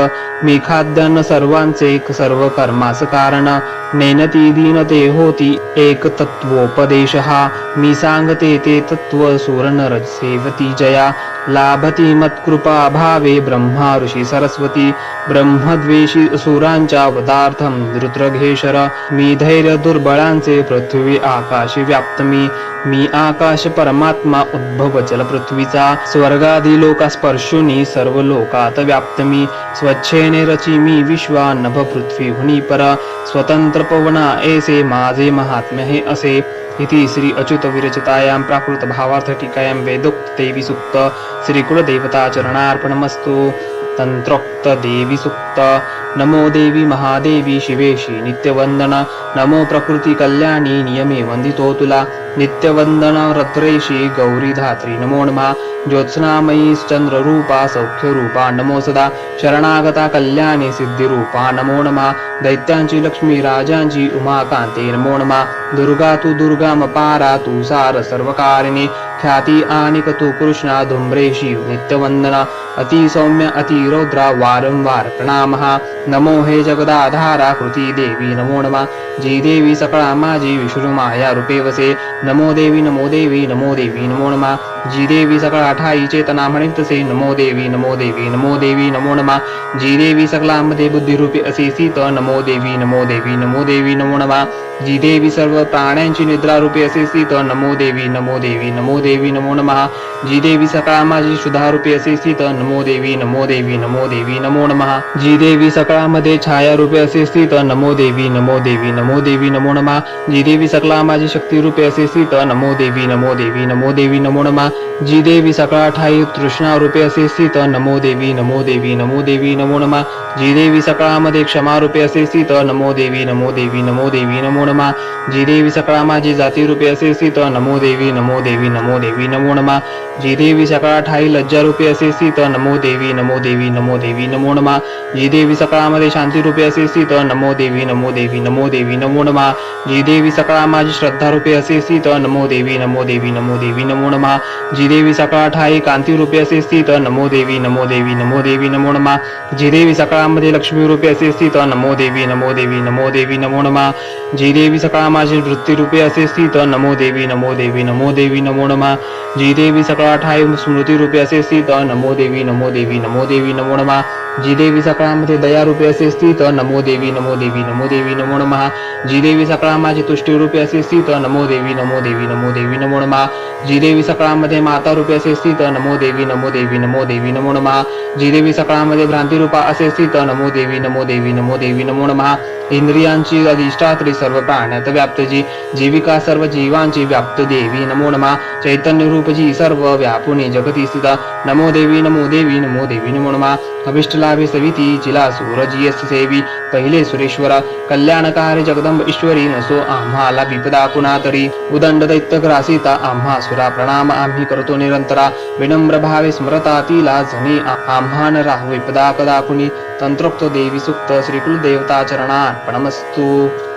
[SPEAKER 1] मी खाद्यान्न सर्वांचे सर्व कर्मास कारण. नेनती दीनते होती एक तत्वोपदेशहा. मी सांगते ते तत्व सुरनर सेवती जया. लाभती मत्कृपा भावे ब्रह्मा ऋषी सरस्वती. ब्रह्मद्वेषी असुरांच्या वदार्थम रुद्रघेशर. मी धैर्य दुर्बळांचे पृथ्वी आकाश व्याप्त मी. मी आकाश परमात्मा उद्भव जल पृथ्वीचा. स्वर्गादी लोकास्पर्शुनी सर्व लोकात व्याप्त मी. स्वच्छेने रची मी विश्वा नभ पृथ्वी हुनी पर. स्वतंत्र पवना ऐसे माझे महात्म्य हे असे. इति श्री अच्युत विरचितायां प्राकृत भावार्थ टीकायां वेदोक्त देवी सुक्त. श्री कुलदेवता चरणार्पणमस्तु. तंत्रोक्त देवी सुक्त. नमो देवी महादेवी शिवेशी नित्यवंदन. नमो प्रकृती कल्याणी नियमे वंदितो तुला. नित्यवंदन रत्रेशी गौरी धात्री नमो नमः. ज्योत्स्नामयी चंद्ररूपा सौख्यरूपा नमो सदा. शरणागता कल्याणी सिद्धिरूपा नमो नमः. दैत्यांची लक्ष्मी राजांची उमाकांते नमो नमः. दुर्गा तू दुर्गामपारा तू सार सर्वकारिणी. ख्याती आनिक तू कृष्णा धुम्रेशी नित्यवंदना. अति सौम्य अति देवी रौद्रा वारंवार प्रणामः नमो हे जगदाधारा कृती देवी नमो नमः जी देवी सकळा माझी विष्णू माया रूपे वसे नमो देवी नमो देवी नमो देवी नमो नमः जी देवी सकळा ठाई चेतना म्हणितसे नमो देवी नमो देवी नमो देवी नमो नमः जी देवी सकळामध्ये बुद्धिरूपी असे सीत नमो देवी नमो देवी नमो देवी नमो नमः जी देवी सर्व प्राण्यांची निद्रा रूपे असे सीत नमो देवी नमो देवी नमो देवी नमो नमः जी देवी सकळा माझी शुद्धा रूपे असे सीत नमो देवी नमो देवी नमो देवी नमो नमः जी देवी सकळामध्ये छाया रूपे असे स्थित नमो देवी नमो देवी नमो देवी नमो नमः जी देवी सकळा माझी शक्ती रूपे असे स्थित नमो देवी नमो देवी नमो देवी नमो नमः जी देवी सकळा ठाई तृष्णा रूपे असे स्थित नमो देवी नमो देवी नमो देवी नमो नमः जी देवी सकळामध्ये क्षमा रूपे असे स्थित नमो देवी नमो देवी नमो देवी नमो नमः जी देवी सकळा माझी जाती रूपे असे स्थित नमो देवी नमो देवी नमो देवी नमो नमः जी देवी सकळा ठाई लज्जा रूपे असे स्थित नमो देवी नमो देवी नमो देवी नमो नमः जी देवी सकळामध्ये शांती रूपे असे स्थित नमो देवी नमो देवी नमो देवी नमो नमः जी देवी सकळा माझी श्रद्धा रूपे असे स्थित नमो देवी नमो देवी नमो देवी नमो नमः जी देवी सकळा ठाई कांती रूपे असे स्थित नमो देवी नमो देवी नमो देवी नमो नमः जी देवी सकळामध्ये लक्ष्मी रूपे असे स्थित नमो देवी नमो देवी नमो देवी नमो नमः जी देवी सकळा माझी वृत्ती रूपे असे स्थित नमो देवी नमो देवी नमो देवी नमो नमः जी देवी सकळा ठाई स्मृती रूपे असे स्थित नमो देवी नमो देवी नमो देवी नमो नमः जी देवी सकळामध्ये दया रूपे असे स्थित नमो देवी नमो देवी नमो देवी नमो नमः जी देवी सकळा माझी तुष्टी रूपे असे स्थित नमो देवी नमो देवी नमो देवी नमो नमः जी देवी सकळामध्ये माता रूपे असे स्थित नमो देवी नमो देवी नमो देवी नमो नमः जी देवी सकळामध्ये भ्रांती रूपा असे स्थित नमो देवी नमो देवी नमो देवी नमो नमः इंद्रियांची अधिष्ठात्री सर्व प्राण्यात व्याप्त जी जीविका सर्व जीवांची व्याप्त देवी नमो नमः चैतन्य रूप जी सर्व व्यापुनी जगती स्थिता नमो देवी नमो देवी नमो देवी नमो नमः अभिष्टलाभे सविती जिला सूरजी सेवी पहिले सुरेश्वरा कल्याणकारी जगदंब ईश्वरी नसो आम्हाला विपदा कुणा तरी उदंड दैत्य ग्रासिता आम्हा सुरा प्रणाम आम्ही करतो निरंतरा विनम्र भावे स्मरता तिला जनी आम्हान राहू विपदा कदा कुणी तंत्रोक्त देवी सुक्त श्री कुलदेवता चरणार्पणमस्तु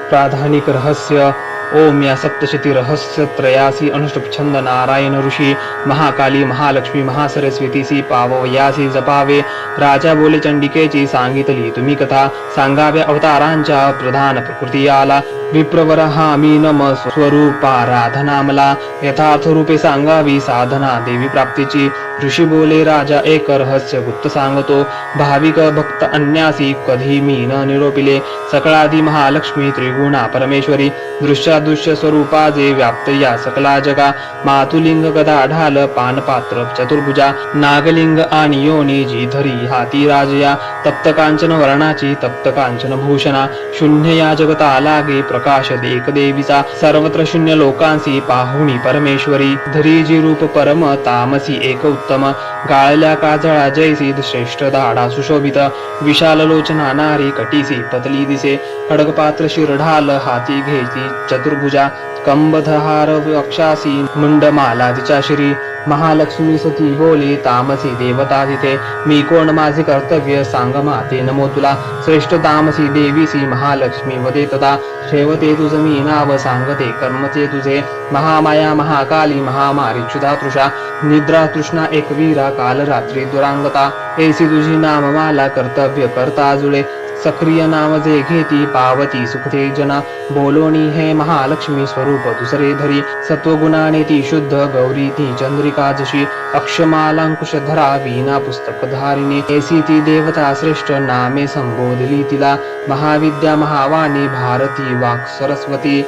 [SPEAKER 1] प्राधानिक रहस्य ओम या सप्तशती रहस्य त्रयासी अनुष्टुप छंद नारायण ऋषी महाकाली महालक्ष्मी महासरस्वतीसी पावयासी जपावे राजा बोले चंडिकेची सांगितली तुम्ही कथा सांगाव्या अवतारांच्या प्रधान प्रकृती आला विप्रवर हा मी नम स्वरूपाराधना मला यथार्थ रूपे सांगावी साधना देवी प्राप्तीची ऋषी बोले राजा एक रहस्य गुप्त सांगतो भाविक भक्त अन्यासी कधी मी न निरोपिले सकळादी महालक्ष्मी त्रिगुणा परमेश्वरी दृश्यादृश्य स्वरूपा जे व्याप्त या सकला जगा मातुलिंग गदा ढाल पानपात्र चतुर्भुजा नागलिंग आणि योनी जी धरी हाती राजया तप्त कांचन वर्णाची तप्त कांचन भूषणा शून्य या जगता लागे प्रकाश देक देवीचा सर्वत्र शून्य लोकांसी पाहुणी परमेश्वरी धरी जी रूप परम तामसी एक उत्तम गाळल्या काजळा जैसी श्रेष्ठ दाढा सुशोभित विशाल लोचना नारी कटीसी पतली दिसे खडगपात्र शिरढाल हाती घ्यायची चतुर्भुजा कंबधहार वक्षासी मुंडमाला तिच्या श्री महालक्ष्मी सती बोले तामसी देवता तिथे मी कोण माझे कर्तव्य सांग माते नमो तुला श्रेष्ठ तामसी देवीसी महालक्ष्मी वदे तदा ठेवते तुझ मी नाव सांगते कर्मते तुझे महामाया महाकाली महामारी क्षुधा तृषा निद्रा तृष्णा एकवीरा काल रात्री दुरांगता ऐसी तुझी नाममाला कर्तव्य करता जुळे सक्रिय नाम जे घेती पावती सुखते जना बोलोनी हे महालक्ष्मी स्वरूप दुसरे धरी सत्वगुणाने ती शुद्ध गौरी ती चंद्रिका जशी अक्षमालांकुश धरा वीणा पुस्तक धारिणी ऐसी ती देवता श्रेष्ठ नामे संबोधली तिला महाविद्या महावाणी भारती वाक् सरस्वती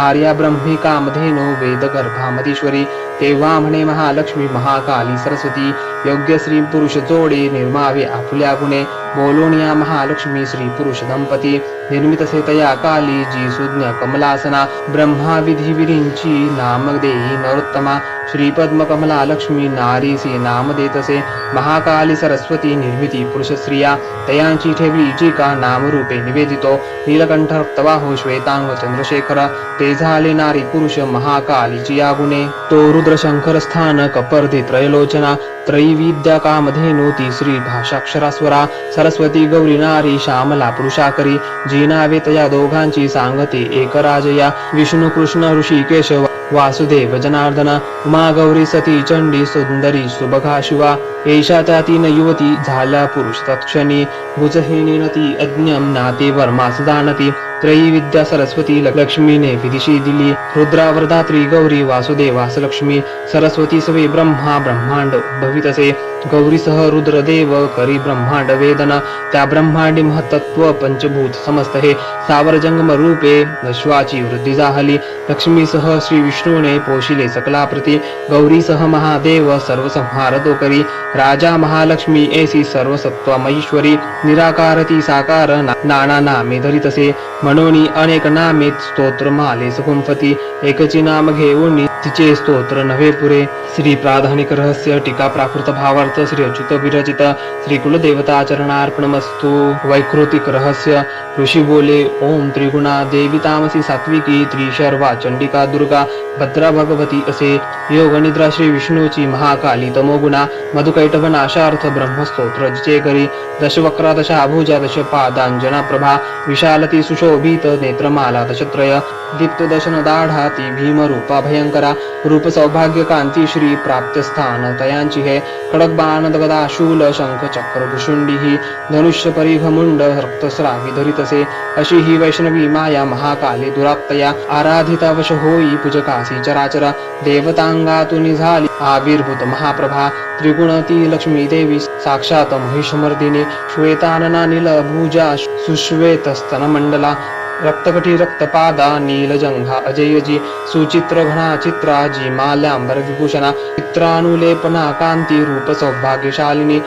[SPEAKER 1] आर्या ब्रह्मी कामधेनो वेद गर्भामधीश्वरी तेव्हा म्हणे महालक्ष्मी महाकाली सरस्वती योग्य स्त्री पुरुष जोडे निर्मावे आपुल्या गुणे बोलून या महालक्ष्मी स्त्री पुरुष दंपती निर्मित तया काली जी सुज्ञ कमलासना ब्रह्मा विधी विरींची नाम देई नरोत्तमा श्री पद्म कमला लक्ष्मी नारीसी नाम देतसे महाकाली सरस्वती निर्मिती पुरुष स्त्रिया तयांची ठेवली जी का नामरूपे निवेदितो नीलकंठ रक्तवाहो श्वेतांग चंद्रशेखर ते झाले नारी पुरुष महाकालीची या गुणे तो रुद्र शंकर स्थान कपर्दे त्रयलोचना त्रैविद्या कामधेनो तिसरी भाषाक्षरास्वरा सरस्वती गौरी नारी श्यामला पुरुषाकरी जी नावे तया दोघांची सांगते एक राजया विष्णू कृष्ण ऋषिकेश वासुदेव जनार्दन उमा गौरी सती चंडी सुंदरी सुबघा शिवा
[SPEAKER 2] एषा त्या तीन युवती झाल्या पुरुष तत्क्षणी भुजहेनेन ती अज्ञम नाते वर्मास जाणती त्रयी विद्या सरस्वती लक्ष्मीने विदिशी दिली रुद्रावरदात्री गौरी वासुदेवास लक्ष्मी सरस्वती सवे ब्रह्मा ब्रह्मांड उद्भवितसे गौरीसह रुद्रदेव करी ब्रह्मांड वेदना त्या ब्रह्मांडी महत्त्व पंचभूत समस्त हे सावर जंगम रूपे अश्वाची वृद्धी जाहली लक्ष्मीसह श्री विष्णूने पोशिले सकलाप्रती गौरीसह महादेव सर्व संहार तो करी राजा महालक्ष्मी ऐसी सर्व सत्वमैश्वरी निराकारती साकार नाना नामे धरितसे म्हणून अनेक नामे स्तोत्र माले सुकुंफती एकची नाम घेऊन तिचे स्तोत्र नव्हे पुरे श्री प्राधानिक रहस्य टीका प्राकृत भावार्थ श्री अच्युत विरचित श्री कुलदेवताचरणार्पणमस्तु वैकृतिक रहस्य ऋषी बोले ओम त्रिगुणा देवी तामसी सात्विकी त्रिशर्वा चंडिका दुर्गा भद्रा भगवती असे योग निद्रा श्री विष्णूची महाकाली तमोगुणा मधुकैटभ नाशार्थ ब्रह्मस्तोत्र जिचे करी दशवक्रा दशाभुजा दशपादांजना प्रभा विशालती सुशोभित नेत्रमाला दशत्रय दीप्त दशन दाढा ती भीमरूपा भयंकरा रूप सौभाग्य कांती श्री प्राप्त स्थान तयांची हे खडक बाण गदा शूल शंख चक्र भुषुंडी ही धनुष्य परिघ मुंड रक्तस्रावी धरितसे अशी ही वैष्णवी माया महाकाली दुराप्तया आराधिता वश होई पूजकासी चराचरा देवतांगातून झाली आविर्भूत महाप्रभा त्रिगुण ती लक्ष्मी देवी साक्षात महिषमर्दिनी श्वेतानना नीलभुजा सुश्वेतस्तन मंडला रक्तकटी रक्तपादा नीलजंघा अजयजी सुचित्र घना चित्राजी माल्यांबर विभूषणा चित्रानुलेपना कांती रूप सौभाग्यशालिनी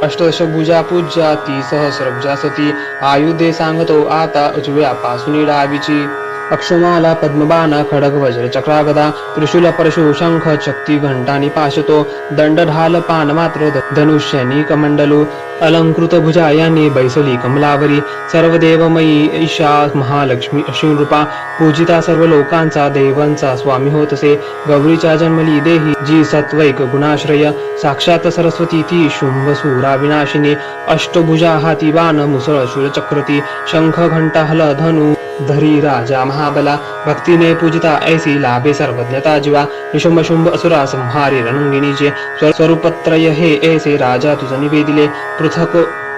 [SPEAKER 2] अष्टदश भुजा पूज्या ती सहस्रभुजा सती आयुधे सांगतो आता उजव्या पासून डावीची अक्षमाला पद्मबाण खडग वज्र चक्रागदा त्रिशूल परशु शंख चक्ती घंटानी पाशतो दंड ढाल पान मात्र धनुष्यनी कमंडलू अलंकृत भुजायानी बैसली कमलावरी सर्वदेवमयी ईशा महालक्ष्मी अश्विनरूपा पूजिता सर्व लोकांचा देवांचा स्वामी होतसे गौरीच्या जन्मली देही जी सत्वैक गुणाश्रय साक्षात सरस्वती ती शुंभ सुरा विनाशिनी अष्टभुजा हाती बाण मुसळ शूल चक्रती शंख घंटा हल धनु धरी राजा महाबला भक्तीने पूजिता ऐसी लाभे सर्वज्ञता जीवा निशुंभ शुंभ असुरा संहारी रणंगिनीचे स्वरूपत्रय हे ऐसे राजा तुझ निवेदिले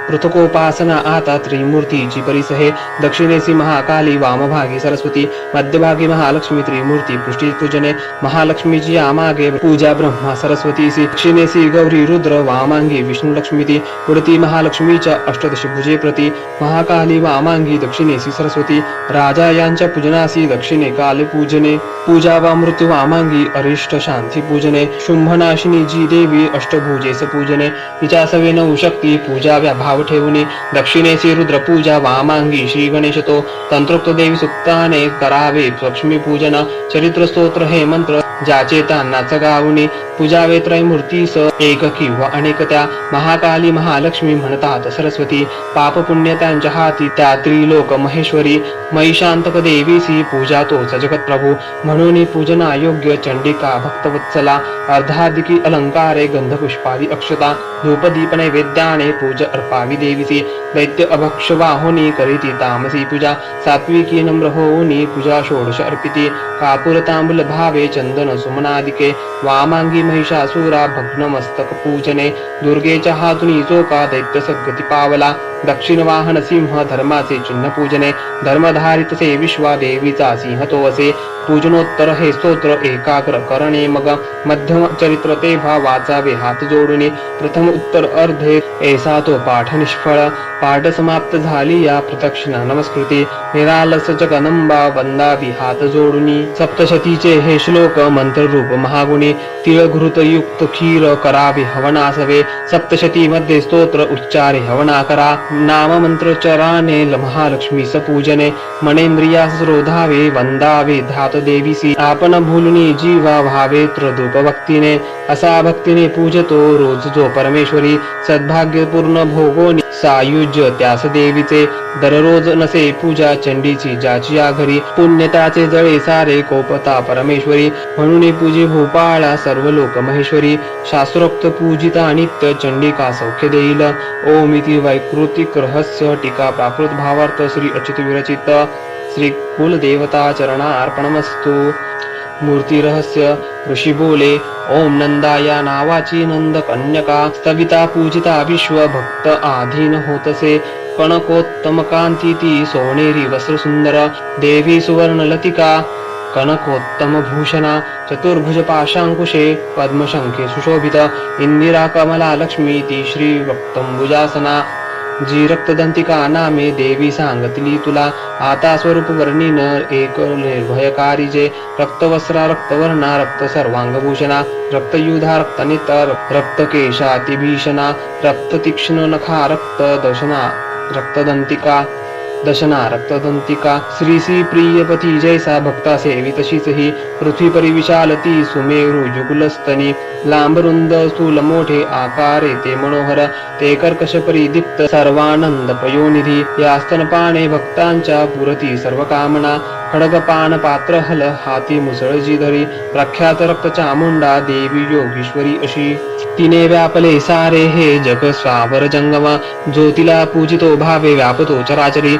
[SPEAKER 2] पृथकोपासना आता त्रिमूर्तीची परिसहे दक्षिणेसी महाकाली वामभागी सरस्वती मध्यभागी महालक्ष्मी त्रिमूर्ती पृष्ठी पूजने महालक्ष्मीची आमागे पूजा ब्रह्मा सरस्वतीसी दक्षिणेसी गौरी रुद्र वामांगी विष्णू लक्ष्मीती पुढती महालक्ष्मीच्या अष्टदश भुजे प्रती महाकाली वामांगी दक्षिणेसी सरस्वती राजा यांच्या पूजनासी दक्षिणे काल पूजने पूजा वा मृत्यू वामांगी अरिष्ट शांती पूजने शुंभनाशिनी जी देवी अष्टभुजेस पूजने तिच्या सवे नऊ शक्ती पूजा भाव ठेवून दक्षिणेची रुद्र पूजा वामांगी श्री गणेशतो तंत्रोक्त देवी सुक्ताने करावे लक्ष्मी पूजन चरित्र स्तोत्र हे मंत्र ज्याचे त्यांनाच गावणी पूजावे त्रयमूर्तीस एक किंवा अनेक त्या महाकाली महालक्ष्मी म्हणतात सरस्वती पाप पुण्य त्यांच्या हाती त्या त्रिलोक महेश्वरी महिषांतक देवीसी पूजा तोच जगत प्रभू म्हणून पूजना योग्य चंडिका भक्तवत्सला अर्धाधिकी अलंकारे गंधपुष्पादी अक्षता धूपदीप नैवेद्याने पूज अर्पावी देवीसी दैत्य अभक्ष वाहुनी करीती तामसी पूजा सात्विकी नम्र होऊनी पूजा षोडश अर्पिती कापूर तांबूल भावे चंदन सुमनादिके वामांगी महिषासुरा भग्न मस्तक पूजने दुर्गेच्या हातुनी चोका दैत्य सद्गती पावला दक्षिण वाहन सिंह धर्माचे चिन्ह पूजने धर्मधारितसे विश्वा देवीचा सिंह तो असे पूजनोत्तर हे स्तोत्र एकाग्र करणे मग मध्यम चरित्र तेव्हा वाचावे हात जोडून प्रथम उत्तर अर्धे ऐसा तो पाठ निष्फळ पाठ समाप्त झाली या प्रदक्षिणा नमस्कृती निरालस जगदंबा वंदावी हात जोडून सप्तशतीचे हे श्लोक मंत्र रूप महागुणी तिळघृत युक्त खीर करावे हवनासवे सप्तशती मध्ये स्तोत्र उच्चारे हवना करा नाम मंत्र चराने महालक्ष्मी सपूजने मनेंद्रियास रोधावे वंदावे ध्यात देवीसी आपण भूलनी जीवा व्हावे त्रधूप भक्तीने असा भक्तीने पूजतो रोज जो परमेश्वरी सद्भाग्यपूर्ण भोगोनी सायुज्य त्यास देवीचे दररोज नसे पूजा चंडीची ज्याची या घरी पुण्य त्याचे जळे सारे कोपता परमेश्वरी म्हणून पूजे भूपाळा सर्व लोक महेश्वरी शास्त्रोक्त पूजिता नित्य चंडिका सौख्य देईल ओमिती वैकृतिक रहस्य टीका प्राकृत भावार्थ श्री अच्युत विरचित श्री कुलदेवता चरणार्पणमस्तु मूर्ती रहस्य ऋषी बोले, ओम नंदा या नावाची नंद कन्यका, स्तविता पूजिता विश्व भक्त आधीन होतसे. कनकोत्तम कांती ती सोनेरी वस्त्र सुंदर, देवी सुवर्ण लतिका कनकोत्तम भूषणा, चतुर्भुज पाशांकुशे पद्मशंखे सुशोभित, इंदिरा कमला लक्ष्मी ती श्री वक्तंबुजासना. जी रक्तदंतिका नामे देवी सांगतली तुला, आता स्वरूप वर्णिन एक निर्भयकारी जे. रक्तवस्त्रा रक्तवर्णा रक्त सर्वांगभूषणा, रक्तयुधा रक्तनेत्र रक्तकेशातिभीषणा, रक्ततीक्ष्ण नखा रक्तदशना रक्तदंतिका रक्तदंतिका. श्रीसी प्रियपती जैसा भक्ता सेवी तशीच ही, पृथ्वी परिविशाल ती सुमेरू युगुलस्तनी, लांबरुंद स्थूल मोठे आकारे ते मनोहर, ते कर्कश परिदीप्त सर्वानंद पयोनिधी. या स्तनपाने भक्तांच्या पुरती सर्व कामना, खडगपान पात्र हल हाती मुसळजी धरी, प्रख्यात रक्त चामुंडा देवी योगीश्वरी अशी. तिने व्यापले सारे हे जग स्वावर जंगमा, जो तिला पूजितो भावे व्यापतो चराचरी.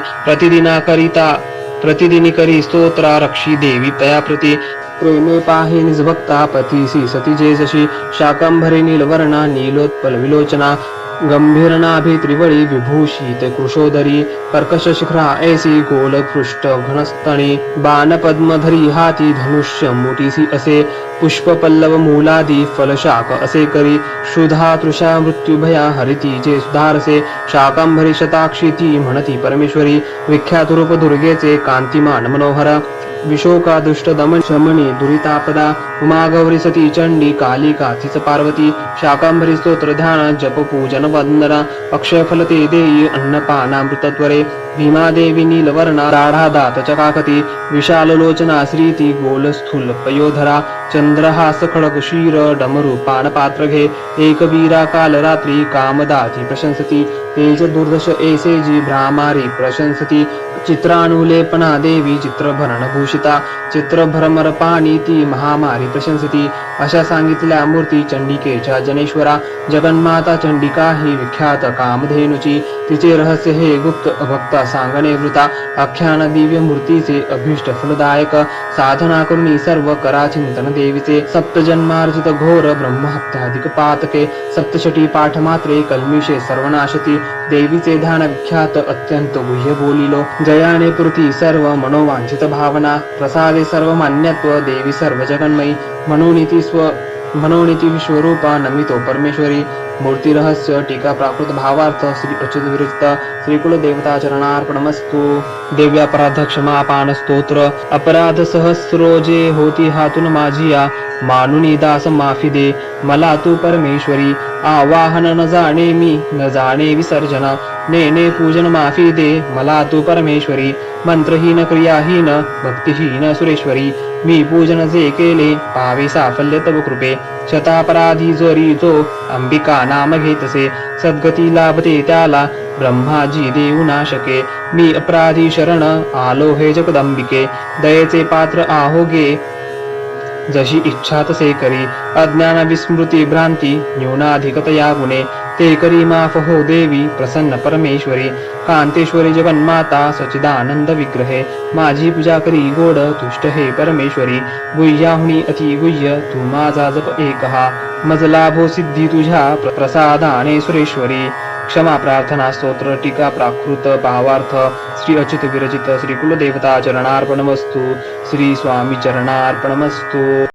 [SPEAKER 2] प्रतिदिनी करी स्तोत्रा रक्षी देवी तया प्रती, प्रेमे पाहि निजभक्ता पतीसी सती जे जशी. शाकंभरी नीलवर्णा नीलोत्पल विलोचना, गंभीर नाभी त्रिवळी विभूषित कृशोदरी, कर्कश शिखरा ऐसी गोल पृष्ठ घनस्तणी, बाण पद्मधरी हाती धनुष्य मोठीसी असे. पुष्प पल्लव मूलादी फलशाक असे करी, क्षुधा तृषा मृत्युभया हरिती जे सुधारसे. शाकंभरी शताक्षी ती म्हणती परमेश्वरी, विख्यात रूप दुर्गेचे कांतिमान मनोहर. विशोका दुष्ट दमन शमनी दुरितापदा, उमा गौरी सती चंडी कालिका तीच पार्वती. शाकंभरी स्तोत्र ध्यान जप पूजन वंदना, अक्षय फल ते देई अन्नपानामृतत्वरे. भीमादेवी नीलवर्णा राढा दात चकाकती, विशाल लोचना श्रीती गोल स्थूल पयोधरा. चंद्रहास खडग शीर डमरू पानपात्र घे, एकवीरा काल रात्री कामदाती प्रशंसती. तेज दुर्दश ऐसे जी भ्रामारी प्रशंसती, चित्रानुलेपना देवी चित्रभरण भूषिता. चित्रभ्रमर पाणी ती महामारी प्रशंसती. अशा सांगितल्या मूर्ती चंडिकेच्या जनेश्वरा. जगन्माता चंडिका ही विख्यात कामधेनुची, तिचे रहस्य हे गुप्त अभक्ता सांगणे वृता. आख्यान दिव्य मूर्तीचे अभीष्ट फलदायक, साधना करुणी सर्व करा चिंतन देवीचे. सप्तजन्मार्जित घोर ब्रह्महत्याधिक पातके, सप्तशटी पाठ मात्रे कल्मिषे सर्वनाशती. देवीचे ध्यान विख्यात अत्यंत गुह्य बोलिलो, जयाने पुरती सर्व मनोवांछित भावना. प्रसादे सर्व मान्यत्व देवी सर्व जगन्मयी, म्हणून ती विश्वरूपा नमितो परमेश्वरी. मूर्ती रहस्य टीका प्राकृत भावार्थ श्री अच्युत विरचित श्री कुलदेवता चरणार्पणमस्तु. देव्यापराध क्षमापान स्तोत्र. अपराध सहस्रो जे होती हातून माझिया, मानुनी दास माफी दे मला तू परमेश्वरी. आवाहन न जाणे मी न जाणे विसर्जन, नेने पूजन माफी दे मला तू परमेश्वरी. मंत्रहीन क्रियाहीन भक्तिहीन सुरेश्वरी, मी पूजन जे केले पावे साफल्य तव कृपे. शतापराधी जोरी जो अंबिका नाम घेतसे, सद्गती लाभते त्याला ब्रह्माजी देऊ नाशके. मी अपराधी शरण आलो हे जगदंबिके, दयेचे पात्र आहोगे जशी इच्छा तसे करी. अज्ञान विस्मृती भ्रांती न्यूनाधिकतया गुणे, ते करी माफ हो देवी प्रसन्न परमेश्वरी. कांतेश्वरी जगन्माता सच्चिदानंद विग्रहे, माझी पूजा करी गोड तुष्ट हे परमेश्वरी. गुह्याहुनी अति गुह्य तू माझा जप एकहा, मज लाभो सिद्धी तुझ्या प्रसादाने सुरेश्वरी. क्षमा प्रार्थना स्तोत्र टीका प्राकृत भावार्थ श्री अच्युत विरचित श्री कुलदेवता चरणार्पणमस्तु. श्री स्वामी चरणार्पणमस्तु.